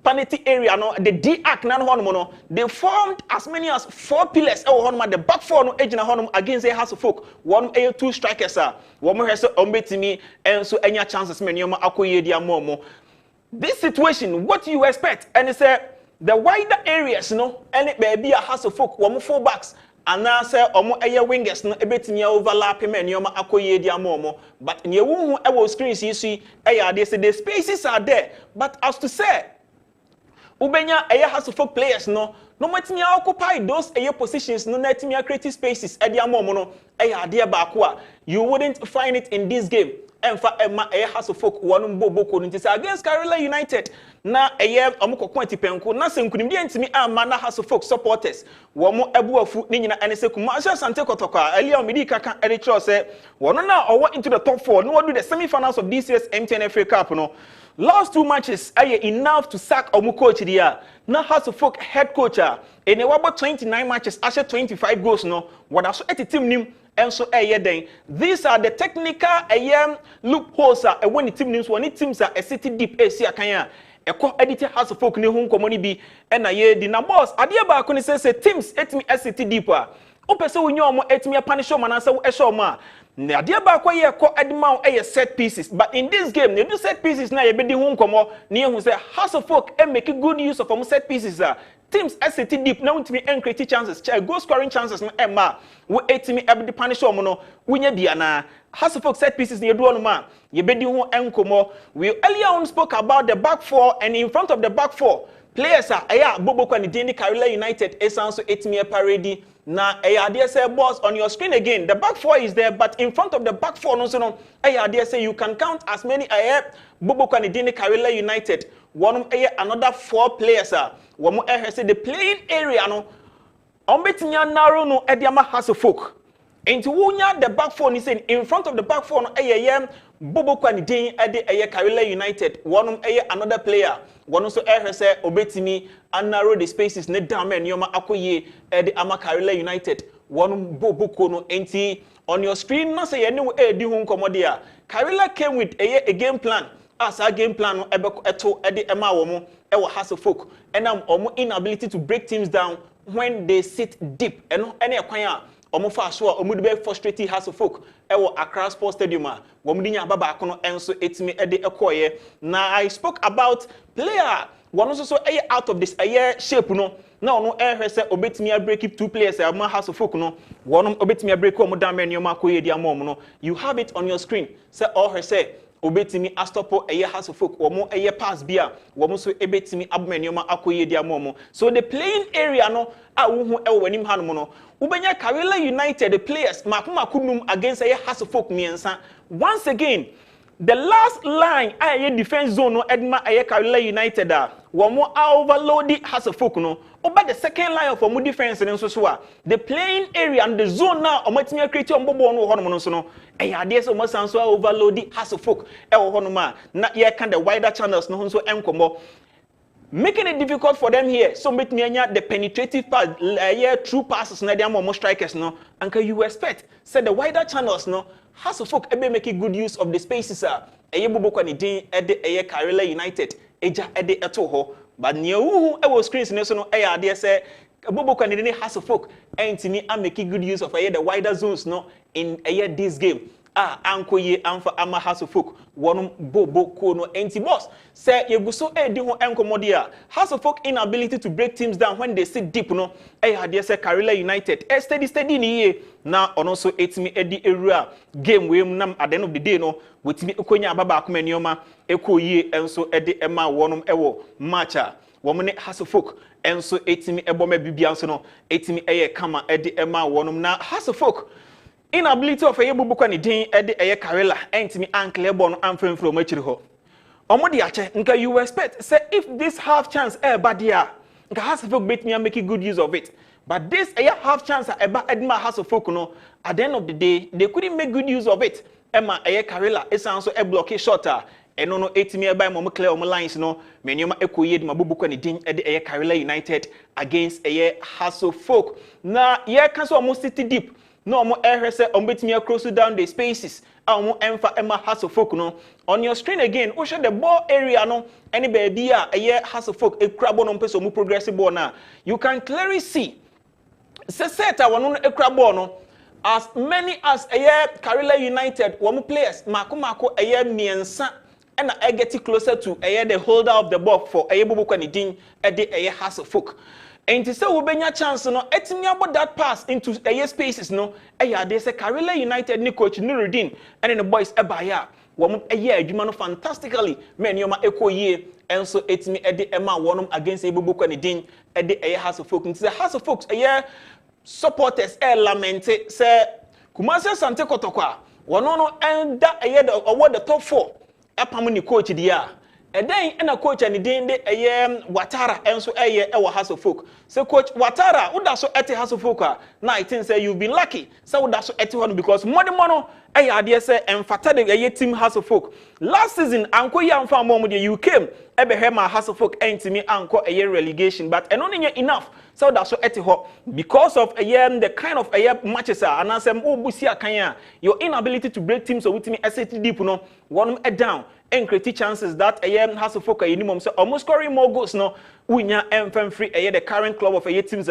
penalty area no the D arc na no they formed as many as 4 pillars the back 4 no ejina honum against Hasselfolk one 2 strikers one mo hese ombetimi enso enya chances menoma akoye dia mo this situation what you expect and say the wider areas no any baby Hasselfolk one 4 backs and say omo wingers no ebetimi overlap menoma akoye dia mo but nye wu hu screens yi they say the spaces are there but as to say Ubenya Hasselfolk players no matimi occupy those positions no natimi creative spaces e dia momo no dia ba ko you wouldn't find it in this game emfa emma Hasselfolk wonu Bobo Kwanidi against Karela United na omukoko atipenko na senkunim dia ntimi ama na Hasselfolk supporters womo ebuafu ni nyina ene sekuma asha sante kotokwa elia omidi kaka ericho say wono na owo into the top 4 no would do the semi-finals of this year's MTN FA Cup no last 2 matches are enough to sack omu coach dia na Hasselfolk head coach in about 29 matches asha 25 goals no what aso team nim enso den these are the technical loopholes when the team names when teams are city deep AC akan eko edit Hasselfolk ne hu nkomo ni bi na di na boss ade ba ko ni say teams etimi city deep opese wo nyomo etimi punish o manasa wo ehso ma na ade ba ko ye ko edima set pieces but in this game they do set pieces na ye be di hu nkomo ne hu say Hasselfolk make good use of set pieces teams SCT deep na untimi create chances goal scoring chances no emma wo etimi ebdi punish o no wunya bia na Hasselfolk set pieces ne do no ma ye be di hu enkomo we earlier on spoke about the back 4 and in front of the back 4 players Bobo Kwanidi Karela United also etimi parade na they say boss on your screen again the back 4 is there but in front of the back 4 no so no they say you can count as many Bobo Kwanidi Karela United one another 4 players one say the playing area no ombetinya narrow no ediama Hasselfolk into wunya the back 4 ni saying in front of the back 4 no Bobo Kwanidi Karela United one another player one also say obetimi and narrow the spaces ne down men yoma akoye ama Karela United one Bobo Kono enti on your screen no say any di hu nkomo dia Karela came with a game plan as a game plan no eto ema wo Hasselfolk and omo inability to break teams down when they sit deep and any akwan omo fa so omo de frustrated Hasselfolk Accra Sports Stadium womudinya baba akono enso etimi ekoye na I spoke about player one also so out of this shape no na ono say obetimi break keep 2 players ama Hasselfolk no one obetimi break omo down men yoma akoye dia mom no you have it on your screen say all her say obetimi astopo Hasselfolk omo pass bia womo so ebetimi abmen yoma akoye dia mom so the playing area no wo hu wanim hanom no ubenya Karela United the players makunum against Hasselfolk miensa once again the last line defense zone no edma Karela United womo overload Hasselfolk no over the second line of omo defense so the playing area and the zone now omatimi create ombobo no honom no so no ade so mo san so overload Hasselfolk honom na ye kan the wider channels no so enkomo making it difficult for them here. So make me the penetrative pass, true passes na them more strikers no. And can you expect say the wider channels no has to folk ebe making good use of the spaces eye bobo kwani din ede eye Karela United eja ede eto ho but near who e was screens no so no eye ade say bobo kwani din has to folk entimi am making good use of the wider zones no in this game. Ankoye amfa ama Haso folk wonum bobo kono enti boss say yeguso di ho enkomode a Haso folk inability to break teams down when they sit deep no had say Karela United steady ni na ono so etimi edi ewura game we nam at the end of the day no wetimi ekonya ababa akoma nioma ekoyie enso edi ema wonum ewo match a womne Haso folk enso etimi eboma bibia nso no etimi kama edi ema wonum na Haso folk inability of a bubuka ni din ede Karela entimi ankle bon amfem from achiri ho omodi ache nka you expect say if this half chance badia nka Haso folk bet me make good use of it but this half chance edma Haso folk no at the end of the day they couldn't make good use of it ema Karela esan so block shot eno no etimi by mom clear on lines no menioma ekoye de mabubuka ni din ede Karela United against Haso folk na can so almost city deep. No more air say betting across down the spaces. More Emma Haso folk no. On your screen again, we show the ball area no. Any baby Haso folk a crab on person more progressive ball now. You can clearly see. Set one a crab no. As many as Karela United, one players Mako miensa and I get closer to the holder of the ball for Bubu Kanidin at the Haso folk. And to say we benya chance no etimi about that pass into spaces no they say Karela United ni coach Nuruddin and the boys ebaya wom adwuma no fantastically menioma ekoyie enso etimi ema wonum against Ebubuko ni din Haso folk nti say Haso folks supporters lamente say Kumasi Sante Kotokwa wono no enda the top 4 epam ni coach dia then a coach and the Watara and so our Haso folk. So coach Watara, who does so at Haso folk? Now I think say you've been lucky. So that's so at one because mono idea say emphatic team Haso folk. Last season, Uncle Yam found mom you came Ebehema Haso folk and to me uncle relegation, but and only enough. So that's so at because of the kind of matches and I say Busia Kanya, your inability to break teams so with me SAT deep no one down. And create chances that Haso folk minimum so almost scoring more goals no winya FM free the current club of teams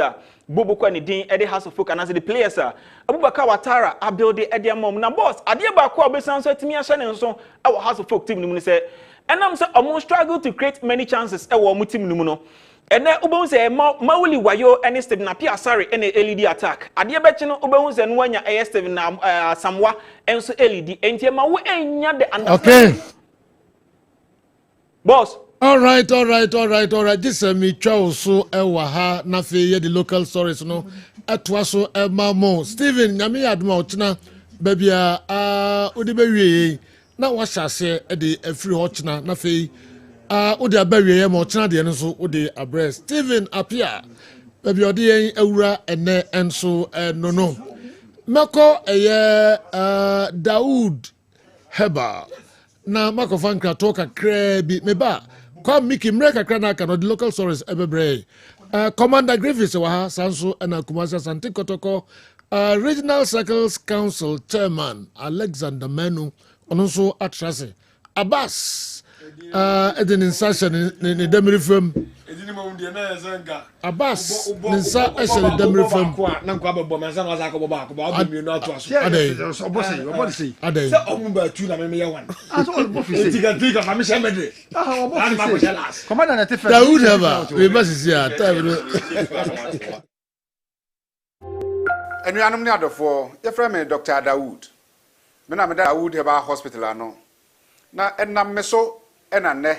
Bobo Kwani din Haso folk and as the players Abubakar Watara abuild the mom na boss ade ba ko obesan so timi ahye so our Haso folk team no say and am say almost struggle to create many chances our team no no and then ubon say Mawuli Wayo and Stephen Apia sorry and LED attack ade be chi no ubon say no wanya Stephen Samwa and so LED enti ma wo enya the understanding. Okay. Boss. All right. This is me so ewaha na fe the local stories no. Etwa so mamo. Steven nyame aduma otena baby odi bewie na washase de afiri hochna na fe odi abawie ma otena de no odi abreast. Steven Apia baby odi yen awura ene enso no. Mako Daoud Heba na makofan kratoka krebi meba kwa miki mreka krana kano the local stories ebebre Commander Griffiths wa sanso na Kumasi Asante Kotoko Regional Circles Council Chairman Alexander Menu onso atrase Abbas edin insertion ni demiri fam Abbas ninsa eshe demiri fam na nkwa bebo manza na za ko boba ko ba mi no ato aso Adey se omba tu na me ye wan aso office tiga na me shemede office Commander na tefa Daoud Heba we must see time Enuanom ne adofo ye frɛ me Dr. Daoud me na me Daoud Heba hospital ano na enam me so ena ne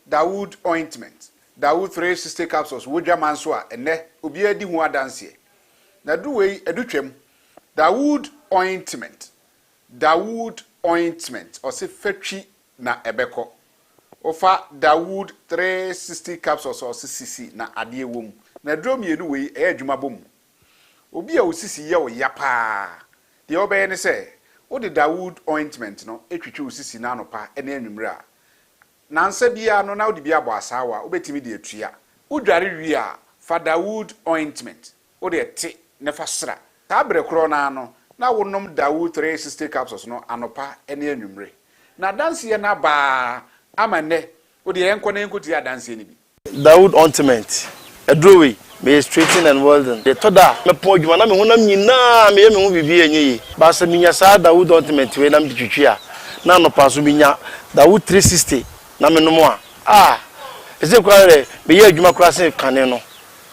Daoud ointment Daoud 360 capsules wodwa manso a ene obi adi hu adanse na duwei edutwam Daoud ointment o se fatwi na ebeko ofa Daoud 360 capsules o se sisi na ade wom na drom yenu wei adwuma bom obi a osisi ye o yapa de obeye ne se wo de Daoud ointment no etwitwe osisi na anopa ene anwumre a nansa bia no na wodi bia bɔ asawa wobetimi de atua wodware wi a fa Dawood ointment wode te ne fa sra ta bre kro na no na wonom Dawood 360 capsules no anopa ene anwumre na danse ye na ba amane wode enko na enko ti adanse ni bi Dawood ointment edrowe me straighten and well done the toda me po djuma na me honam nyina me hu bibi enyi ba se minya sa Dawood ointment we na me twitwia na no paso minya Dawood 360 na me no mo eze kware me ye adwuma kura se kane no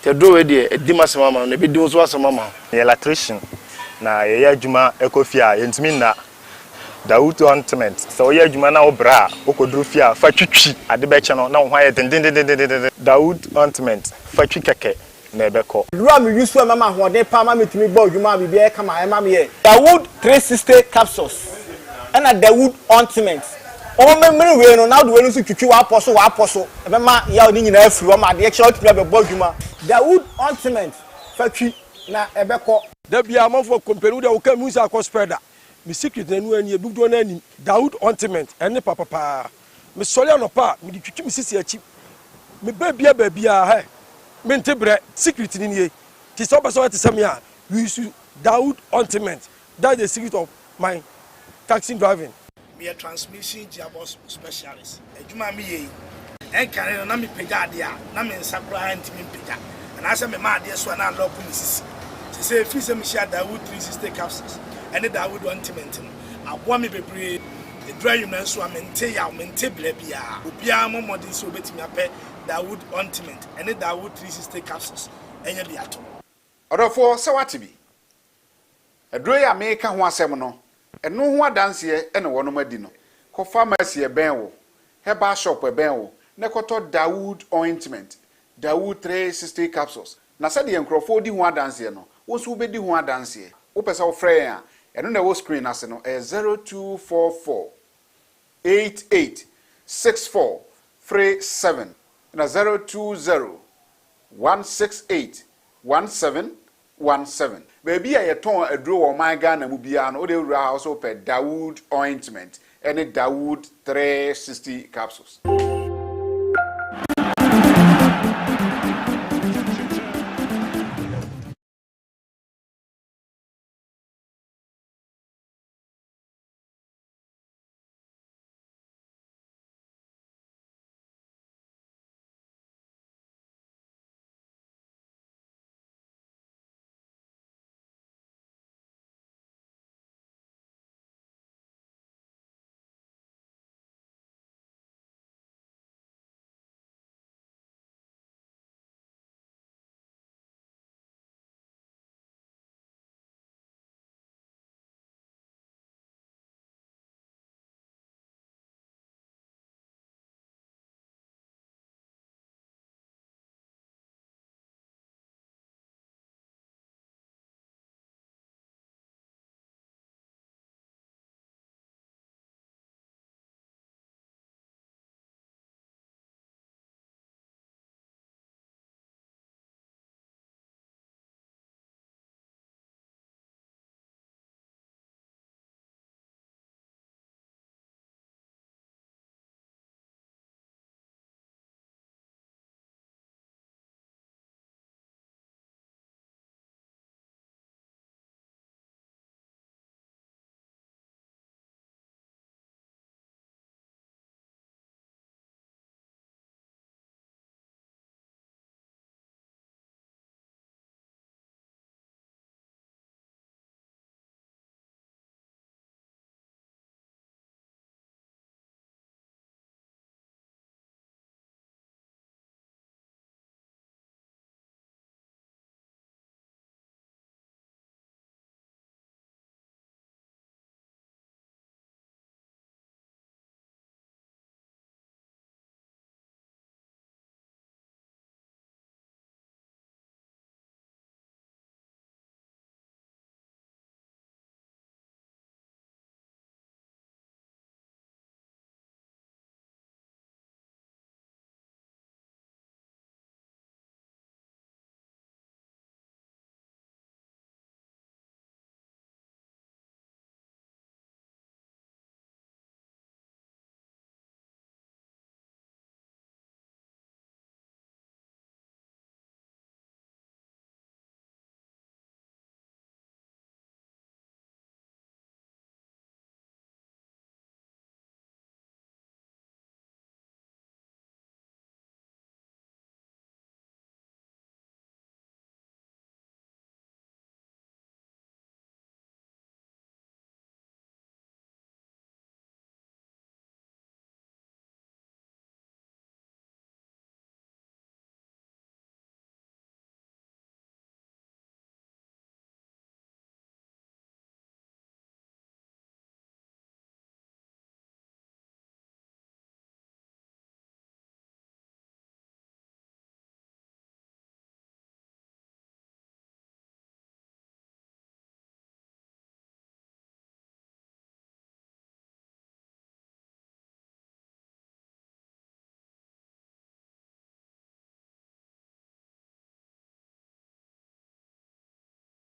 te drowe de edi masema ma na be di so asema ma electrician na ye adwuma ekofia yentimi na Dawood ointment so ye adwuma na obra okodru fia fa twitwi ade be che no na wo hwa den Dawood ointment fa twi keke na ebeko dura me use for mama hode pa ma metimi gba adwuma bibi e kama e ma me ye Dawood 360 capsules and a Dawood ointment o memre we no na do we no so twitwi wa aposo e be ma ya ni nyina afiri o ma de e che o timi be gba adwuma Dawood ointment fa twi na ebeko da bia amafo company da wo ka musa akọ spreader mi secret na nu ani ebudo na ani Dawood ointment ene papa mi sori anopa mi di twitwi mi sisi achi mi ba bia he mi ntebre secret ni nie ti so ba so ti sam ya we use Dawood ointment that's the secret of my taxi driving me a transmission gearbox specialist ejuma mi ye en kan na mi pega ade a na mi nsakura ntimi pega na asa me ma ade so na lock mi sisi say free some share Dawood 360 capsules and the Dawood ointment aboa me bebre the dry you na so amente ya mente bla bia obia momodin so betimi apɛ Dawood ointment and the Dawood 360 capsules enya bi ato odofo se wate bi aduro ya me ka ho asɛm no ɛno ho adanse ene wonom adi no ko pharmacy ben wo herbal shop ben wo ne koto Dawood ointment Dawood 360 capsules na sɛ de nkrofo di ho adanse no wo so be di ho adanse wo pesa wo frɛ ya ɛno na wo screen ase no 0244 88 64 37 na 020 168 1717 baby a yeton aduro wo man Ghana mu bia no wo de wura house pe Dawood ointment and Dawood 360 capsules.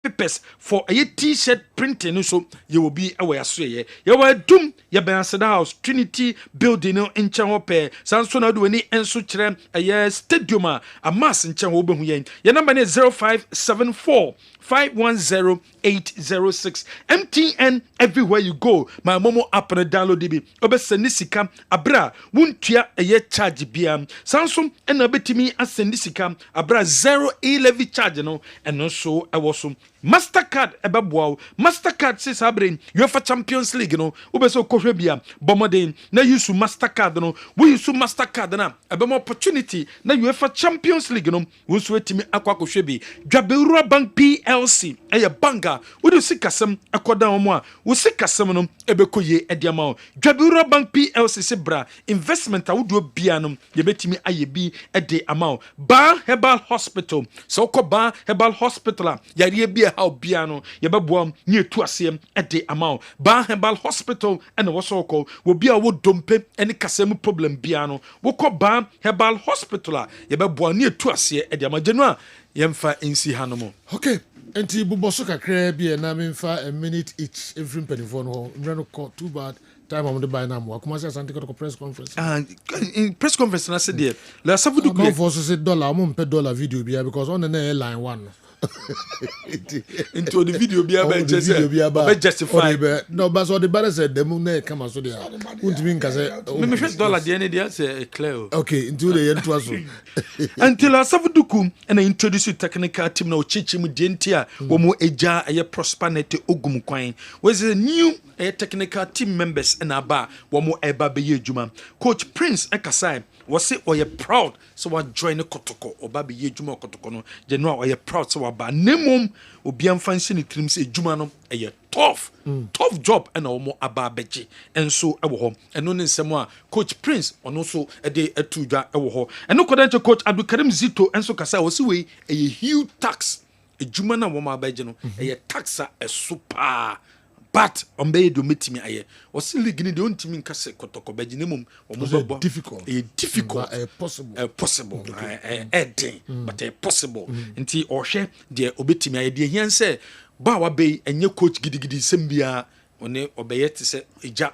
papers for a t-shirt printing so you will be aware so ye were doom ye Ambassador House Trinity building in Chanwope sanso na do ni enso kire a stadium a mass in Chanwo be hu ye number is 0574 510806 MTN everywhere you go my momo app na download bi obesend sika abra wuntua eye charge bia sanso na betimi asend sika abra 011 charge no eno so ewo so Mastercard ebeboa Mastercard says abrain UEFA Champions League no obeso kohwe bia bomodin na use Mastercard no we use Mastercard na ebemo opportunity na UEFA Champions League no wo so etimi akwa kohwe bi Dwabewura Bank PLC eye banga wo do sikasem akoda omo a wo sikasem no ebekoye ediama Dwabewura Bank PLC se bra investment a wo do bia no ye betimi aye bi ede ama Ba Herbal Hospital so ko Ba Herbal Hospital yare bia how biano yebeboam ni etu asem ede ama Ba Herbal Hospital and wo ko wo bia wo dompe ene kasem problem biano wo ko Ba Herbal Hospital yebeboam ni etu ase ede ama genua yemfa ensi hanomo. Okay, enti buboso kakra bi na memfa a minute each every penny for no mreno call too bad time am the buy na mo akoma say asante ko press conference in press conference na say there la savudu go for say dollar mo mpe dollar video bia because on na airline one into the video be about justify no but so the better said them na come so there untimi nka say me first dollar the end there say clear okay into the end to so until asavuduku and I introduce technical team na ochichi mu dientia wo mu eja aye prosperity ogum kwan was a new technical team members and aba wo mu eba be yejuma coach Prince Ekasai was say oye proud so what join kotoko oba be yejuma kotoko no general oye proud so ba nemom obiam fancy ni trim say ejuma no eye tough job and omo aba beji and so ewo ho eno ne nsem a coach Prince ono so ede atudwa ewo ho eno kodanche coach Abdulkarim Zito enso kasa wasi we eye huge tax ejuma na wo ma beji no eye taxa super but ombe do metimi aye wasi league ni de ontimi nkase kotoko beji nemom omo difficult possible but possible nti ohwe de obetimi aye de hianse ba wa be enye coach gidigidi sembia one obeye te se eja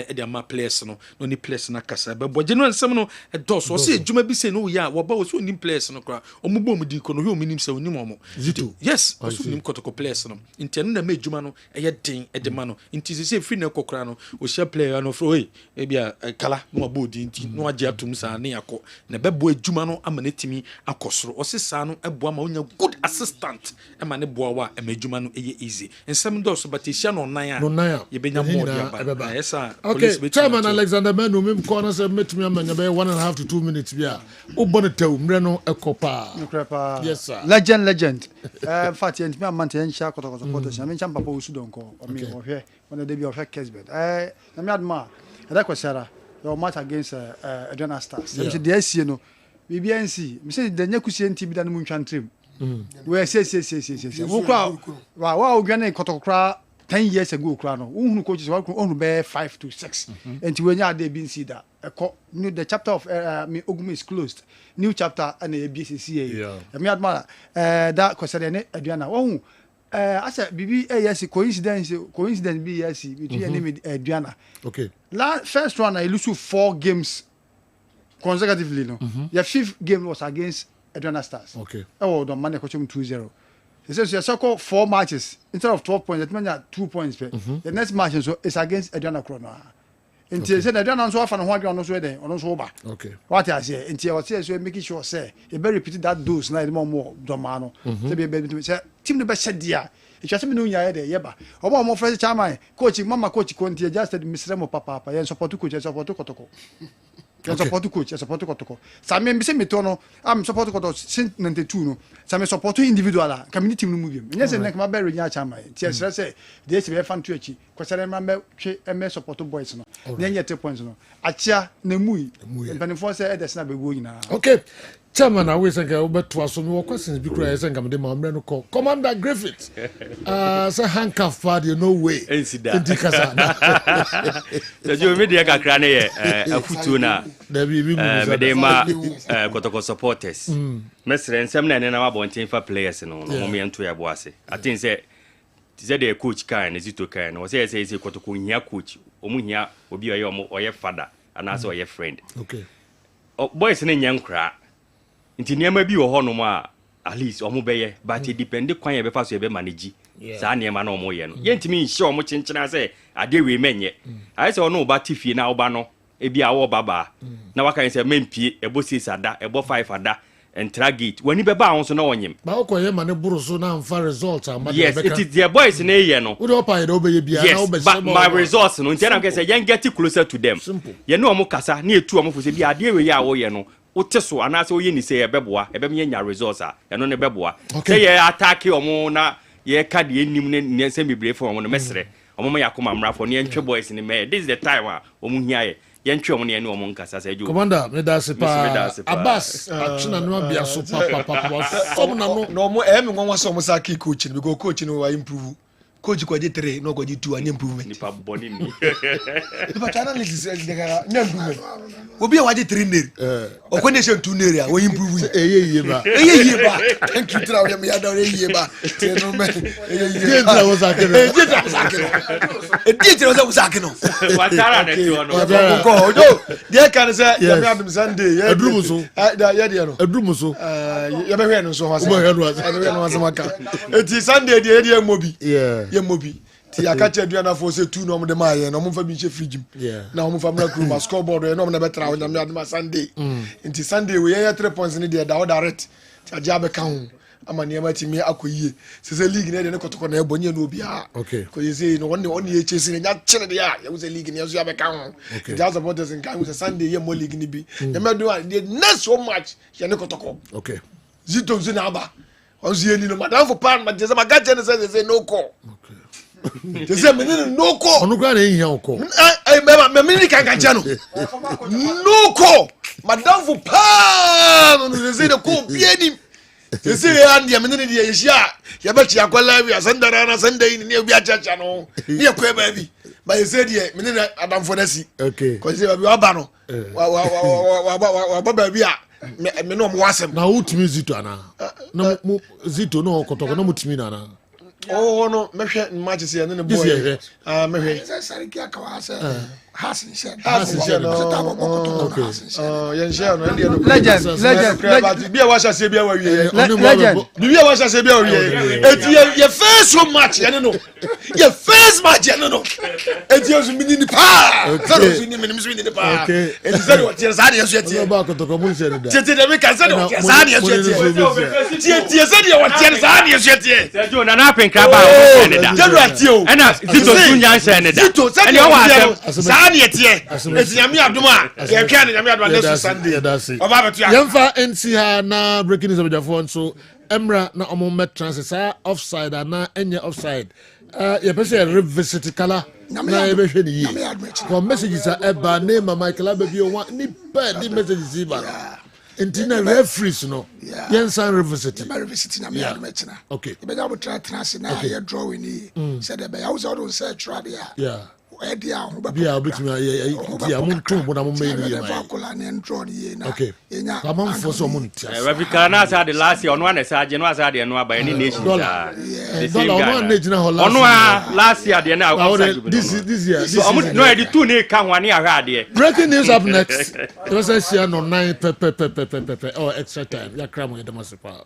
ede ama players no ni players na kasa be bo genu nsem no edos o se ejuma bi se no ya wo ba wo so ni players no kra omugbo mu di ko no hwe ominim se onim omo Zito yes o so nim kotoko players no nti eno na ma ejuma no eye den ede ma no nti se free na kokra no o share player no fro e bia kala no abodi nti no age atum sa na yakọ na be bo ejuma no ama na timi akosoro o se sa no ebo ma onya good assistant e ma ne bo wa ama ejuma no eye easy nsem do so batesia no nan a ye benya mo dia ba yes okay, Chairman Alexander Menu, mim corner say met me amanya be 1.5 to 2 minutes bia. O bonetew mreno ekopa. Yes sir. Legend. Fati ent me amante en sha kotokoto. Na me champa pa usu donko. O me o hwe. When dey be of Kessben. Na me adma. Eda kwesara. Your match against Adana Stars. Me say dey asie no. BBNC. Me say dey nyakusie enti bi da no muntwa ntrim. We say. Wo kwa wa ogwane kotokora 10 years ago krano unhunu coaches wa onhunu be 5 to 6 enti we nya dey bin see that the chapter of Ogum is closed new chapter and BCC me admire that kwesere ne aduana wo asa bibi yes coincidence be yes between enemy aduana okay first one I lose 4 games consecutively no your fifth game was against Aduana Stars okay the man coach 2-0. He says you circle 4 matches instead of 12 points. That means 2 points. The next match is against Adriana Corona. And he said Adriana so often one ground also there on sober. Okay. What I say, and he was so making sure say you better repeat that dose na more domano. So be say team the best dia. It just me no nya there yeba. Oba mo fresh chairman coach mama coach konti just Mr. Mo papa yen support coach support kotoko. Support coach, support kotoko. Same be say me to no, am support kotoko since 92 no. Same support individual community no move. Yes, and ma be nya chama. Ti say dey say be fan to achi. Kwesere ma be hwe support boys no. Na nya 3 points no. Achia na mui. Mpanifo say e dey na be go nyina. Okay. Chairman, I always think I will to us some questions because I think I'm the man call Commander Griffith. Say handcuff party, no way. Incident. The Joe Media Crane, a futuna. Medema Kotoko supporters. Messer and some and our bonting for players and on me and to Yabuase. I think say the coach kind is it to kind or say Kotoko coach, Omunia will be your father and also your friend. Okay. Boys in a young crack. Nti niema bi wo ho no ma at least omo beye but it depend kwan ye be fa so ye be manage sa niema na omo ye no ye ntimi nhye omo chenchena say ade we menye ai say ono ba tifie na oba no e bia wo baba na waka say mempie ebo 6 ada ebo 5 ada entragate wani be ba won so na wonyem ba wo koye ma ne buru so na mfa result amade yes it is the boys na ye no wo do pa ye do be ye bia na wo be but my results no ntia na say yen get closer to them ye no omo kasa na etu omo fo say bia ade we ye a wo ye no Uteso anase oye ni say ebeboa ebemye nya results a eno ne beboa say ye attack omo na ye ka de enim ne nsem bibre fo omo no mesre omo ma yakoma mrafo ne ntwe boys ni me this is the time a omo hia ye ye ntwe omo ne omo nkasa say ju Commander me da se pa Abbas achina no bia so papa som na no mo e me nwa so mo sa ki coach ni because coach no wa improve coach kwa Dietary no kwa 2 an improvement ni pa boni mi but analysis na improvement obi a wa Dietary neri o ko nation 2 neri a wo improve eyeye ba thank you tra me ya da eyeye ba te no me eyeye Dietary was akeno Dietary was akeno watara na ti ono ko do dey kan say ya me adum Sunday ya adrumuso ya de no adrumuso ya be hwe no so ho ase no ase maka eti Sunday dey dey mobi ye mobi ti akache aduana fo se tu no mo de ma ye no mo fa bi che fridge na mo fa mra crew ma scoreboard no mo na betra o nyame aduma Sunday nti Sunday we ye 3 points ni de da o direct ti aja be ka ho ama ne ma ti mi akoyie se league ne de ne kotoko na ebonye no obi a ko ye say no won ye chesi ne nya chene de ya ye wo se league ne so ya be ka ho just supporters in kan Sunday ye mo league ni bi nyame do de next so much ye ne kotoko zito zina aba on see any no madam for pan but just my guy say no call they say me no call onu kwa na ehia call me kan gaja no call madam for pan on they say the call bieni they say and me ne de ye hia ye ba chia kwala wi asandara na sunday ni obi achacha no ni e kwa ba bi but they say de me ne adam for nasi ko say ba bi oba no wa ba bi a me no mo wasem na utimi zito ana na zito no kotoko na mutimi na ana oh no mehwe match say na boy mehwe sare ki aka wa say hasin she no yen she no ndi no legend bia wa sha se bia wa wie legend bia wa sha se bia wa wie eti ye first match yen no ye first match yen no eti yo mini ni pa zero su ni mini ni pa eti zero wa tie sa de yesu tie ba kotoko mu se da tie de me ka sa de sa de yesu tie sa de wa tie sa de yesu tie Sergio na na pen kraba o se da jedu atio ena zito sunya se ne da zito sa de wa sa de tie eti nyame aduma ye twa ne nyame aduma next Sunday oba betu ya yemfa NC ha na breaking news abjafo nso emra na omo met transfer offside na enye offside ye pese revisit kala na ye be hwe ni yi ko messages eba name Michael Ababi o ni bad messages ba Intina referees no yen san revisit na me admechina okay e be ga botra transfer na ye drawing ni said be ya wo don say try there edi a ho be bia obetimi ya mun tun bo na mo me ni ma akola ne draw ni na okay enya ka man for so mun tia Rafika na sa de last year ono na sa je no asa de no aba ni nation dollar ono na jina ho last ono last year de na this year so no e di tu ni ka ho ani ahwa de breaking news up next it was a share no 9 pe or extra time ya kram with the master power